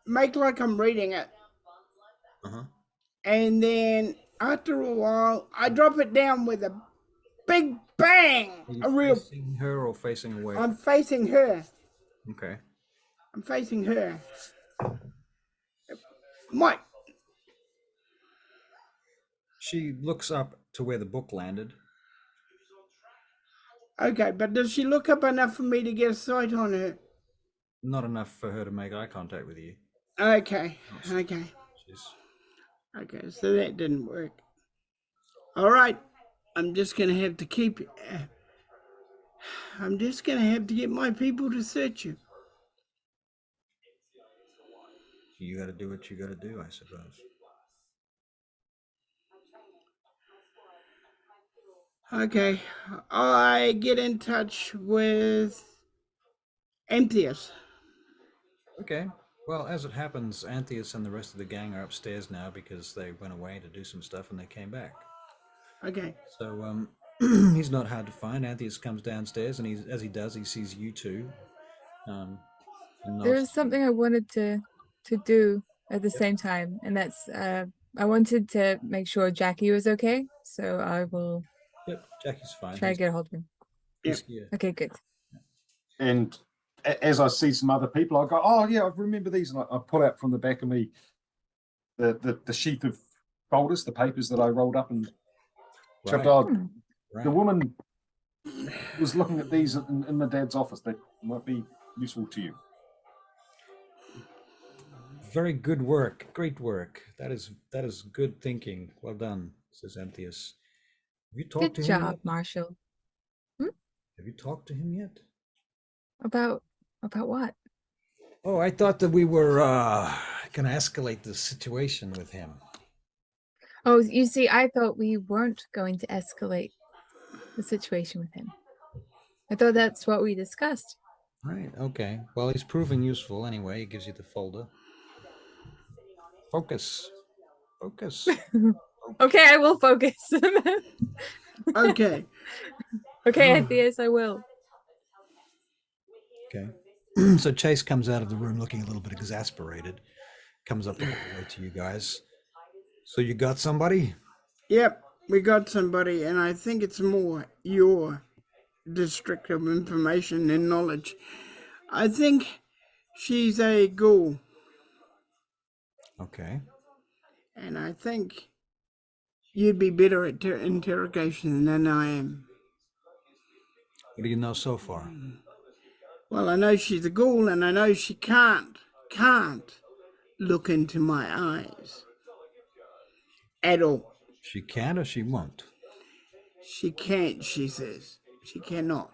make like I'm reading it. Uh-huh. And then after a while, I drop it down with a big bang. Are you facing her or facing away? I'm facing her. Okay. I'm facing her. Mike. She looks up to where the book landed. Okay, but does she look up enough for me to get a sight on her? Not enough for her to make eye contact with you. Okay. Jeez. Okay, so that didn't work. All right, I'm just going to have to get my people to search you. You got to do what you got to do, I suppose. Okay, I get in touch with Antheus. Okay. Well, as it happens, Antheus and the rest of the gang are upstairs now because they went away to do some stuff and they came back. Okay. So he's not hard to find. Antheus comes downstairs and as he does, he sees you two. There's something I wanted to do at the same time, and that's I wanted to make sure Jackie was okay, so I will. Yep, Jackie's fine. Try to get a hold of him. He's here. Okay, good. And as I see some other people, I go, oh yeah, I remember these, and I pull out from the back of me the sheath of folders, the papers that I rolled up and shoved out. The woman was looking at these in my dad's office. That might be useful to you. Very good work. Great work. That is good thinking. Well done, says Antheus. Have you talked to him job, yet? Marshall. Have you talked to him yet? About what? Oh, I thought that we were going to escalate the situation with him. Oh, you see, I thought we weren't going to escalate the situation with him. I thought that's what we discussed. Right, okay. Well, he's proving useful anyway. He gives you the folder. Focus. Okay, I will focus. Okay. Okay, Atheus, I will. Okay. So Chase comes out of the room looking a little bit exasperated, comes up the hallway to you guys. So you got somebody? Yep, we got somebody, and I think it's more your district of information and knowledge. I think she's a ghoul, Okay. and I think you'd be better at interrogation than I am. What do you know so far? Well, I know she's a ghoul, and I know she can't look into my eyes at all. She can or she won't? She can't, she says. She cannot.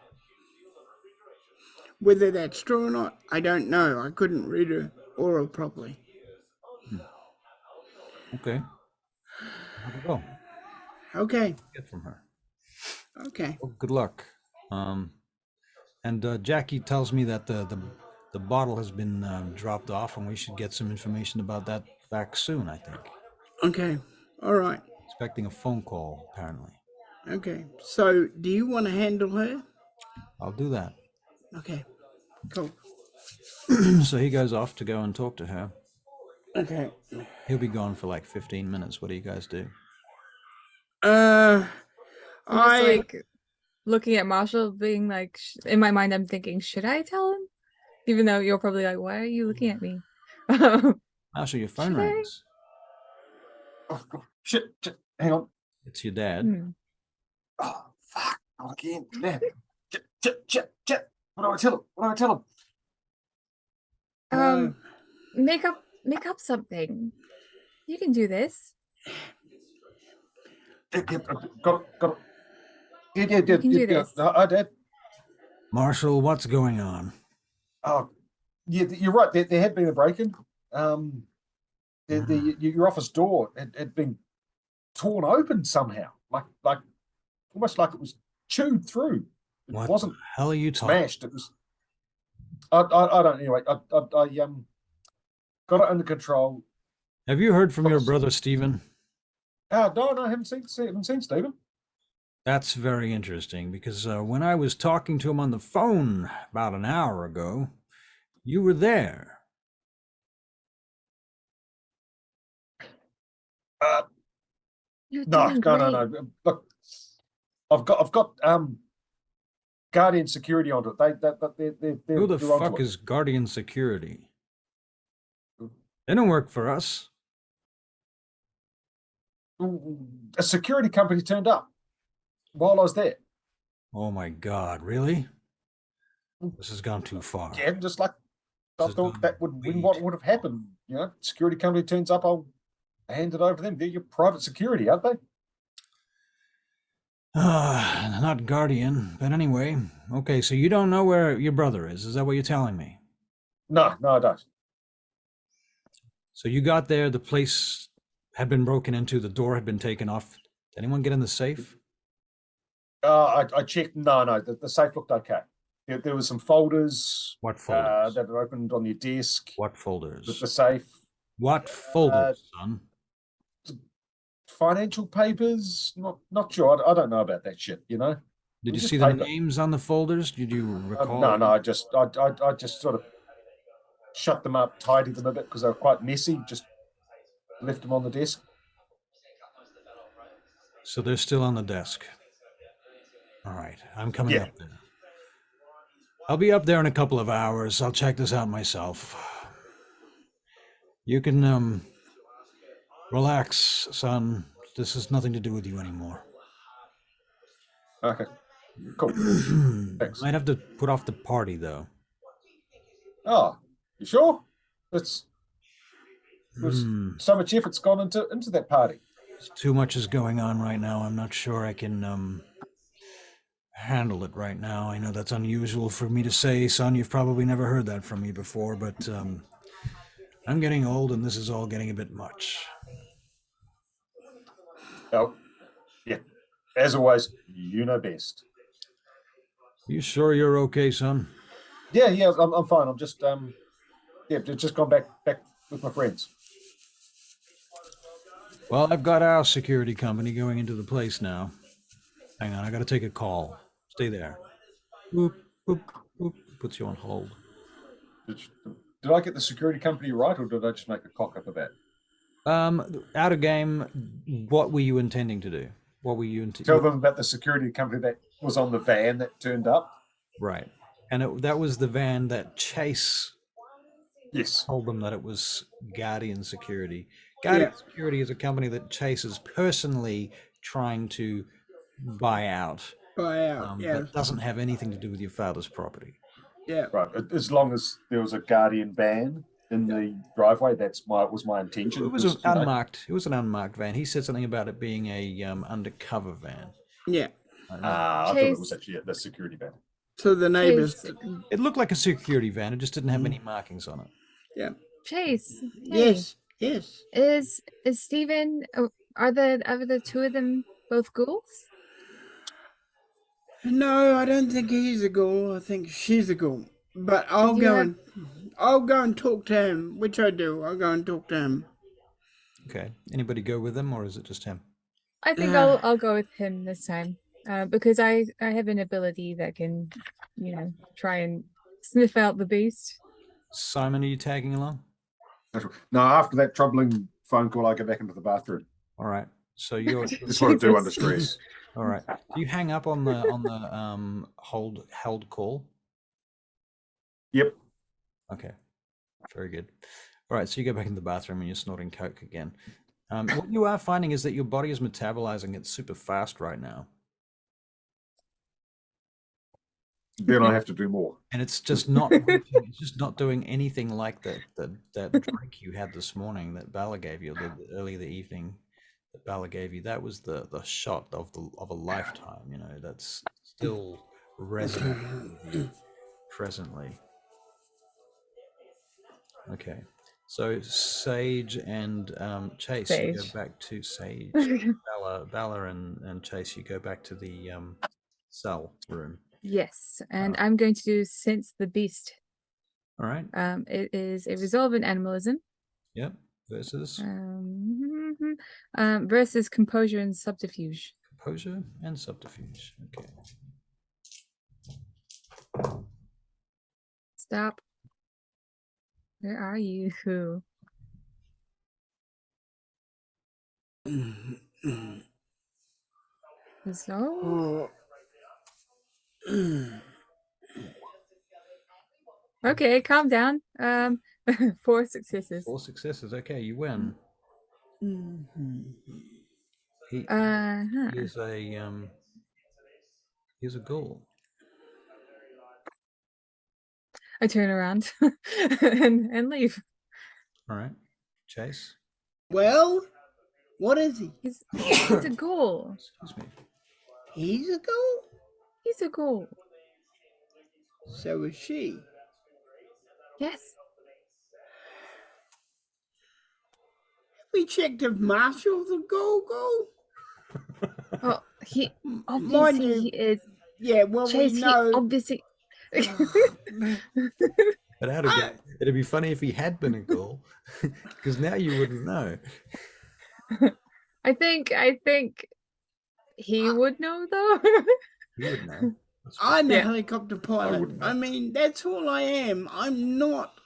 Whether that's true or not, I don't know. I couldn't read her aura properly. Okay. Have a go. Okay, Get from her. okay. Well, good luck. And Jackie tells me that the bottle has been dropped off, and we should get some information about that back soon, I think. Okay, all right. Expecting a phone call, apparently. Okay, so do you want to handle her? I'll do that. Okay, cool. So he goes off to go and talk to her. Okay. He'll be gone for like 15 minutes. What do you guys do? I'm just I like looking at Marshall, being like, in my mind, I'm thinking, should I tell him? Even though you're probably like, why are you looking at me? Marshall, your phone Should I? rings. Oh, shit, hang on. It's your dad. Hmm. Oh, fuck. Not again. Damn. Shit. What do I tell him? What do I tell him? Make up something. You can do this. Got it. Yeah. You can do this. I did. Marshall, what's going on? Oh, yeah, you're right. There had been a break-in. Your office door had been torn open somehow, like almost like it was chewed through. It What wasn't the hell are you talking? smashed. It was. I don't. Anyway, I got it under control. Have you heard from your brother Stephen? No, I haven't seen Stephen. That's very interesting because when I was talking to him on the phone about an hour ago, you were there. You're No. doing great. Look, I've got Guardian security onto it. They're Who the they're onto fuck it. is Guardian Security? They don't work for us. A security company turned up while I was there. Oh my God, really? This has gone too far. Yeah, just like I This has thought gone that would way what too- would have happened. You know, security company turns up, I'll hand it over to them. They're your private security, aren't they? Not Guardian, but anyway. Okay, so you don't know where your brother is. Is that what you're telling me? No, I don't. So you got there, the place had been broken into, the door had been taken off. Did anyone get in the safe? I checked. No, the safe looked okay. There was some folders. What folders? That are opened on your desk. What folders? With the safe. What folders, son? Financial papers. Not sure. I don't know about that shit. You know. Did you Just see the paper. names on the folders? Did you recall? No. I just sort of shut them up, tidied them a bit because they were quite messy. Just left them on the desk. So they're still on the desk. All right, I'm coming up there. I'll be up there in a couple of hours. I'll check this out myself. You can relax, son. This has nothing to do with you anymore. Okay. Cool. Thanks. Might have to put off the party though. Oh, you sure? There's so much effort's gone into that party. Too much is going on right now. I'm not sure I can handle it right now. I know that's unusual for me to say, son. You've probably never heard that from me before, but I'm getting old and this is all getting a bit much. Oh, yeah. As always, you know best. You sure you're okay, son? Yeah, I'm fine. I'm just just gone back with my friends. Well, I've got our security company going into the place now. Hang on, I got to take a call. Stay there. Boop, boop, boop. Puts you on hold. Did I get the security company right, or did I just make a cock up of that? Out of game, what were you intending to do? What were you Tell them about the security company that was on the van that turned up. Right. And that was the van that Chase Yes. told them that it was Guardian Security. Guardian Security is a company that Chase is personally trying to buy out. That doesn't have anything to do with your father's property. Yeah. Right. As long as there was a Guardian van in the driveway, was my intention. It was an unmarked. It was an unmarked van. He said something about it being a undercover van. Yeah. I thought it was actually the security van. So the neighbors. It looked like a security van. It just didn't have any markings on it. Yeah. Chase. Hey, yes. Is Stephen? Are the two of them both ghouls? No, I don't think he's a ghoul. I think she's a ghoul. But I'll go and talk to him, which I do. I'll go and talk to him. Okay. Anybody go with him, or is it just him? I think I'll go with him this time, because I have an ability that can, try and sniff out the beast. Simon, are you tagging along? No, after that troubling phone call, I go back into the bathroom. All right. So you're That's what I do under stress. All right. Do you hang up on the held call? Yep. Okay. Very good. All right. So you go back in the bathroom and you're snorting coke again. What you are finding is that your body is metabolizing it super fast right now. Then I have to do more. And it's just not it's just not doing anything like that drink you had this morning that Bella gave you early the evening that Bella gave you. That was the shot of a lifetime, that's still resonating with you presently. Okay. So Sage and Chase, you go back to Sage. Bella and Chase, you go back to the cell room. Yes, and I'm going to sense the beast. All right. It is a resolve in animalism. Yep. Versus versus composure and subterfuge. Composure and subterfuge. Okay. Stop. Where are you? So. Okay, calm down. 4 successes. 4 successes. Okay, you win. He is a ghoul. I turn around and leave. All right, Chase. Well, what is he? He's a ghoul. Excuse me. He's a ghoul? He's a ghoul. So is she. Yes. We checked if Marshall's a ghoul. Well, he obviously he is. Yeah, well, Chase, we know. He obviously. But it'd be funny if he had been a ghoul, because now you wouldn't know. I think he would know though. He would know. I'm a helicopter pilot. I mean, that's all I am. I'm not.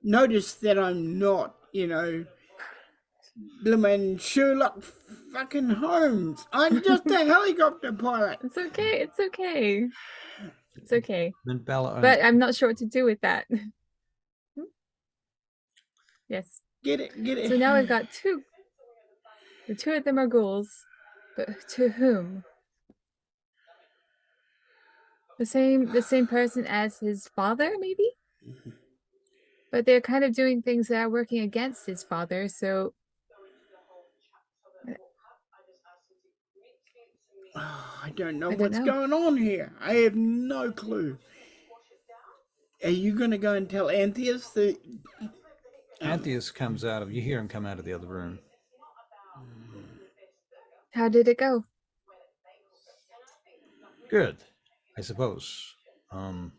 Notice that I'm not, bloomin' Sherlock fucking Holmes. I'm just a helicopter pilot. It's okay. It's okay. It's okay. Then Bella but I'm not sure what to do with that. Yes. Get it. So now we've got 2. The 2 of them are ghouls, but to whom? The same person as his father, maybe? But they're kind of doing things that are working against his father, so I don't know what's going on here. I have no clue. Are you going to go and tell Antheus that... Antheus comes out of... You hear him come out of the other room. How did it go? Good, I suppose. I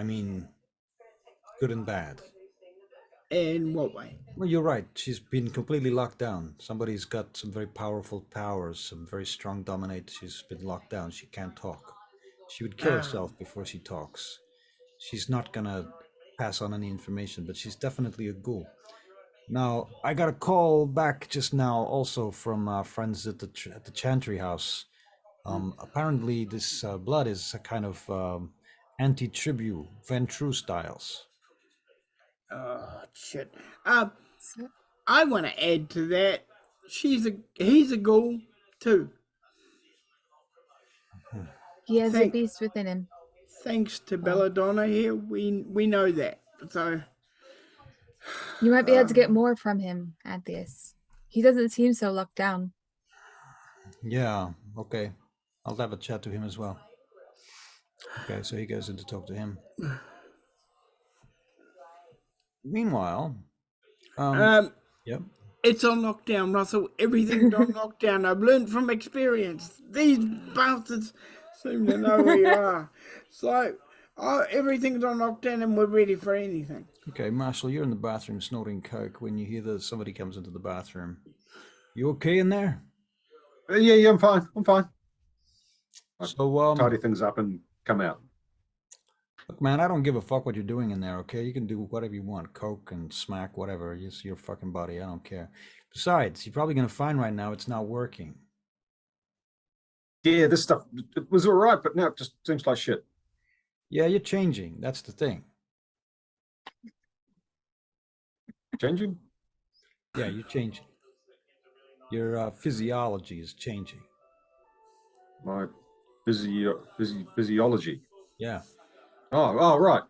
mean, good and bad. In what way? Well, you're right. She's been completely locked down. Somebody's got some very powerful powers, some very strong dominate. She's been locked down. She can't talk. She would kill herself before she talks. She's not gonna pass on any information, but she's definitely a ghoul. Now, I got a call back just now, also from friends at the Chantry House. Apparently, this blood is a kind of anti-tribu Ventru styles. Oh shit. So- I want to add to that. He's a ghoul too. He has a Thank- beast within him. Thanks to Belladonna here, we know that. So You might be able to get more from him at this. He doesn't seem so locked down. Yeah, okay. I'll have a chat to him as well. Okay, so he goes in to talk to him. Meanwhile, yep. it's on lockdown, Russell. Everything's on lockdown. I've learned from experience. These bastards seem to know where you are. So everything's on lockdown and we're ready for anything. Okay, Marshall, you're in the bathroom snorting coke when you hear that somebody comes into the bathroom. You okay in there? Yeah, I'm fine. I'm fine. So, Tidy things up and come out. look, man, I don't give a fuck what you're doing in there, okay? You can do whatever you want, coke and smack, whatever. It's your fucking body. I don't care. Besides, you're probably gonna find right now it's not working. Yeah, this stuff, it was all right, but now it just seems like shit. Yeah, you're changing. That's the thing. Changing? Yeah, you're changing. Your physiology is changing. My physiology. Yeah. Oh, right.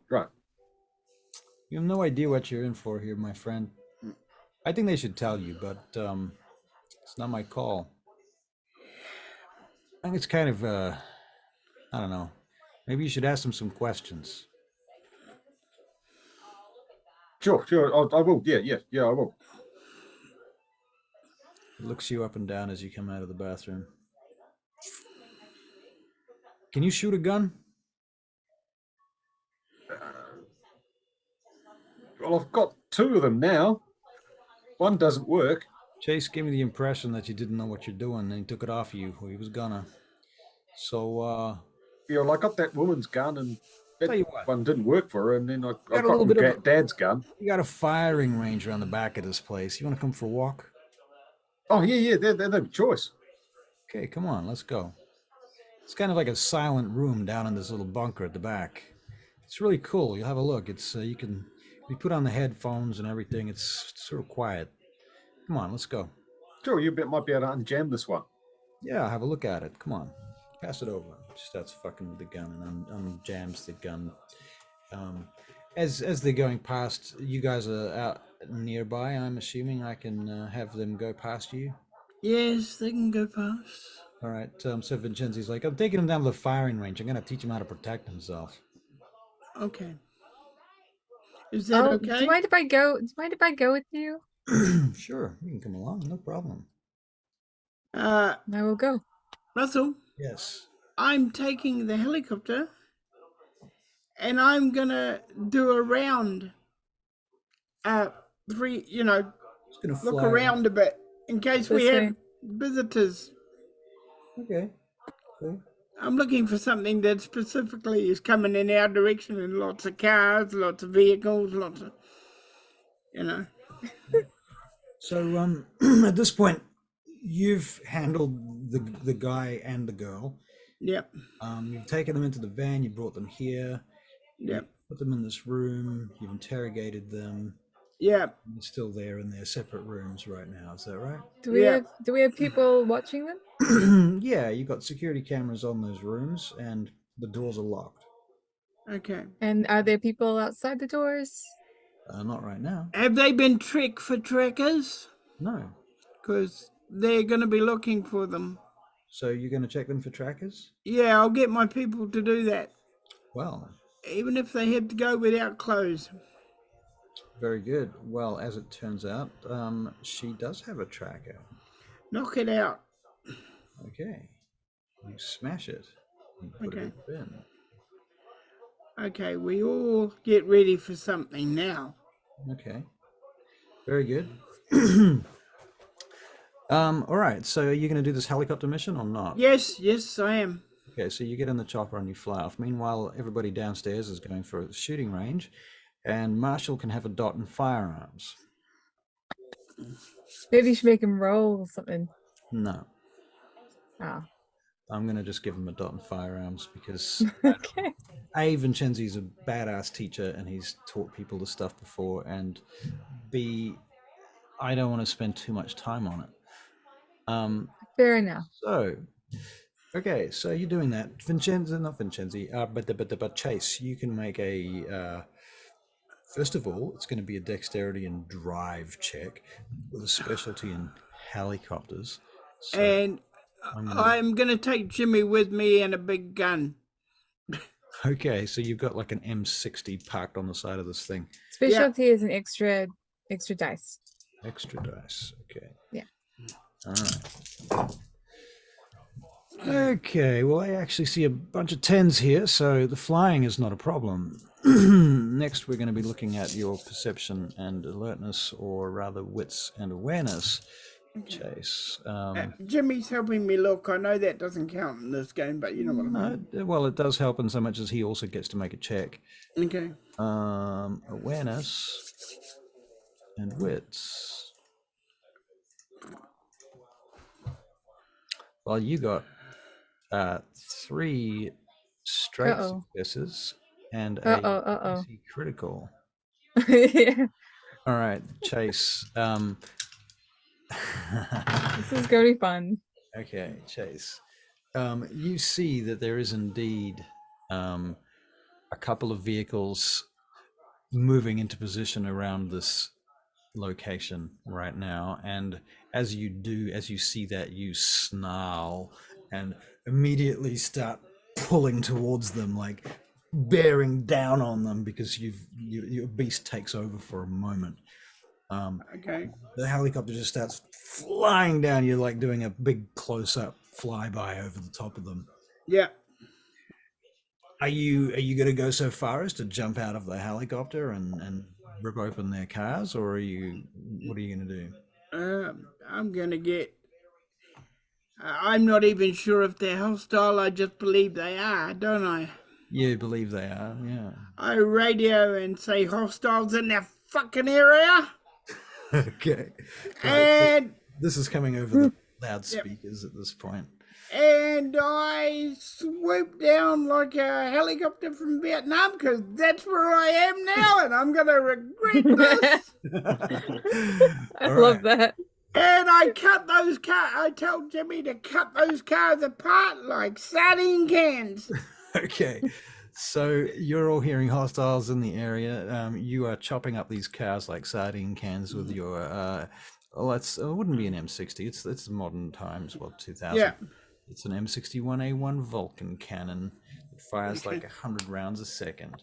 You have no idea what you're in for here, my friend. I think they should tell you, but it's not my call. I think it's kind of, I don't know. Maybe you should ask them some questions. Sure. I will. Yeah, I will. He looks you up and down as you come out of the bathroom. Can you shoot a gun? Well, I've got two of them now. One doesn't work. Chase gave me the impression that you didn't know what you're doing, and he took it off of you, or he was gonna. So, Yeah, well, I got that woman's gun, and tell you that what. one didn't work for her, and then I got a got little my bit of a- dad's gun. we got a firing range around the back of this place. You want to come for a walk? Oh, yeah, they're the choice. Okay, come on, let's go. It's kind of like a silent room down in this little bunker at the back. It's really cool. You'll have a look. It's you put on the headphones and everything. It's sort of quiet. Come on, let's go. Sure, you might be able to unjam this one. Yeah, have a look at it. Come on, pass it over. She starts fucking with the gun and unjams the gun. As they're going past, you guys are out nearby. I'm assuming I can have them go past you. Yes, they can go past. All right. So Vincenzi's like, I'm taking him down to the firing range. I'm gonna teach him how to protect himself. Okay. Is that okay? Do you mind if I go? Do you mind if I go with you? Sure, you can come along. No problem. I will go. Russell, Yes. I'm taking the helicopter and I'm gonna do a round. Just gonna Look fly around a bit in case we This have way. visitors. Okay. Okay. I'm looking for something that specifically is coming in our direction, and lots of cars, lots of vehicles, lots of, So at this point, you've handled the guy and the girl. Yep, You've taken them into the van. You brought them here. yep, Put them in this room. You've interrogated them. yep. They're still there in their separate rooms right now. Is that right? Do we Yeah. have people watching them? Yeah, you got security cameras on those rooms, and the doors are locked. Okay. And are there people outside the doors? Not right now. Have they been tricked for trackers? No. Because they're going to be looking for them. So you're going to check them for trackers? Yeah, I'll get my people to do that, Well, even if they have to go without clothes. very good. Well, as it turns out, she does have a tracker. Knock it out. Okay. You smash it. And put it in the bin. Okay, we all get ready for something now. Okay. Very good. All right. So are you going to do this helicopter mission or not? Yes, yes, I am. Okay. So you get in the chopper and you fly off. Meanwhile, everybody downstairs is going for a shooting range, and Marshall can have a dot and firearms. Maybe you should make him roll something. No, Ah, I'm going to just give him a dot and firearms because okay. A, Vincenzi's a badass teacher and he's taught people this stuff before, and B, I don't want to spend too much time on it. Fair enough. So, okay, so you're doing that. Not Vincenzi, but Chase, you can make a, first of all, it's going to be a dexterity and drive check with a specialty in helicopters. So And gonna- I'm going to take Jimmy with me and a big gun. okay, so you've got like an M60 parked on the side of this thing. Specialty is an extra dice. Extra dice, okay. Yeah. All right. Okay, well, I actually see a bunch of 10s here, so the flying is not a problem. Next, we're going to be looking at your perception and alertness, or rather wits and awareness, Chase. Jimmy's helping me look. I know that doesn't count in this game, but you know what I mean. Well, it does help in so much as he also gets to make a check. Okay. Awareness and wits. Well, you got 3 straight successes and a critical. Yeah. All right, Chase. This is going to be fun. Okay, Chase. You see that there is indeed a couple of vehicles moving into position around this location right now, and as you see that, you snarl and immediately start pulling towards them, like bearing down on them, because your beast takes over for a moment. Okay. The helicopter just starts flying down. You're like doing a big close-up flyby over the top of them. Yeah. Are you going to go so far as to jump out of the helicopter and rip open their cars, or what are you going to do? I'm going to get... I'm not even sure if they're hostile. I just believe they are, don't I? You believe they are, yeah. I radio and say hostiles in their fucking area. Okay. And... Right, this is coming over the loudspeakers at this point. And I swoop down like a helicopter from Vietnam, because that's where I am now, and I'm going to regret this. I love that. And I cut those cars. I told Jimmy to cut those cars apart like sardine cans. Okay. So you're all hearing hostiles in the area. You are chopping up these cars like sardine cans with your... well, it wouldn't be an M60. It's modern times, 2000. Yeah. It's an M61A1 Vulcan cannon. It fires like 100 rounds a second.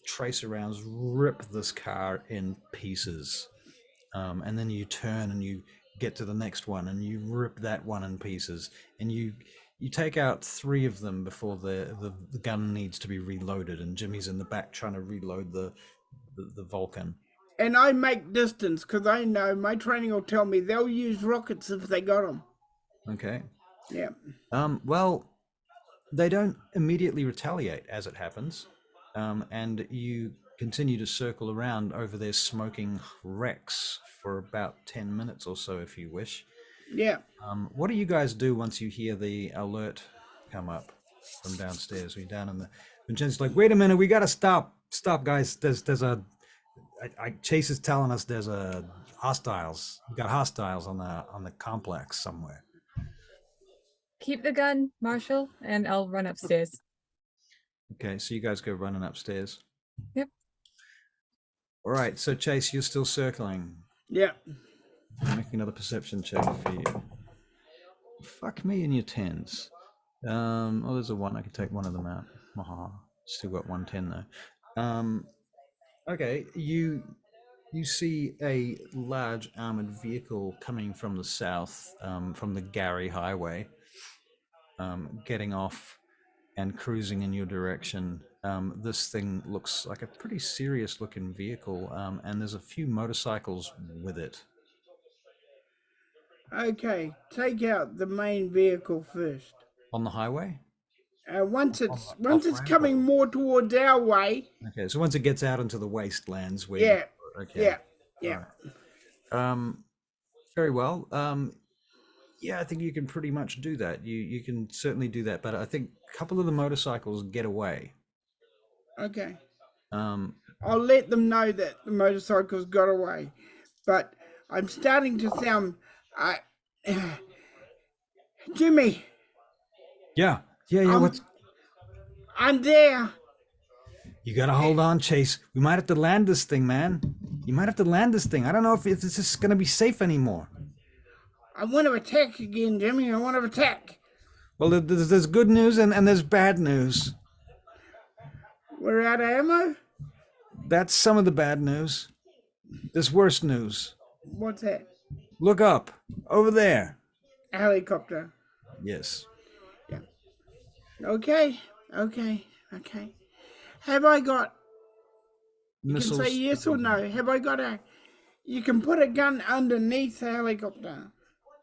Tracer rounds rip this car in pieces. And then you turn and you get to the next one and you rip that one in pieces. And you take out 3 of them before the gun needs to be reloaded. And Jimmy's in the back trying to reload the Vulcan. And I make distance, because I know my training will tell me they'll use rockets if they got them. Okay. Yeah. Well, they don't immediately retaliate as it happens, and you continue to circle around over their smoking wrecks for about 10 minutes or so, if you wish. Yeah. What do you guys do once you hear the alert come up from downstairs? We're down in the... Vincenzo's like, wait a minute, we gotta stop, guys. There's a... Chase is telling us there's a hostiles. We got hostiles on the complex somewhere. Keep the gun, Marshall, and I'll run upstairs. Okay, so you guys go running upstairs. Yep. All right, so Chase, you're still circling. Yeah. Make another perception check for you. Fuck me and your 10s. Oh, there's a 1. I can take one of them out. Still got 1 10 though. Okay, you see a large armored vehicle coming from the south, from the Gary Highway, getting off and cruising in your direction. This thing looks like a pretty serious looking vehicle, and there's a few motorcycles with it. Okay, take out the main vehicle first. On the highway? Once it's off-ramp coming or- more towards our way. Okay, so once it gets out into the wastelands where Yeah. okay. Yeah. Very well. Yeah, I think you can pretty much do that. You can certainly do that, but I think a couple of the motorcycles get away. Okay. Um, I'll let them know that the motorcycles got away, but I'm starting to sound. Jimmy, yeah. What's I'm there. you gotta hold on, Chase. We might have to land this thing, man. You might have to land this thing. I don't know if this is gonna be safe anymore. I want to attack again, Jimmy. I want to attack. Well, there's good news and there's bad news. We're out of ammo? That's some of the bad news. There's worse news. What's that? Look up. Over there. A helicopter. Yes. Yeah. Okay. Have I got... You Missiles. can say yes or no. Have I got a... You can put a gun underneath the helicopter.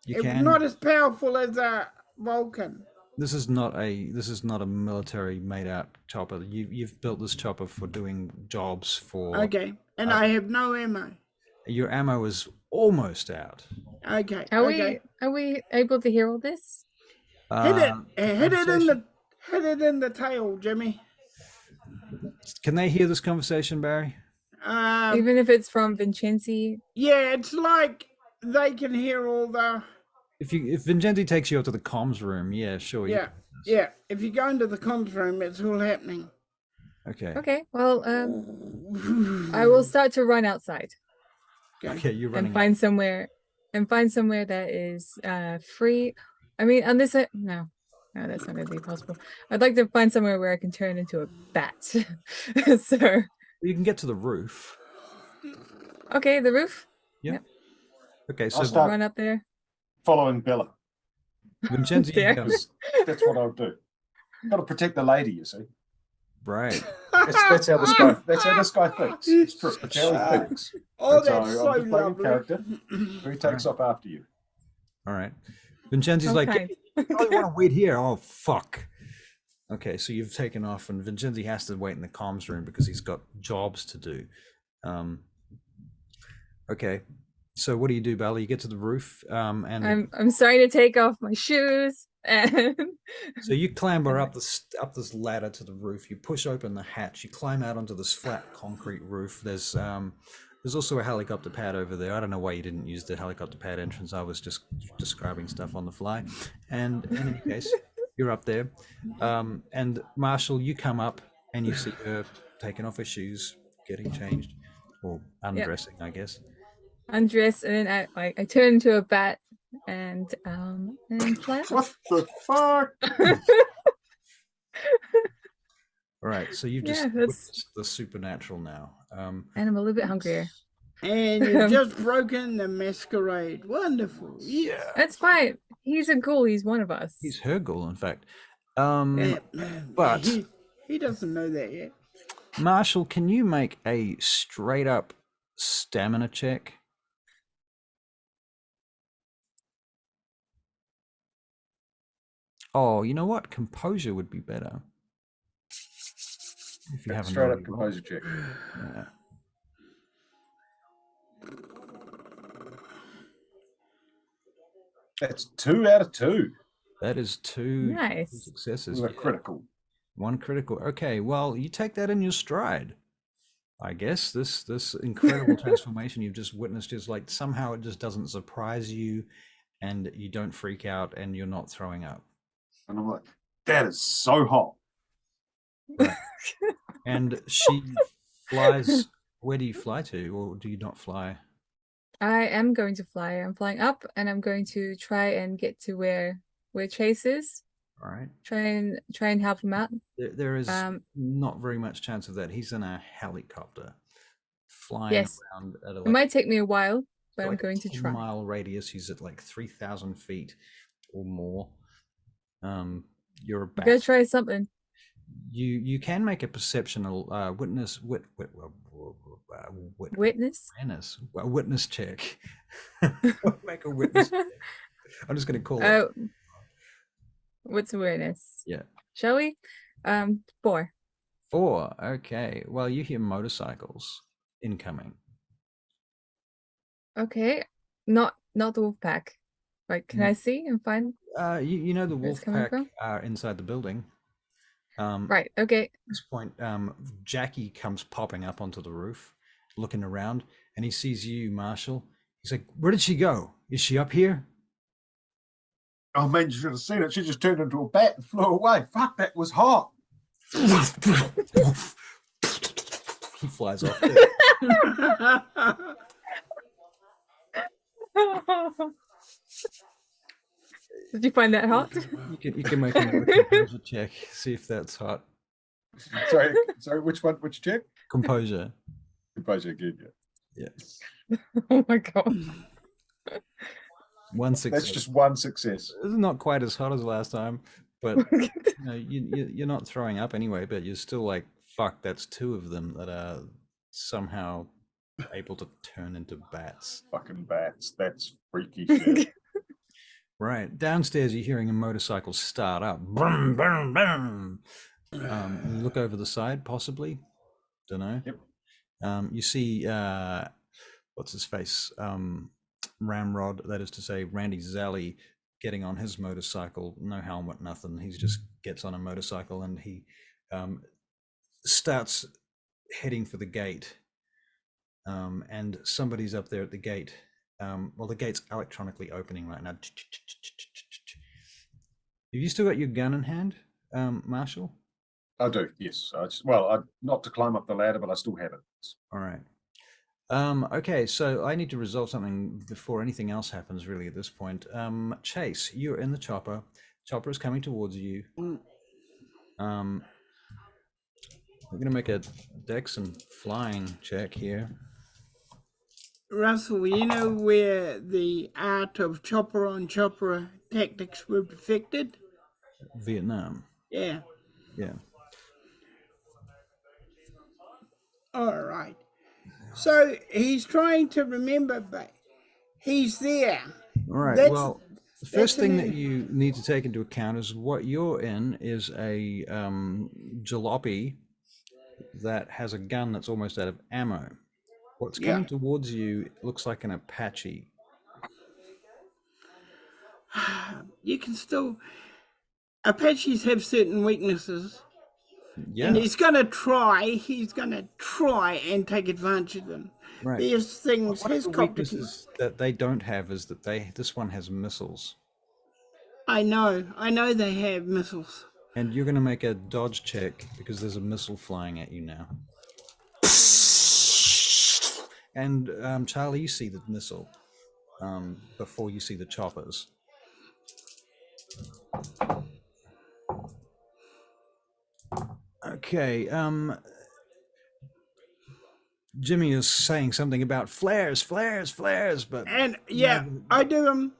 You It's can. not as powerful as a Vulcan. This is not a military made out chopper. You've built this chopper for doing jobs for. Okay. And I have no ammo. Your ammo is almost out. Okay. Are okay. we able to hear all this? Hit it. Hit Conversation. it in the tail, Jimmy. Can they hear this conversation, Barry? Even if it's from Vincenzi? Yeah, it's like they can hear all the... If Vincenti takes you up to the comms room, yeah, sure. you Yeah, can do this. yeah. If you go into the comms room, it's all happening. Okay. Okay, well, I will start to run outside Okay, you're running. and find somewhere that is free. I mean, on this no, that's not going to be possible. I'd like to find somewhere where I can turn into a bat. So You can get to the roof. okay, the roof. Yeah. Yep. Okay, so I'll start Run up there. following Bella. Vincenzi There. comes. That's what I'll do. Got to protect the lady, you see. Right. That's how this guy. That's how this guy thinks. It's true. That's how he thinks. Oh, And that's so I'm just playing a lovely. character who takes off after you. All right. Vincenzi's like, Okay. I really want to wait here. Oh, fuck. Okay, so you've taken off, and Vincenzi has to wait in the comms room because he's got jobs to do. Okay, so what do, Bella? You get to the roof, and I'm starting to take off my shoes and so you clamber up this ladder to the roof. You push open the hatch. You climb out onto this flat concrete roof. There's also a helicopter pad over there. I don't know why you didn't use the helicopter pad entrance. I was just describing stuff on the fly. And in any case, you're up there. And Marshall, you come up and you see her taking off her shoes, getting changed, or undressing, I guess. undress, and then I turn into a bat and fly off. What the fuck? All right, so you've just Yeah, witnessed the supernatural now. And I'm a little bit hungrier. And you've just broken the masquerade. Wonderful. Yeah, That's fine. He's a ghoul. He's one of us. he's her ghoul, in fact. But he doesn't know that yet. Marshall, can you make a straight up stamina check? Oh, you know what? Composure would be better. If you haven't Straight up already rolled. composure check. Yeah. That's 2 out of 2. That is two Nice. successes. With a yeah. critical. One critical. Okay, well, you take that in your stride. I guess this incredible transformation you've just witnessed is like somehow it just doesn't surprise you, and you don't freak out, and you're not throwing up. And I'm like, that is so hot. And she flies. Where do you fly to, or do you not fly? I am going to fly. I'm flying up, and I'm going to try and get to where Chase is. All right. Try and help him out. There is not very much chance of that. He's in a helicopter, flying Yes. around at a, It might take me a while, but I'm like a going to try. 10-mile radius. He's at like 3,000 feet or more. You're a I'm gonna bat. try something. You can make a perceptional witness Witness. witness check. Make a witness check. I'm just going to call it. Oh, what's awareness? Yeah. Shall we? 4. 4. Okay. Well, you hear motorcycles incoming. Okay. Not the wolf pack. Like, can I see and find? You know the where it's wolf coming pack from? are inside the building. Right. Okay. At this point, Jackie comes popping up onto the roof, looking around, and he sees you, Marshall. He's like, "Where did she go? Is she up here?" Oh man, you should have seen it. She just turned into a bat and flew away. Fuck, that was hot. He flies off. Did you find that hot? You can make another composure check. See if that's hot. Sorry, which one? Which check? Composure. Composure again, yeah. Yeah. Oh my god. 1 success. That's just 1 success. This is not quite as hot as last time, but you're not throwing up anyway. But you're still like, fuck. That's 2 of them that are somehow able to turn into bats. Fucking bats. That's freaky shit. Right. Downstairs, you're hearing a motorcycle start up. Brum, brum, brum. You look over the side, possibly. Don't know. Yep. You see, what's his face? Ramrod, that is to say, Randy Zally, getting on his motorcycle. No helmet, nothing. He just gets on a motorcycle and he starts heading for the gate. And somebody's up there at the gate. Well, the gate's electronically opening right now. Have you still got your gun in hand, Marshall? I do, yes. Not to climb up the ladder, but I still have it. All right. Okay, so I need to resolve something before anything else happens, really, at this point. Chase, you're in the chopper. Chopper is coming towards you. We're going to make a dex and flying check here. Russell, you know where the art of chopper on chopper tactics were perfected? Vietnam. Yeah. Yeah. All right. So he's trying to remember, but he's there. All right. The first thing that you need to take into account is what you're in is a jalopy that has a gun that's almost out of ammo. What's coming towards you looks like an Apache. You can still... Apaches have certain weaknesses. Yeah. And he's going to try and take advantage of them. Right. There's things... One of the weaknesses that they don't have is that this one has missiles. I know they have missiles. And you're going to make a dodge check because there's a missile flying at you now. And Charlie, you see the missile before you see the choppers. Okay. Jimmy is saying something about flares, but and I do them.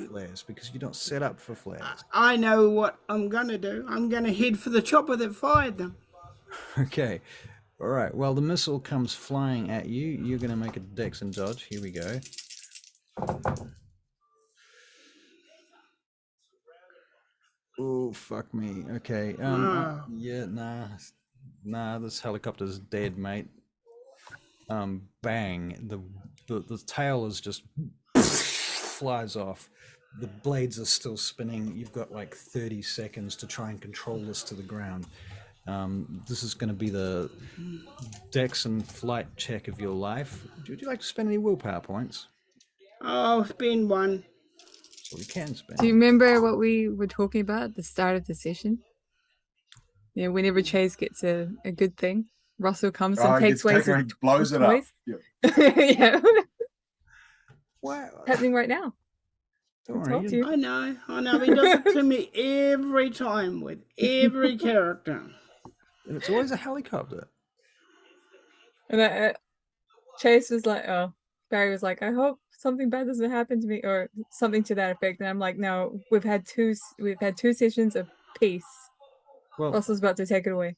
Flares because you don't set up for flares. I know what I'm gonna do. I'm gonna head for the chopper that fired them. Okay. All right. Well, the missile comes flying at you. You're going to make a dex and dodge. Here we go. Oh, fuck me. Okay. Yeah, nah. This helicopter's dead, mate. Bang. The tail is just flies off. The blades are still spinning. You've got like 30 seconds to try and control this to the ground. This is going to be the dex and flight check of your life. Would you like to spend any willpower points? I'll spend one. So we can spend. Do you remember what we were talking about at the start of the session? Yeah, whenever Chase gets a good thing, Russell comes and takes away his blows it up. Yep. Yeah. Wow. Happening right now. Don't worry. I know. He does it to me every time with every character. And it's always a helicopter. And Chase was like, Barry was like, I hope something bad doesn't happen to me, or something to that effect. And I'm like, no, we've had two sessions of peace. Well, Russell's about to take it away.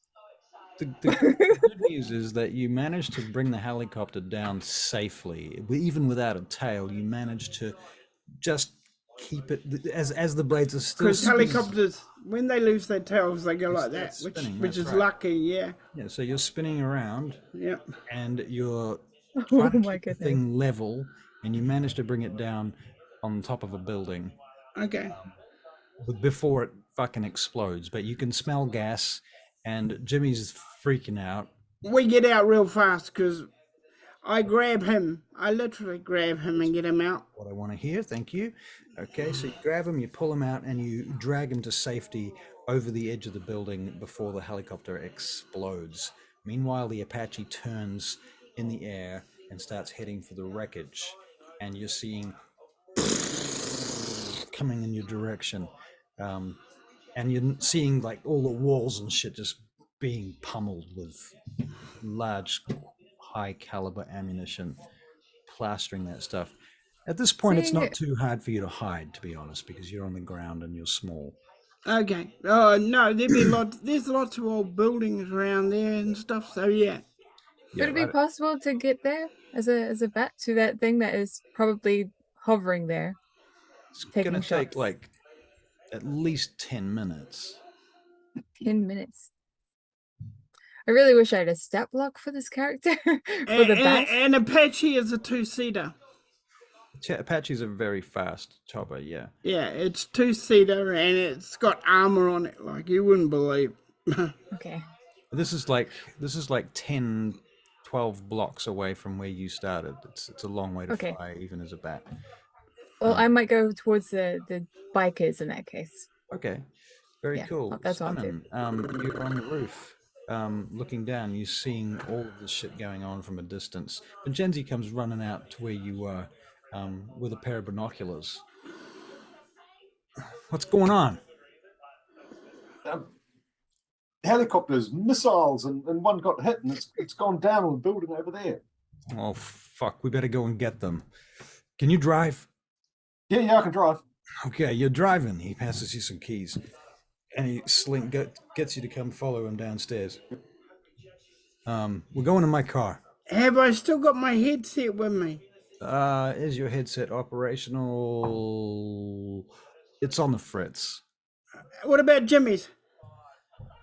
the good news is that you managed to bring the helicopter down safely, even without a tail. You managed to just keep it as the blades are still Because helicopters, when they lose their tails, they go They like start that, spinning, which that's is right. lucky, yeah. Yeah, so you're spinning around Yep. and you're Oh trying to my keep the goodness. thing level, and you manage to bring it down on top of a building Okay. before it fucking explodes. But you can smell gas, and Jimmy's freaking out. We get out real fast because I grab him. I literally grab him and get him out. What I want to hear, thank you. Okay, so you grab him, you pull him out, and you drag him to safety over the edge of the building before the helicopter explodes. Meanwhile, the Apache turns in the air and starts heading for the wreckage, and you're seeing coming in your direction, and you're seeing like all the walls and shit just being pummeled with large, high caliber ammunition, plastering that stuff. At this point, it's not too hard for you to hide, to be honest, because you're on the ground and you're small. Okay. Oh, no, there's lots of old buildings around there and stuff, so yeah. Would it be possible to get there as a bat to that thing that is probably hovering there? It's taking gonna take shots? like at least 10 minutes. 10 minutes. I really wish I had a stat block for this character for the bat. And Apache is a two-seater. Apache's a very fast chopper, yeah. Yeah, it's two-seater and it's got armor on it like you wouldn't believe. Okay. This is like 10, 12 blocks away from where you started. It's a long way to Okay. fly, even as a bat. Well, I might go towards the bikers in that case. Okay, very Yeah, cool. that's what I'll do. Simon, you're on the roof, looking down. You're seeing all of this shit going on from a distance. Vincenzi comes running out to where you are with a pair of binoculars. What's going on? Helicopters, missiles, and one got hit, and it's gone down on the building over there. Oh, fuck. We better go and get them. Can you drive? Yeah, I can drive. Okay, you're driving. He passes you some keys. And he gets you to come follow him downstairs. We're going in my car. Have I still got my headset with me? Is your headset operational? It's on the fritz. What about Jimmy's?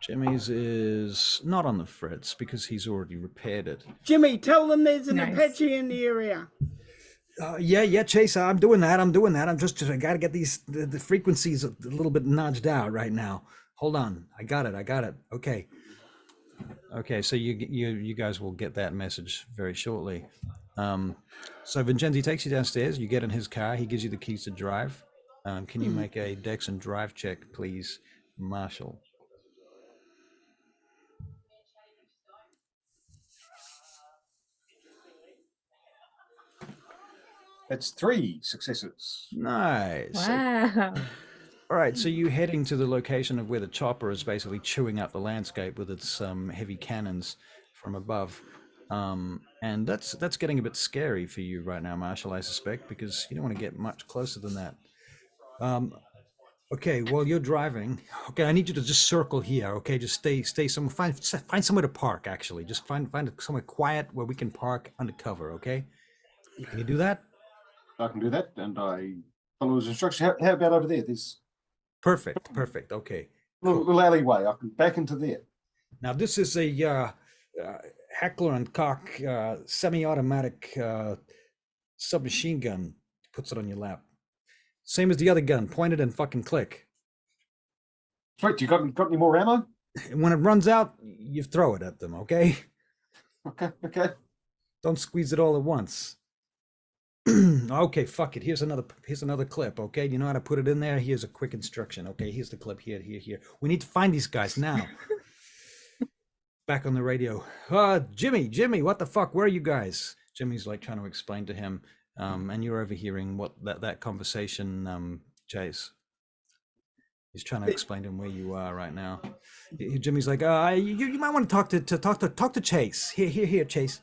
Jimmy's is not on the fritz because he's already repaired it. Jimmy, tell them there's an Nice. Apache in the area. Yeah, Chase, I'm doing that. I got to get the frequencies a little bit nudged out right now. Hold on. I got it. Okay, so you guys will get that message very shortly. So Vincenzi takes you downstairs. You get in his car. He gives you the keys to drive. Can you make a Dex and Drive check, please, Marshall? That's 3 successes. Nice. Wow. All right, so you're heading to the location of where the chopper is basically chewing up the landscape with its heavy cannons from above. And that's getting a bit scary for you right now, Marshall, I suspect, because you don't want to get much closer than that. Okay, while you're driving, okay, I need you to just circle here, okay? Just stay somewhere, find somewhere to park, actually. Just find somewhere quiet where we can park undercover, okay? Can you do that? I can do that, and I follow his instructions. How about over there? There's Perfect, okay. little alleyway. I can back into there. Now, this is a Heckler and Koch semi-automatic submachine gun. Puts it on your lap. Same as the other gun. Point it and fucking click. Sweet. You got any more ammo? And when it runs out, you throw it at them, okay? Okay. Don't squeeze it all at once. Okay, fuck it. Here's another clip, okay? You know how to put it in there? Here's a quick instruction. Okay, here's the clip here. We need to find these guys now. Back on the radio. Jimmy, what the fuck? Where are you guys? Jimmy's like trying to explain to him, and you're overhearing what that conversation, Chase. He's trying to explain to him where you are right now. Jimmy's like, you might want to talk to Chase. Here, Chase.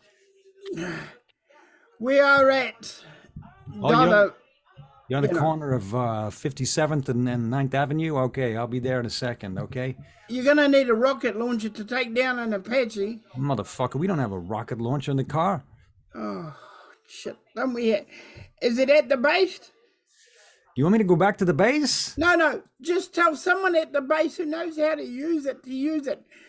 We are at You're on the You know. corner of 57th and 9th Avenue? Okay, I'll be there in a second, okay? You're gonna need a rocket launcher to take down an Apache. Motherfucker, we don't have a rocket launcher in the car. Oh, shit. Don't we? Is it at the base? You want me to go back to the base? No. Just tell someone at the base who knows how to use it.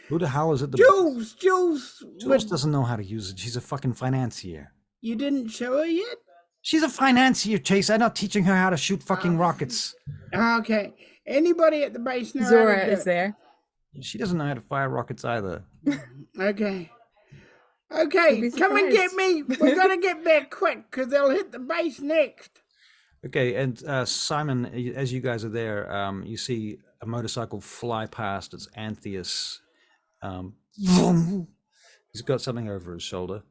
Who the hell is it? Jules. Jules doesn't know how to use it. She's a fucking financier. You didn't show her yet? She's a financier, Chase. I'm not teaching her how to shoot fucking rockets. Okay. Anybody at the base know how Zora to do is it? there. She doesn't know how to fire rockets either. Okay. You'd Okay, be come and get surprised. me. We're gonna get back quick because they'll hit the base next. Okay, and Simon, as you guys are there, you see a motorcycle fly past. It's Antheus. He's got something over his shoulder.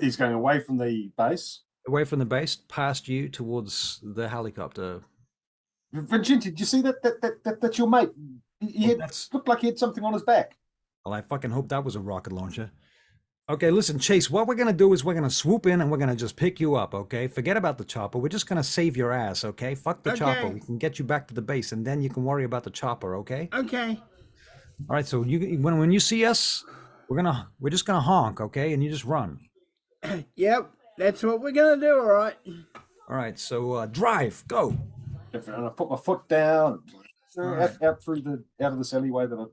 He's going away from the base. Away from the base, past you, towards the helicopter. Vincenti, did you see that's your mate? He looked like he had something on his back. Well, I fucking hope that was a rocket launcher. Okay, listen, Chase, what we're going to do is we're going to swoop in and we're going to just pick you up, okay? Forget about the chopper. We're just going to save your ass, okay? Fuck the chopper. Okay. We can get you back to the base and then you can worry about the chopper, okay? Okay. All right, so when you see us, we're just going to honk, okay? And you just run. Yep, that's what we're gonna do, all right. All right, so drive, go. And I put my foot down, out of this alleyway that I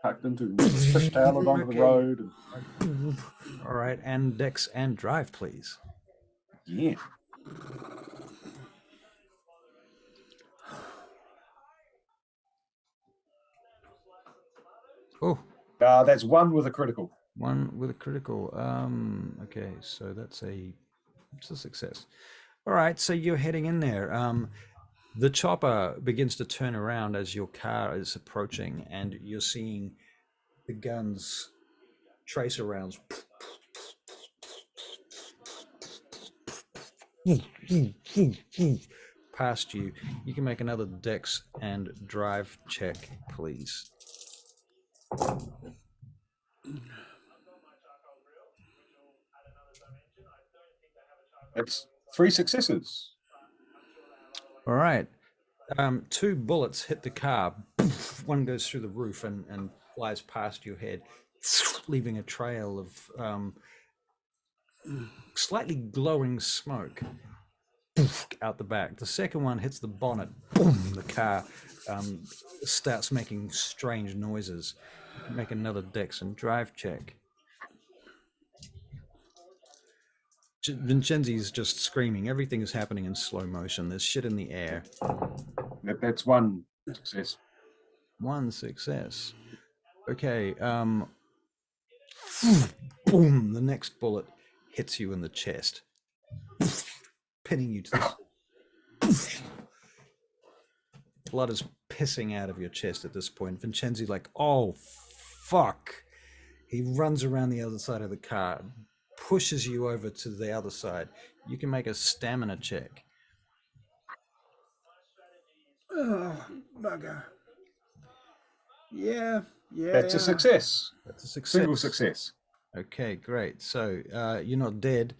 parked into, fishtailed onto Okay. the road. All right, and Dex and drive, please. Yeah. Oh, That's one with a critical. one with a critical. Okay, so it's a success. All right, so you're heading in there. The chopper begins to turn around as your car is approaching, and you're seeing the guns, tracer rounds. Past you. You can make another Dex and drive check, please. That's 3 successes. All right. 2 bullets hit the car. One goes through the roof and flies past your head, leaving a trail of slightly glowing smoke out the back. The second one hits the bonnet. Boom! The car starts making strange noises. Make another Dex and drive check. Vincenzi's just screaming. Everything is happening in slow motion. There's shit in the air. That's 1 success. 1 success. Okay. Boom! The next bullet hits you in the chest, pinning you to the. Blood is pissing out of your chest at this point. Vincenzi's like, "Oh, fuck!" He runs around the other side of the car, pushes you over to the other side. You can make a stamina check. Oh, bugger. Yeah. That's a success. That's a success. Single success. Okay, great. So you're not dead,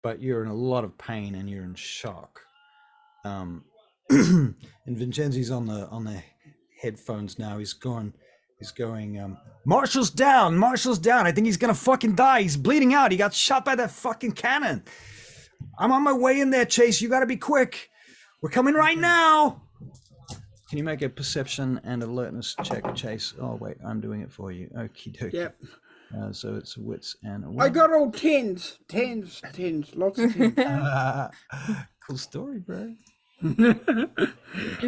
but you're in a lot of pain and you're in shock. And Vincenzi's on the headphones now. He's going. Marshall's down. Marshall's down. I think he's gonna fucking die. He's bleeding out. He got shot by that fucking cannon. I'm on my way in there, Chase. You gotta be quick. We're coming right now. Can you make a perception and alertness check, Chase? Oh wait, I'm doing it for you. Okie dokie. Yep. So it's wits and a I got all tens, lots of tens. cool story, bro. You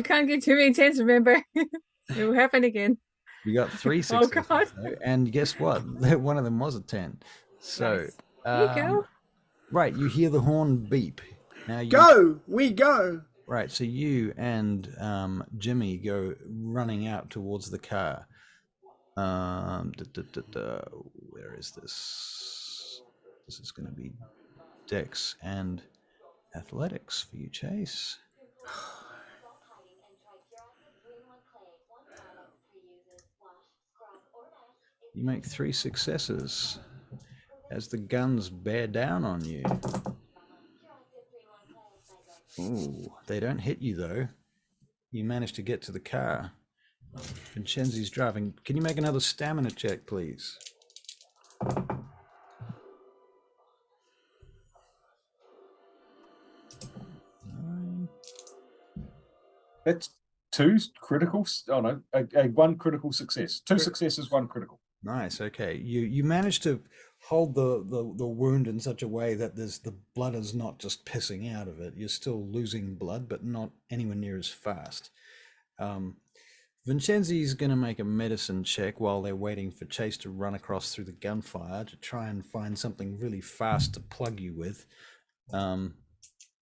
can't get too many tens, remember? It will happen again. You got 3 Oh, successes, God. though, and guess what? One of them was a 10. So Nice. There you go. right, you hear the horn beep. Now We go. Right, so you and Jimmy go running out towards the car. Where is this? This is going to be Dex and athletics for you, Chase. You make 3 successes as the guns bear down on you. Ooh, they don't hit you though. You managed to get to the car. Vincenzi's driving. Can you make another stamina check, please? That's two critical. Oh no, a one critical success. Two successes, one critical. Nice. Okay, you managed to hold the wound in such a way that the blood is not just pissing out of it. You're still losing blood, but not anywhere near as fast. Vincenzi's going to make a medicine check while they're waiting for Chase to run across through the gunfire to try and find something really fast to plug you with. I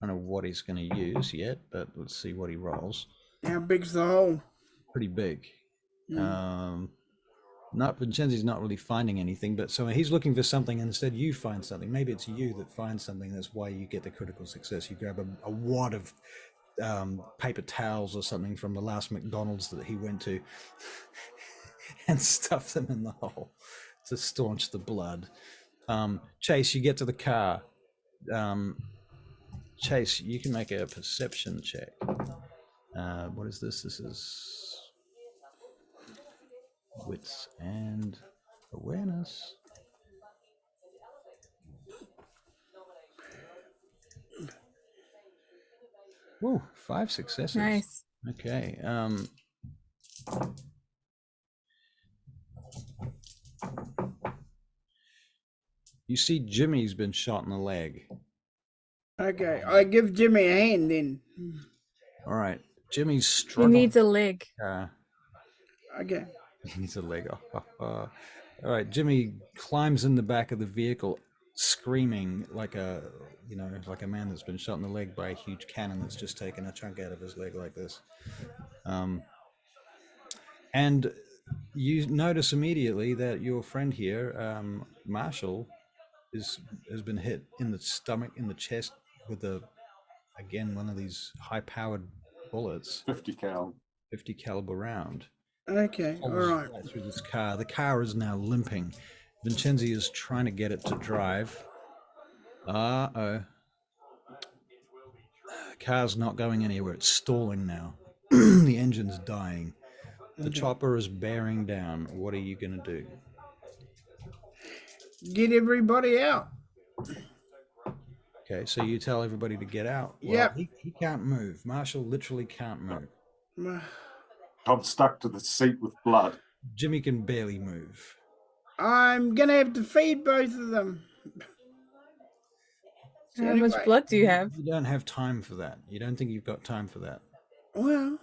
don't know what he's going to use yet, but let's see what he rolls. How big's the hole? Pretty big. Not Vincenzi's not really finding anything, but so he's looking for something, and instead you find something. Maybe it's you that finds something. That's why you get the critical success. You grab a wad of paper towels or something from the last McDonald's that he went to and stuff them in the hole to staunch the blood. Chase, you get to the car. Chase, you can make a perception check. What is this? This is wits and awareness. Woo, 5 successes. Nice. Okay. You see Jimmy's been shot in the leg. Okay, I give Jimmy a hand then. All right. Jimmy's He struggling. needs a leg. Okay. He needs a leg. All right. Jimmy climbs in the back of the vehicle, screaming like a man that's been shot in the leg by a huge cannon that's just taken a chunk out of his leg like this. And you notice immediately that your friend here, Marshall, has been hit in the stomach, in the chest with one of these high-powered bullets. 50 caliber round. Okay, all right. Right through this car. The car is now limping. Vincenzi is trying to get it to drive. The car's not going anywhere. It's stalling now. The engine's dying. The chopper is bearing down. What are you going to do? Get everybody out. Okay, so you tell everybody to get out. Well, Yep. he can't move. Marshall literally can't move. I'm stuck to the seat with blood. Jimmy can barely move. I'm gonna have to feed both of them. So How much blood do you have? You don't have time for that. You don't think you've got time for that. Well,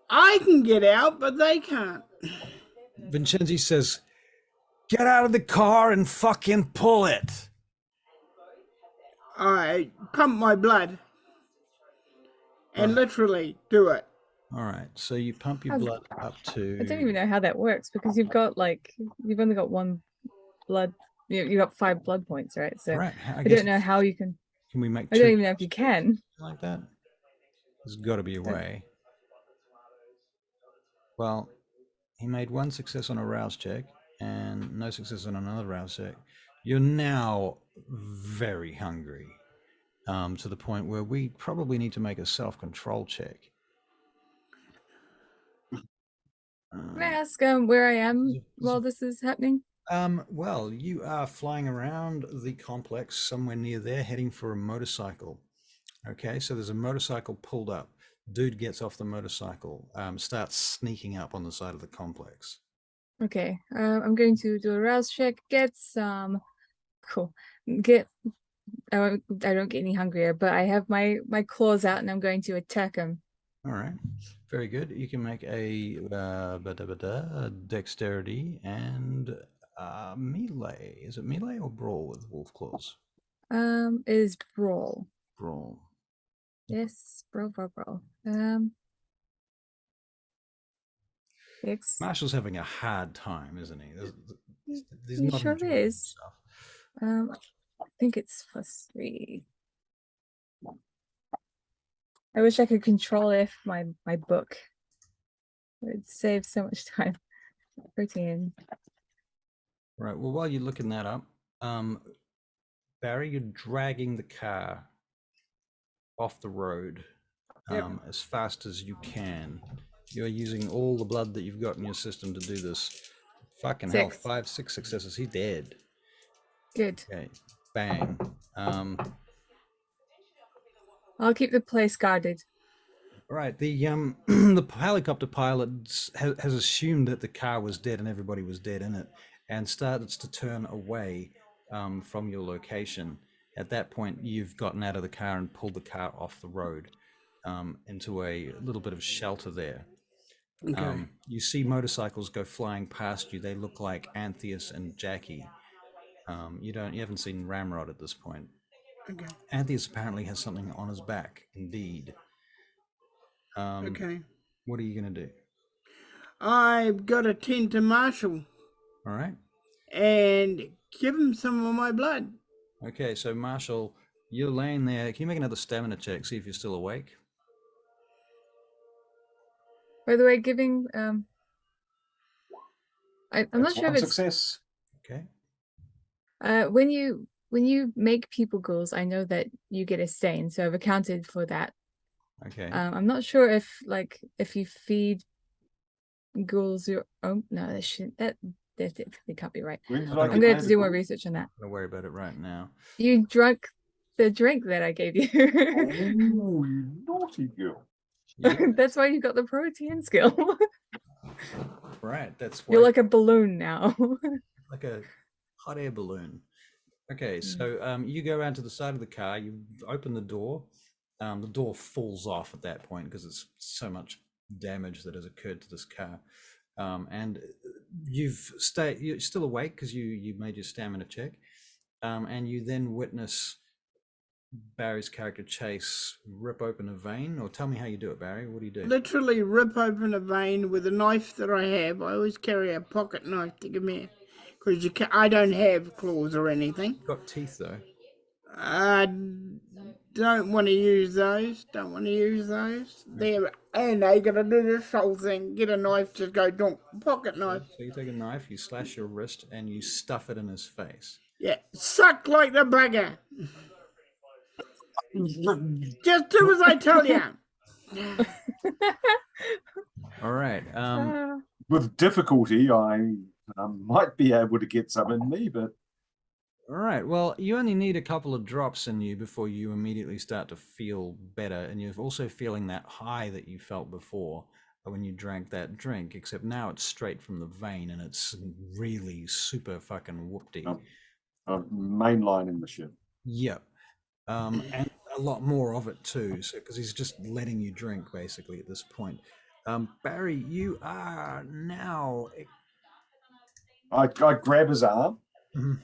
I can get out, but they can't. Vincenzi says, "Get out of the car and fucking pull it." I pump my blood and literally do it. All right, so you pump your blood up to... I don't even know how that works because you've only got one blood. You've got 5 blood points, right? So Right. I don't know how you can. Can we make I don't even know if you can. like that? There's got to be a way. Well, he made 1 success on a rouse check and no success on another rouse check. You're now very hungry, to the point where we probably need to make a self-control check. Can I ask where I am while this is happening? Well, you are flying around the complex somewhere near there, heading for a motorcycle. Okay, so there's a motorcycle pulled up. Dude gets off the motorcycle, starts sneaking up on the side of the complex. Okay, I'm going to do a rouse check. Get some. Cool. I don't get any hungrier, but I have my claws out and I'm going to attack him. All right, very good. You can make a dexterity and melee. Is it melee or brawl with wolf claws? Is brawl. Brawl. Yes, brawl. Six. Marshall's having a hard time, isn't he? There's He not sure enjoying is. himself. I think it's +3. I wish I could control F my book. It would save so much time. 13. Right. Well, while you're looking that up, Barry, you're dragging the car off the road Yep. as fast as you can. You're using all the blood that you've got in your system to do this. Fucking hell, 6. 5, 6 successes. He's dead. Good. Okay, bang. I'll keep the place guarded. Right, the the helicopter pilot has assumed that the car was dead and everybody was dead in it, and starts to turn away from your location. At that point, you've gotten out of the car and pulled the car off the road into a little bit of shelter there. Okay. You see motorcycles go flying past you. They look like Antheus and Jackie. You haven't seen Ramrod at this point. Okay. Antheus apparently has something on his back, indeed. Okay. What are you going to do? I've got to tend to Marshall All right. and give him some of my blood. Okay, so Marshall, you're laying there. Can you make another stamina check, see if you're still awake? By the way, giving I'm not That's sure if one it's success. Okay. when you make people ghouls, I know that you get a stain, so I've accounted for that. Okay. I'm not sure if you feed ghouls your own. No, that definitely can't be right. When did I'm I I'm get gonna have to do native more ghoul? research on that. Don't worry about it right now. You drunk the drink that I gave you. Oh, you naughty girl. Yeah, That's why you got the protein skill. right. That's why You're like a balloon now. like a hot air balloon. Okay, so you go around to the side of the car. You open the door. The door falls off at that point because it's so much damage that has occurred to this car. And you're still awake because you made your stamina check. And you then witness Barry's character Chase rip open a vein. Or tell me how you do it, Barry. What do you do? Literally rip open a vein with a knife that I have. I always carry a pocket knife to give me, because I don't have claws or anything. You've got teeth though. I don't want to use those. There, and they gotta do this whole thing. Get a knife, just go donk. Pocket knife. So you take a knife, you slash your wrist, and you stuff it in his face. Yeah, suck like the bugger. Just do as I tell you. All right. With difficulty, I might be able to get some in me, but All right. Well, you only need a couple of drops in you before you immediately start to feel better, and you're also feeling that high that you felt before when you drank that drink. Except now it's straight from the vein, and it's really super fucking whoopty. I'm mainlining the shit. Yep. And a lot more of it too. So because he's just letting you drink basically at this point. Barry, you are now. I grab his arm Mhm.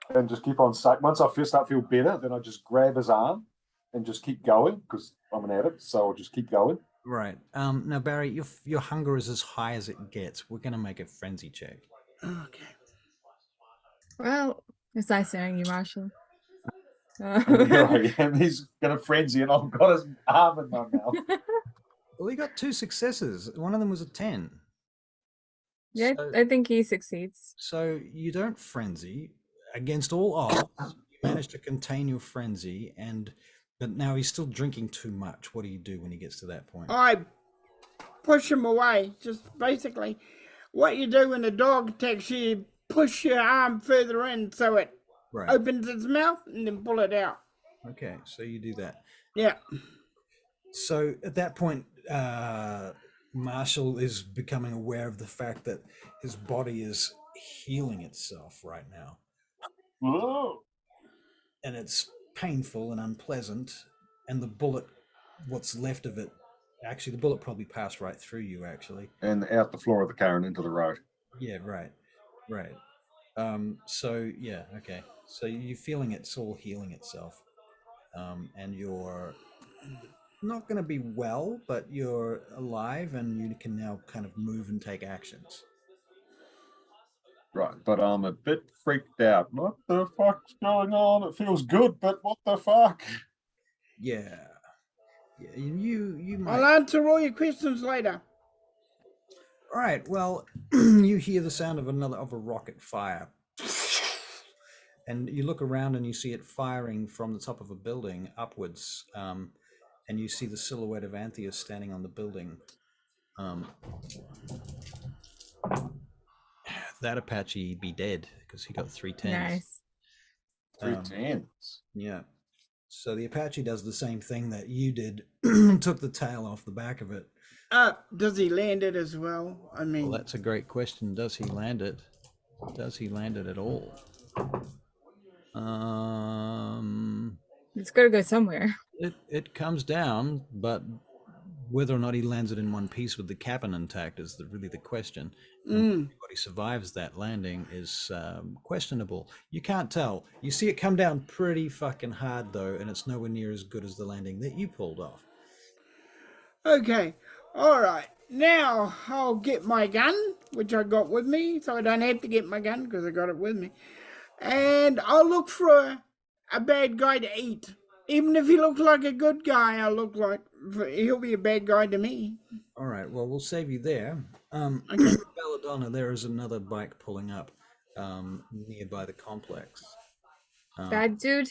and just keep on sucking. Once I first start to feel better, then I just grab his arm and just keep going because I'm an addict, so I'll just keep going. Right. Now, Barry, your hunger is as high as it gets. We're gonna make a frenzy check. Okay. Well, it's nice knowing you, Marshall. And here I am. He's got a frenzy, and I've got his arm in my mouth. Well, he got 2 successes. One of them was a 10. Yeah, So, I think he succeeds. so you don't frenzy. Against all odds, you manage to contain your frenzy, but now he's still drinking too much. What do you do when he gets to that point? I push him away. Just basically what you do when a dog attacks you, you push your arm further in so it Right. opens its mouth and then pull it out. Okay, so you do that. Yeah. So at that point, Marshall is becoming aware of the fact that his body is healing itself right now. Whoa. And it's painful and unpleasant. And the bullet, what's left of it, actually, the bullet probably passed right through you, actually. And out the floor of the car and into the road. Yeah, right. So, yeah, okay. So you're feeling it's all healing itself. And you're not going to be well, but you're alive and you can now kind of move and take actions. Right, but I'm a bit freaked out. What the fuck's going on? It feels good, but what the fuck? Yeah. You might. I'll answer all your questions later. All right. Well, you hear the sound of a rocket fire, and you look around and you see it firing from the top of a building upwards, and you see the silhouette of Antheus standing on the building. That Apache be dead because he got 3 10s. Nice. 3 10s. Yeah. So the Apache does the same thing that you did, took the tail off the back of it. Does he land it as well? I mean, Well, that's a great question. Does he land it? Does he land it at all? It's got to go somewhere. It comes down, but whether or not he lands it in one piece with the cabin intact is really the question. And whether anybody survives that landing is questionable. You can't tell. You see it come down pretty fucking hard though, and it's nowhere near as good as the landing that you pulled off. okay. All right. Now I'll get my gun, which I got with me, so I don't have to get my gun because I got it with me. And I'll look for a bad guy to eat. Even if he looks like a good guy, he'll be a bad guy to me. All right. Well, we'll save you there. Okay. Belladonna, there is another bike pulling up nearby the complex. Bad dude.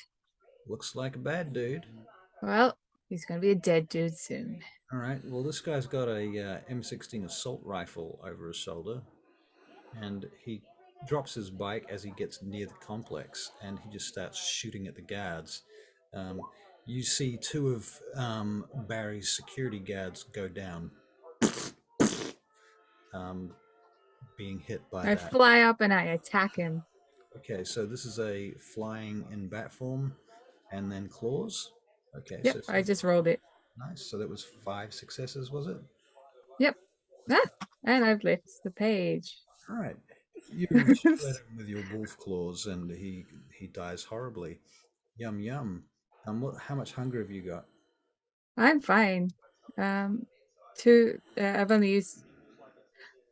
Looks like a bad dude. Well, he's going to be a dead dude soon. All right. Well, this guy's got a M16 assault rifle over his shoulder, and he drops his bike as he gets near the complex, and he just starts shooting at the guards. You see 2 of Barry's security guards go down, being hit by I that. fly up and I attack him. Okay, so this is a flying in bat form, and then claws. Okay, Yep, so I just rolled it. nice. So that was 5 successes, was it? Yep. And I've left the page. All right. You shred him with your wolf claws, and he dies horribly. Yum yum. How much hunger have you got? I'm fine. I've only used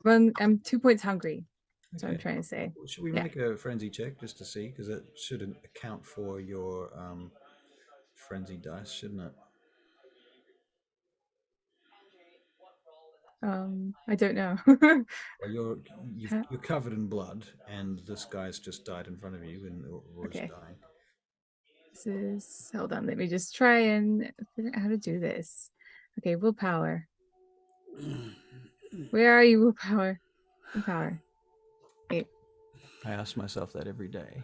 one. I'm 2 points hungry. That's what I'm trying to say. Should we make a frenzy check just to see? Because that should account for your frenzy dice, shouldn't it? I don't know. Well, you're covered in blood, and this guy's just died in front of you, and or is Okay. dying. This is, hold on, let me just try and figure out how to do this. Okay, willpower. Where are you, willpower? Willpower. Okay. I ask myself that every day.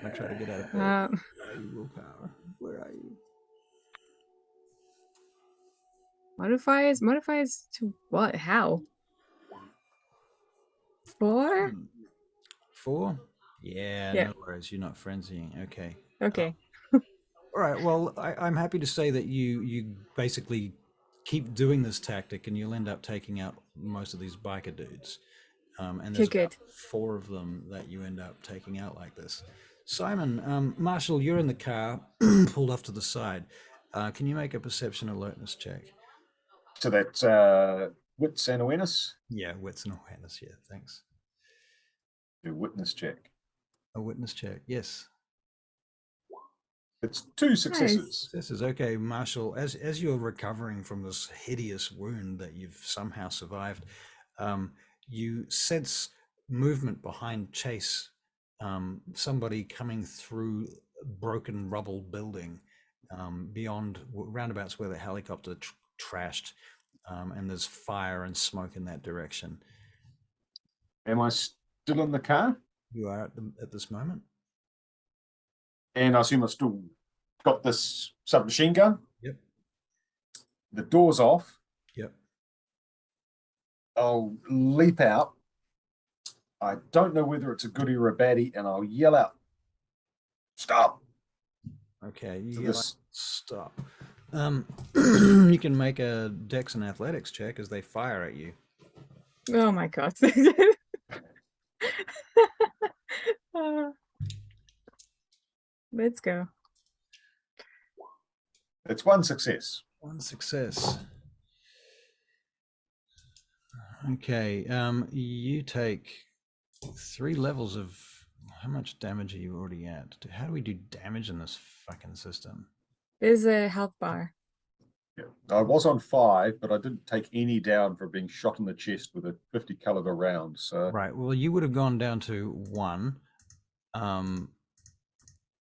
I try to get out of bed. Where are you, willpower? Where are you? Modifiers to what? How? 4? 4? Yeah, Yeah. no worries. You're not frenzying. Okay. Okay. All right. Well, I'm happy to say that you basically keep doing this tactic, and you'll end up taking out most of these biker dudes. And there's Okay, about 4 of them that you end up taking out like this. Simon, Marshall, you're in the car, pulled off to the side. Can you make a perception alertness check? So that's wits and awareness. Yeah, wits and awareness. Yeah, thanks. Do witness check. A witness check. Yes. It's 2 successes. Nice. This is okay, Marshall. As you're recovering from this hideous wound that you've somehow survived, you sense movement behind Chase. Somebody coming through a broken rubble building beyond roundabouts where the helicopter trashed, and there's fire and smoke in that direction. Am I still in the car? You are at this moment. And I assume I've still got this submachine gun. Yep. The door's off. Yep. I'll leap out. I don't know whether it's a goodie or a baddie, and I'll yell out, "Stop!" Okay, you So yell this- out, stop. You can make a dex and athletics check as they fire at you. Oh my god. Let's go. It's 1 success. 1 success. Okay, you take 3 levels of... How much damage are you already at? How do we do damage in this fucking system? There's a health bar. Yeah. I was on 5, but I didn't take any down for being shot in the chest with a 50 caliber round. So Right, well, you would have gone down to 1.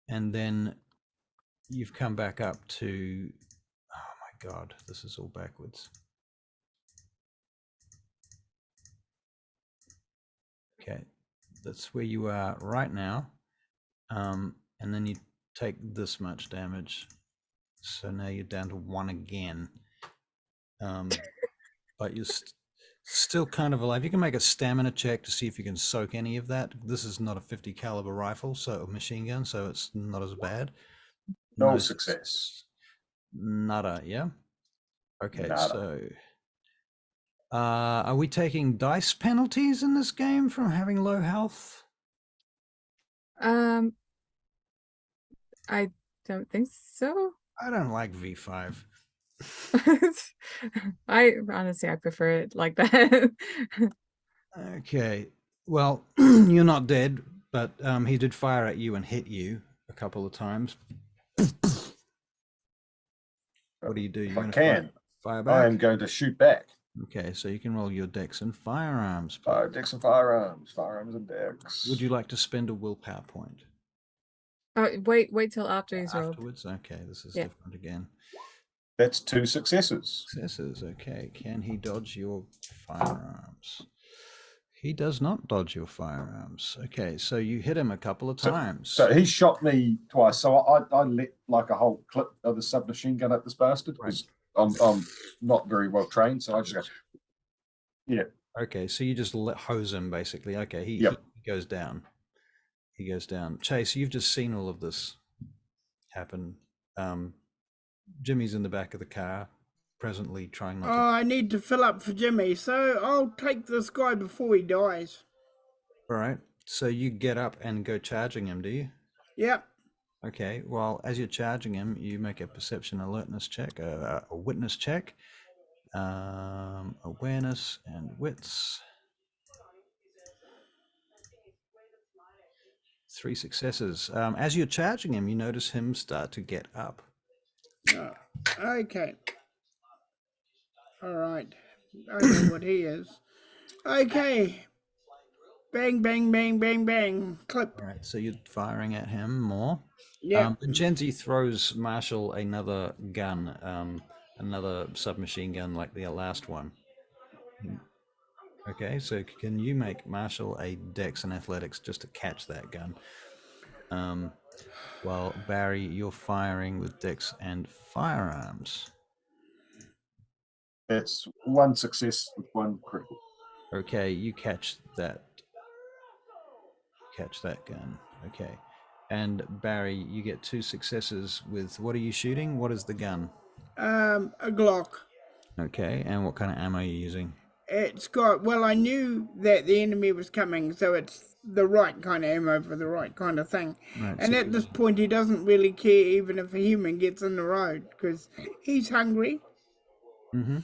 and then you've come back up to, oh my god, this is all backwards. Okay, that's where you are right now. And then you take this much damage. So now you're down to 1 again. But you're still kind of alive. You can make a stamina check to see if you can soak any of that. This is not a 50 caliber rifle, so a machine gun, so it's not as bad. No success. Nada, yeah? Okay, Nada. so are we taking dice penalties in this game from having low health? I don't think so. I don't like V5. I prefer it like that. Okay, well, you're not dead, but he did fire at you and hit you a couple of times. What do you do? If You're I going can, fire back? I am going to shoot back. Okay, so you can roll your dex and firearms. Please. Dex and firearms. Firearms and dex. Would you like to spend a willpower point? Wait till after he's rolled. Afterwards? Okay, this is Yeah. different again. That's 2 successes. Successes, okay. Can he dodge your firearms? He does not dodge your firearms. Okay, so you hit him a couple of times. So he shot me twice. So I let like a whole clip of the submachine gun at this bastard. Right. I'm not very well trained, so I just go, yeah. Okay, so you just hose him basically. Okay, he goes down. He goes down. Chase, you've just seen all of this happen. Jimmy's in the back of the car, presently trying not to. I need to fill up for Jimmy, so I'll take this guy before he dies. All right, so you get up and go charging him, do you? Yep. Okay, well, as you're charging him, you make a perception alertness check, a witness check, awareness and wits. 3 successes. As you're charging him, you notice him start to get up. Okay. All right. I know what he is. Okay. Bang, bang, bang, bang, bang. Clip. All right, so you're firing at him more. Yeah. Vincenzi throws Marshall another gun, another submachine gun like the last one. Okay, so can you make Marshall a dex and athletics just to catch that gun? Well, Barry, you're firing with dex and firearms. That's 1 success with 1 critical. Okay, you catch that gun. Okay, and Barry, you get 2 successes with, what are you shooting? What is the gun? A Glock. Okay, and what kind of ammo are you using? It's got, well, I knew that the enemy was coming, so it's the right kind of ammo for the right kind of thing. Right, And so at this point, he doesn't really care even if a human gets in the road, because he's hungry. Mm-hmm.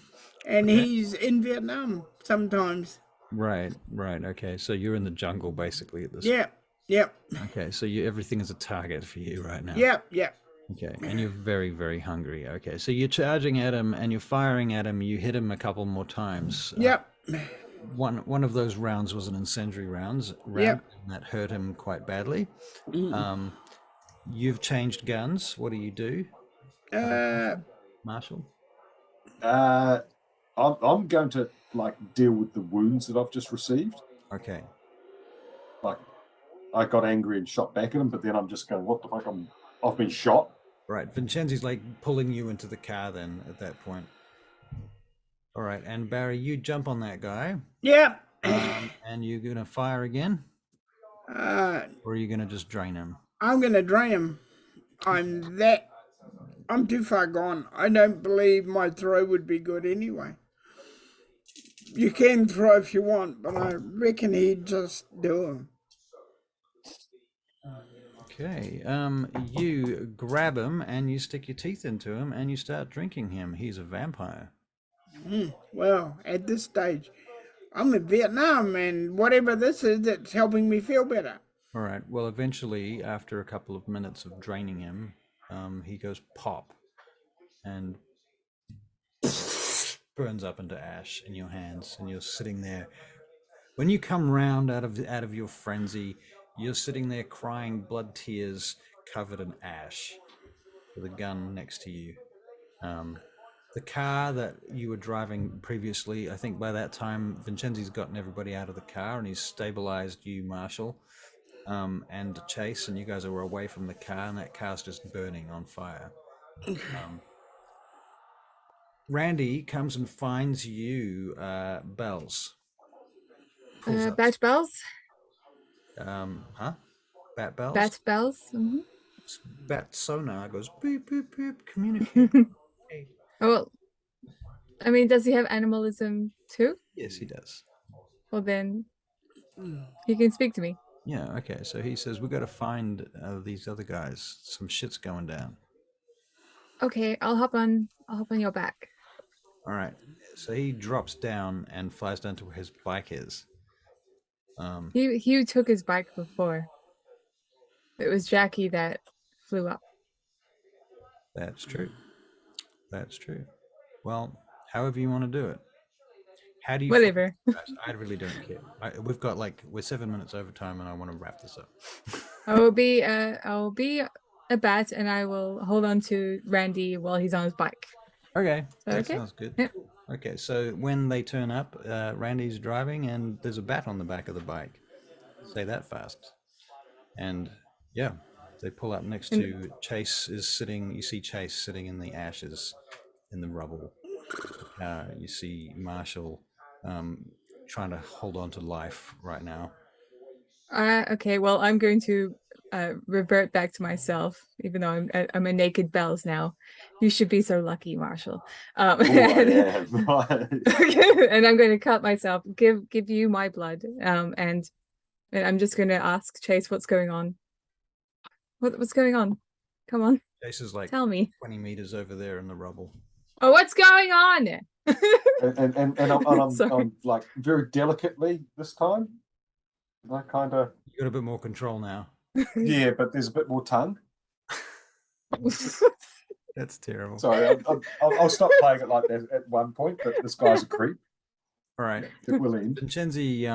And he's in Vietnam sometimes. Right. Okay, so you're in the jungle basically at this. Yep. Okay, so everything is a target for you right now. Yep. Okay, and you're very, very hungry. Okay, so you're charging at him and you're firing at him. You hit him a couple more times. Yep. One of those rounds was an incendiary round, Yep. and that hurt him quite badly. You've changed guns. What do? Marshall? I'm going to like deal with the wounds that I've just received. Okay. Like, I got angry and shot back at him, but then I'm just going, what the fuck? I've been shot. Right, Vincenzi's like pulling you into the car then at that point. All right, and Barry, you jump on that guy. Yep. And you're gonna fire again? Or are you gonna just drain him? I'm gonna drain him. I'm too far gone. I don't believe my throw would be good anyway. You can throw if you want, but I reckon he'd just do him. Okay, you grab him and you stick your teeth into him and you start drinking him. He's a vampire. Well, at this stage, I'm in Vietnam, and whatever this is, it's helping me feel better. All right, well, eventually, after a couple of minutes of draining him, he goes pop and burns up into ash in your hands, and you're sitting there. When you come round out of your frenzy, you're sitting there crying blood tears, covered in ash with a gun next to you. The car that you were driving previously, I think by that time Vincenzi's gotten everybody out of the car and he's stabilized you, Marshall, and Chase, and you guys are away from the car, and that car's just burning on fire. Randy comes and finds you, bells. Pulls up. Bat bells? Huh? Bat bells? Bat bells? Mm-hmm. Bat sonar goes beep, beep, beep, communicate. Hey. Well, I mean, does he have animalism too? Yes, he does. Well, then he can speak to me. Yeah, okay. So he says, we got to find these other guys. Some shit's going down. Okay, I'll hop on your back. All right. So he drops down and flies down to where his bike is. He took his bike before. It was Jackie that flew up. That's true. That's true. Well, however you want to do it. How do you? Whatever. I really don't care. We're 7 minutes over time, and I want to wrap this up. I'll be a bat, and I will hold on to Randy while he's on his bike. Okay, that Okay. sounds good. Yep. Okay, so when they turn up, Randy's driving, and there's a bat on the back of the bike. Say that fast. And yeah, they pull up next to Chase is sitting. You see Chase sitting in the ashes, in the rubble. You see Marshall trying to hold on to life right now. Okay, well, I'm going to revert back to myself, even though I'm a naked bells now. You should be so lucky, Marshall. Oh, I am. And I'm going to cut myself, give you my blood, and I'm just going to ask Chase what's going on. What's going on? Come on, Chase is like tell me. 20 meters over there in the rubble. Oh, what's going on? and I'm like very delicately this time. I kind of. You got a bit more control now. Yeah, but there's a bit more tongue. That's terrible. Sorry, I'll stop playing it like that at one point. But this guy's a creep. All right. It will end. Vincenzi,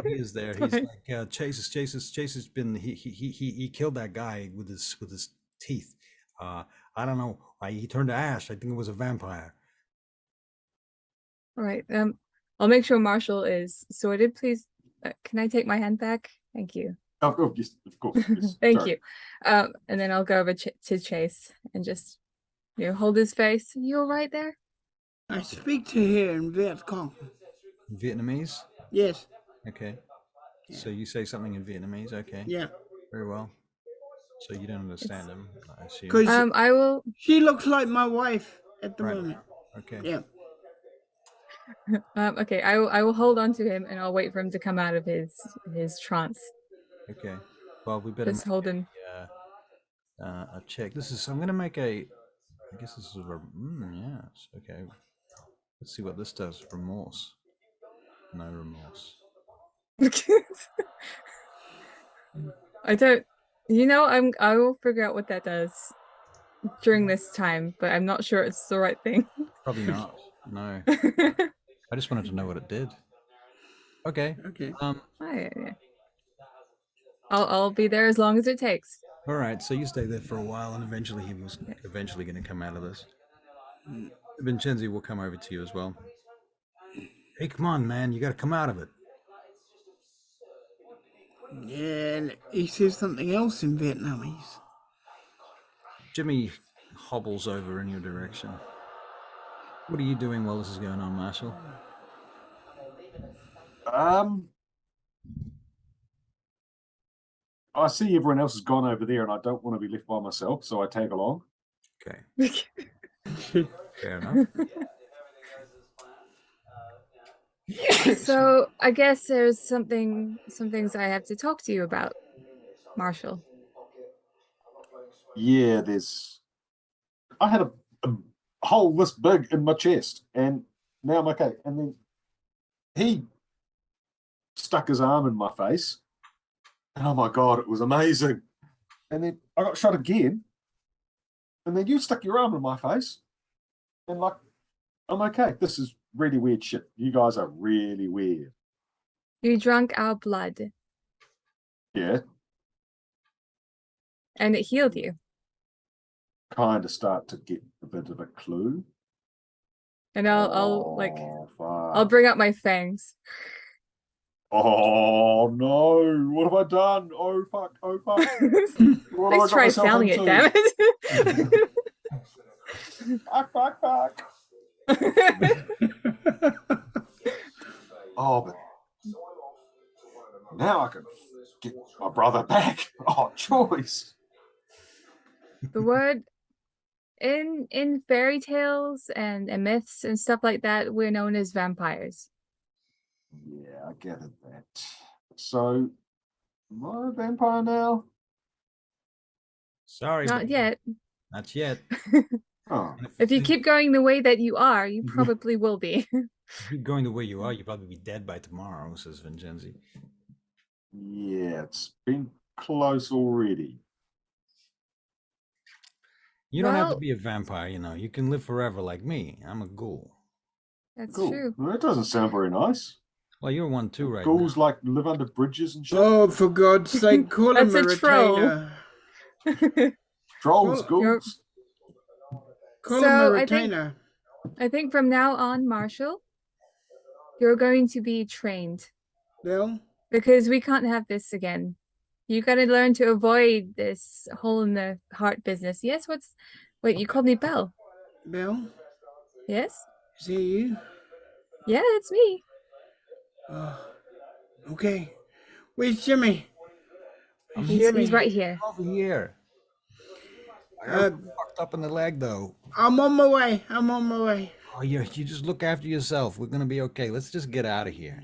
he is there. He's like, Chase has been. He killed that guy with his teeth. I don't know why he turned to ash. I think it was a vampire. All right. I'll make sure Marshall is sorted. Please, can I take my hand back? Thank you. Yes, of course. Yes. Thank Sorry. you. And then I'll go over to Chase and just, hold his face. You all right there? I speak to her in Viet Cong. Vietnamese? Yes. Okay. So you say something in Vietnamese? Okay. Yeah. Very well. So you don't understand him, I assume. 'Cause I will. she looks like my wife at the Right. moment. Okay. Yeah. Okay. I will hold on to him and I'll wait for him to come out of his trance. Okay. Well, we better Just make hold him. a check. I'm going to make a. I guess this is a. Yes. Okay. Let's see what this does. Remorse. No remorse. I don't. I will figure out what that does during this time, but I'm not sure it's the right thing. Probably not. No. I just wanted to know what it did. Okay. Okay. Yeah. I'll be there as long as it takes. All right. So you stay there for a while, and eventually he was eventually going to come out of this. Vincenzi will come over to you as well. Hey, come on, man! You got to come out of it. Yeah, and he says something else in Vietnamese. Jimmy hobbles over in your direction. What are you doing while this is going on, Marshall? I see everyone else has gone over there, and I don't want to be left by myself, so I tag along. Okay. Fair enough. So I guess there's some things I have to talk to you about, Marshall. Yeah, I had a hole this big in my chest, and now I'm okay. And then he stuck his arm in my face, and oh my God, it was amazing. And then I got shot again, and then you stuck your arm in my face, and like, I'm okay. This is really weird shit. You guys are really weird. You drank our blood, Yeah. and it healed you. Kind of start to get a bit of a clue. And Oh, I'll fuck. bring up my fangs. Oh no! What have I done? Oh fuck! Oh fuck! What have I Let's got try myself selling it, into? damn it. Fuck! Oh, but now I can get my brother back. Oh, choice. The word in fairy tales and myths and stuff like that, we're known as vampires. Yeah, I get it. That. So, am I a vampire now? Sorry, Not buddy. yet. Not yet. Oh, If you keep going the way that you are, you probably will be. If you're going the way you are, you'll probably be dead by tomorrow, says Vincenzi. yeah, it's been close already. You don't have to Well- be a vampire, you know. You can live forever like me. I'm a ghoul. That's Cool. true. Well, that doesn't sound very nice. Well, you're one too, right? Ghouls now. like live under bridges and shit. Oh, for God's sake, call him That's a a troll. retainer. Trolls, Well, ghouls. Call him So, a I think- retainer. I think from now on, Marshall, you're going to be trained Bill? because we can't have this again. You got to learn to avoid this hole in the heart business. Yes, wait, you called me Belle. Bill? Yes? Is that you? Yeah, it's me. Oh, okay. Where's Jimmy? I'm He's here. right here. Over here. I got Uh, fucked up in the leg, though. I'm on my way. I'm on my way. Oh, you just look after yourself. We're gonna be okay. Let's just get out of here.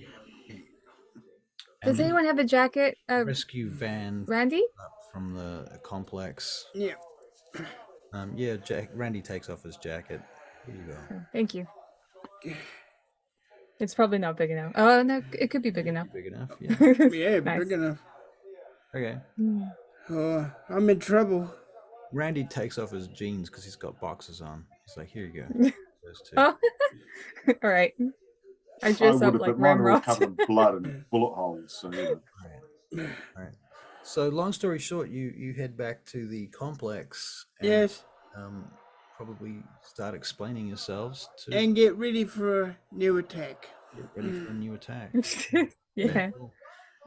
Does And anyone have a jacket? rescue van Randy? up from the complex? Yeah. Yeah, Randy takes off his jacket. Here you go. Oh, thank you. It's probably not big enough. Oh, no, it could be big enough. Big enough, yeah. Yeah, Nice. big enough. Okay. Mm. Oh, I'm in trouble. Randy takes off his jeans because he's got boxers on. He's like, here you go. Those two. Oh, all right. I I dress would up have, like but mine are all Ramrod. covered in blood and bullet holes. So, yeah. Right. Right. So, long story short, you head back to the complex. And, Yes. Probably start explaining yourselves to And get ready for a new attack. get ready for a new attack. Yeah. Cool.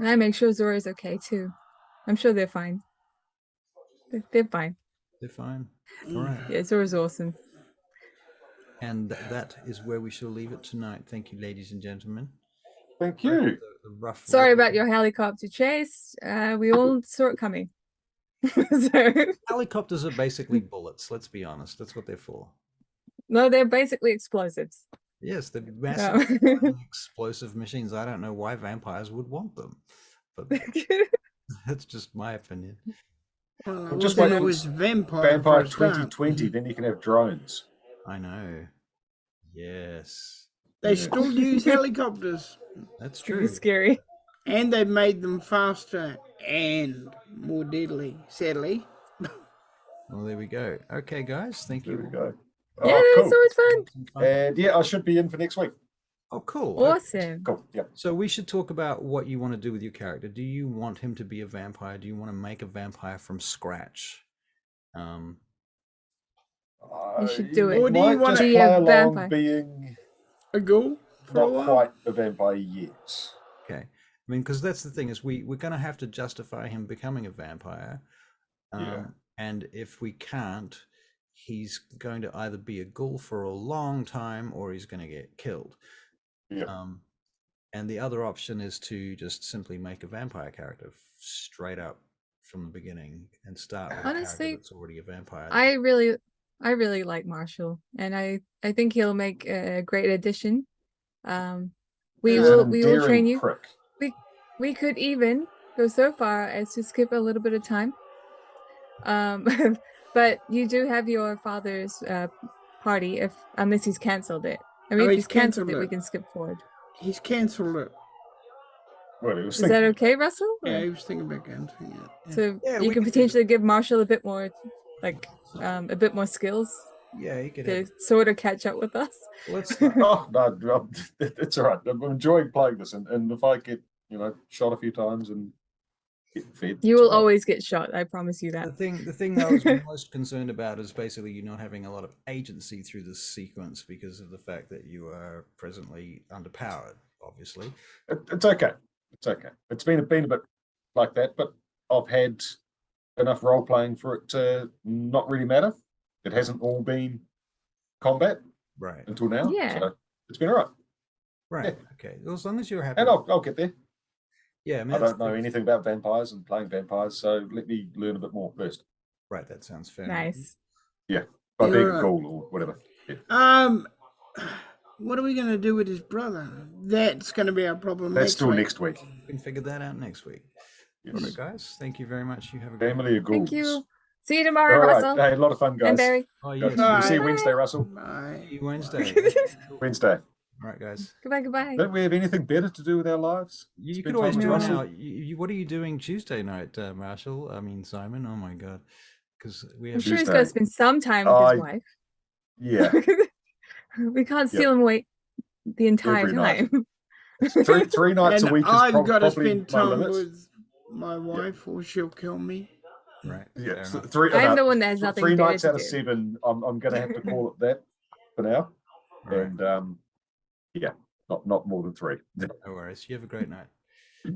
And I make sure Zora's okay too. I'm sure they're fine. They're fine. They're fine. All right. Yeah, Zora's awesome. And that is where we shall leave it tonight. Thank you, ladies and gentlemen. Thank you. The rough Sorry road. about your helicopter chase. We all saw it coming. So, Helicopters are basically bullets. Let's be honest. That's what they're for. no, they're basically explosives. Yes, they're massive No. flying explosive machines. I don't know why vampires would want them, but that's just my opinion. Well, I Well, just wasn't like always it's vampire. Vampire for a start. 2020, then you can have drones. I know. Yes, They still use helicopters. that's Pretty true. scary. And they've made them faster and more deadly, sadly. Well, there we go. Okay, guys, thank There you. we go. Yeah, Oh, it's always fun. Some fun. And yeah, I should be in for next week. Oh, cool. Okay. Awesome. Cool. Yeah. So we should talk about what you want to do with your character. Do you want him to be a vampire? Do you want to make a vampire from scratch? You should do it. I Or do you might wanna just be play a along vampire? being A ghoul for a not while. quite a vampire yet. Okay. I mean, because that's the thing is we're going to have to justify him becoming a vampire. Yeah. And if we can't, he's going to either be a ghoul for a long time or he's going to get killed. Yeah. And the other option is to just simply make a vampire character straight up from the beginning and start with a Honestly, character that's already a vampire. I really like Marshall, and I think he'll make a great addition. We He's an will train endearing you. prick. We could even go so far as to skip a little bit of time. But you do have your father's party unless he's cancelled it. I mean, Oh, if he's he's cancelled it, cancelled we it. can skip forward. He's cancelled it. Well, he was Is that thinking. okay, Russell? Yeah, Or- he was thinking about cancelling it. Yeah. So Yeah, you we can can do potentially give Marshall a bit more, a bit more skills Yeah, he could to have. sort of catch up with us. Let's Oh no, it's all right. I'm enjoying playing this, and if I get shot a few times and getting fed. You It's will all right. always get shot. I promise you The that. thing that I was most concerned about is basically you not having a lot of agency through this sequence because of the fact that you are presently underpowered, obviously. It's okay. It's okay. It's been a bit like that, but I've had enough role playing for it to not really matter. It hasn't all been combat Right. until now, Yeah. so it's been all right. Right. Yeah. Okay. Well, as long as you're happy. And I'll get there. Yeah. I mean, I that's don't know anything about vampires and playing vampires, so let me learn a bit more first. Right. That sounds fair. Nice. By being You're a right. ghoul or whatever. Yeah. What are we gonna do with his brother? That's gonna be our problem That's next still week. next week. We can figure that out next week. Yes. All right, guys. Thank you very much. You have a great Family of ghouls. Thank you. See you tomorrow, All right. Russell Hey, a lot of fun, guys. and Barry. Oh, Good. yes. We'll see you Bye. Wednesday, Russell. Bye. See you Wednesday. Wednesday. All right, guys. Goodbye, goodbye. Don't we have anything better to do with our lives? You Spend could always time with No. join Russell? out. What are you doing Tuesday night, Marshall? I mean, Simon. Oh my God. Because we I'm have. sure he's Tuesday. going to spend some time with his wife. Yeah. We can't steal him away the entire Every night. time. Three nights And a week is I've got to probably spend my time limit. with my wife, or she'll kill me. Right. Yeah, fair so enough. I'm the one that has nothing three better nights to out of do. 7. I'm going to have to call it that for now, All right. and yeah, not more than 3. No worries. You have a great night.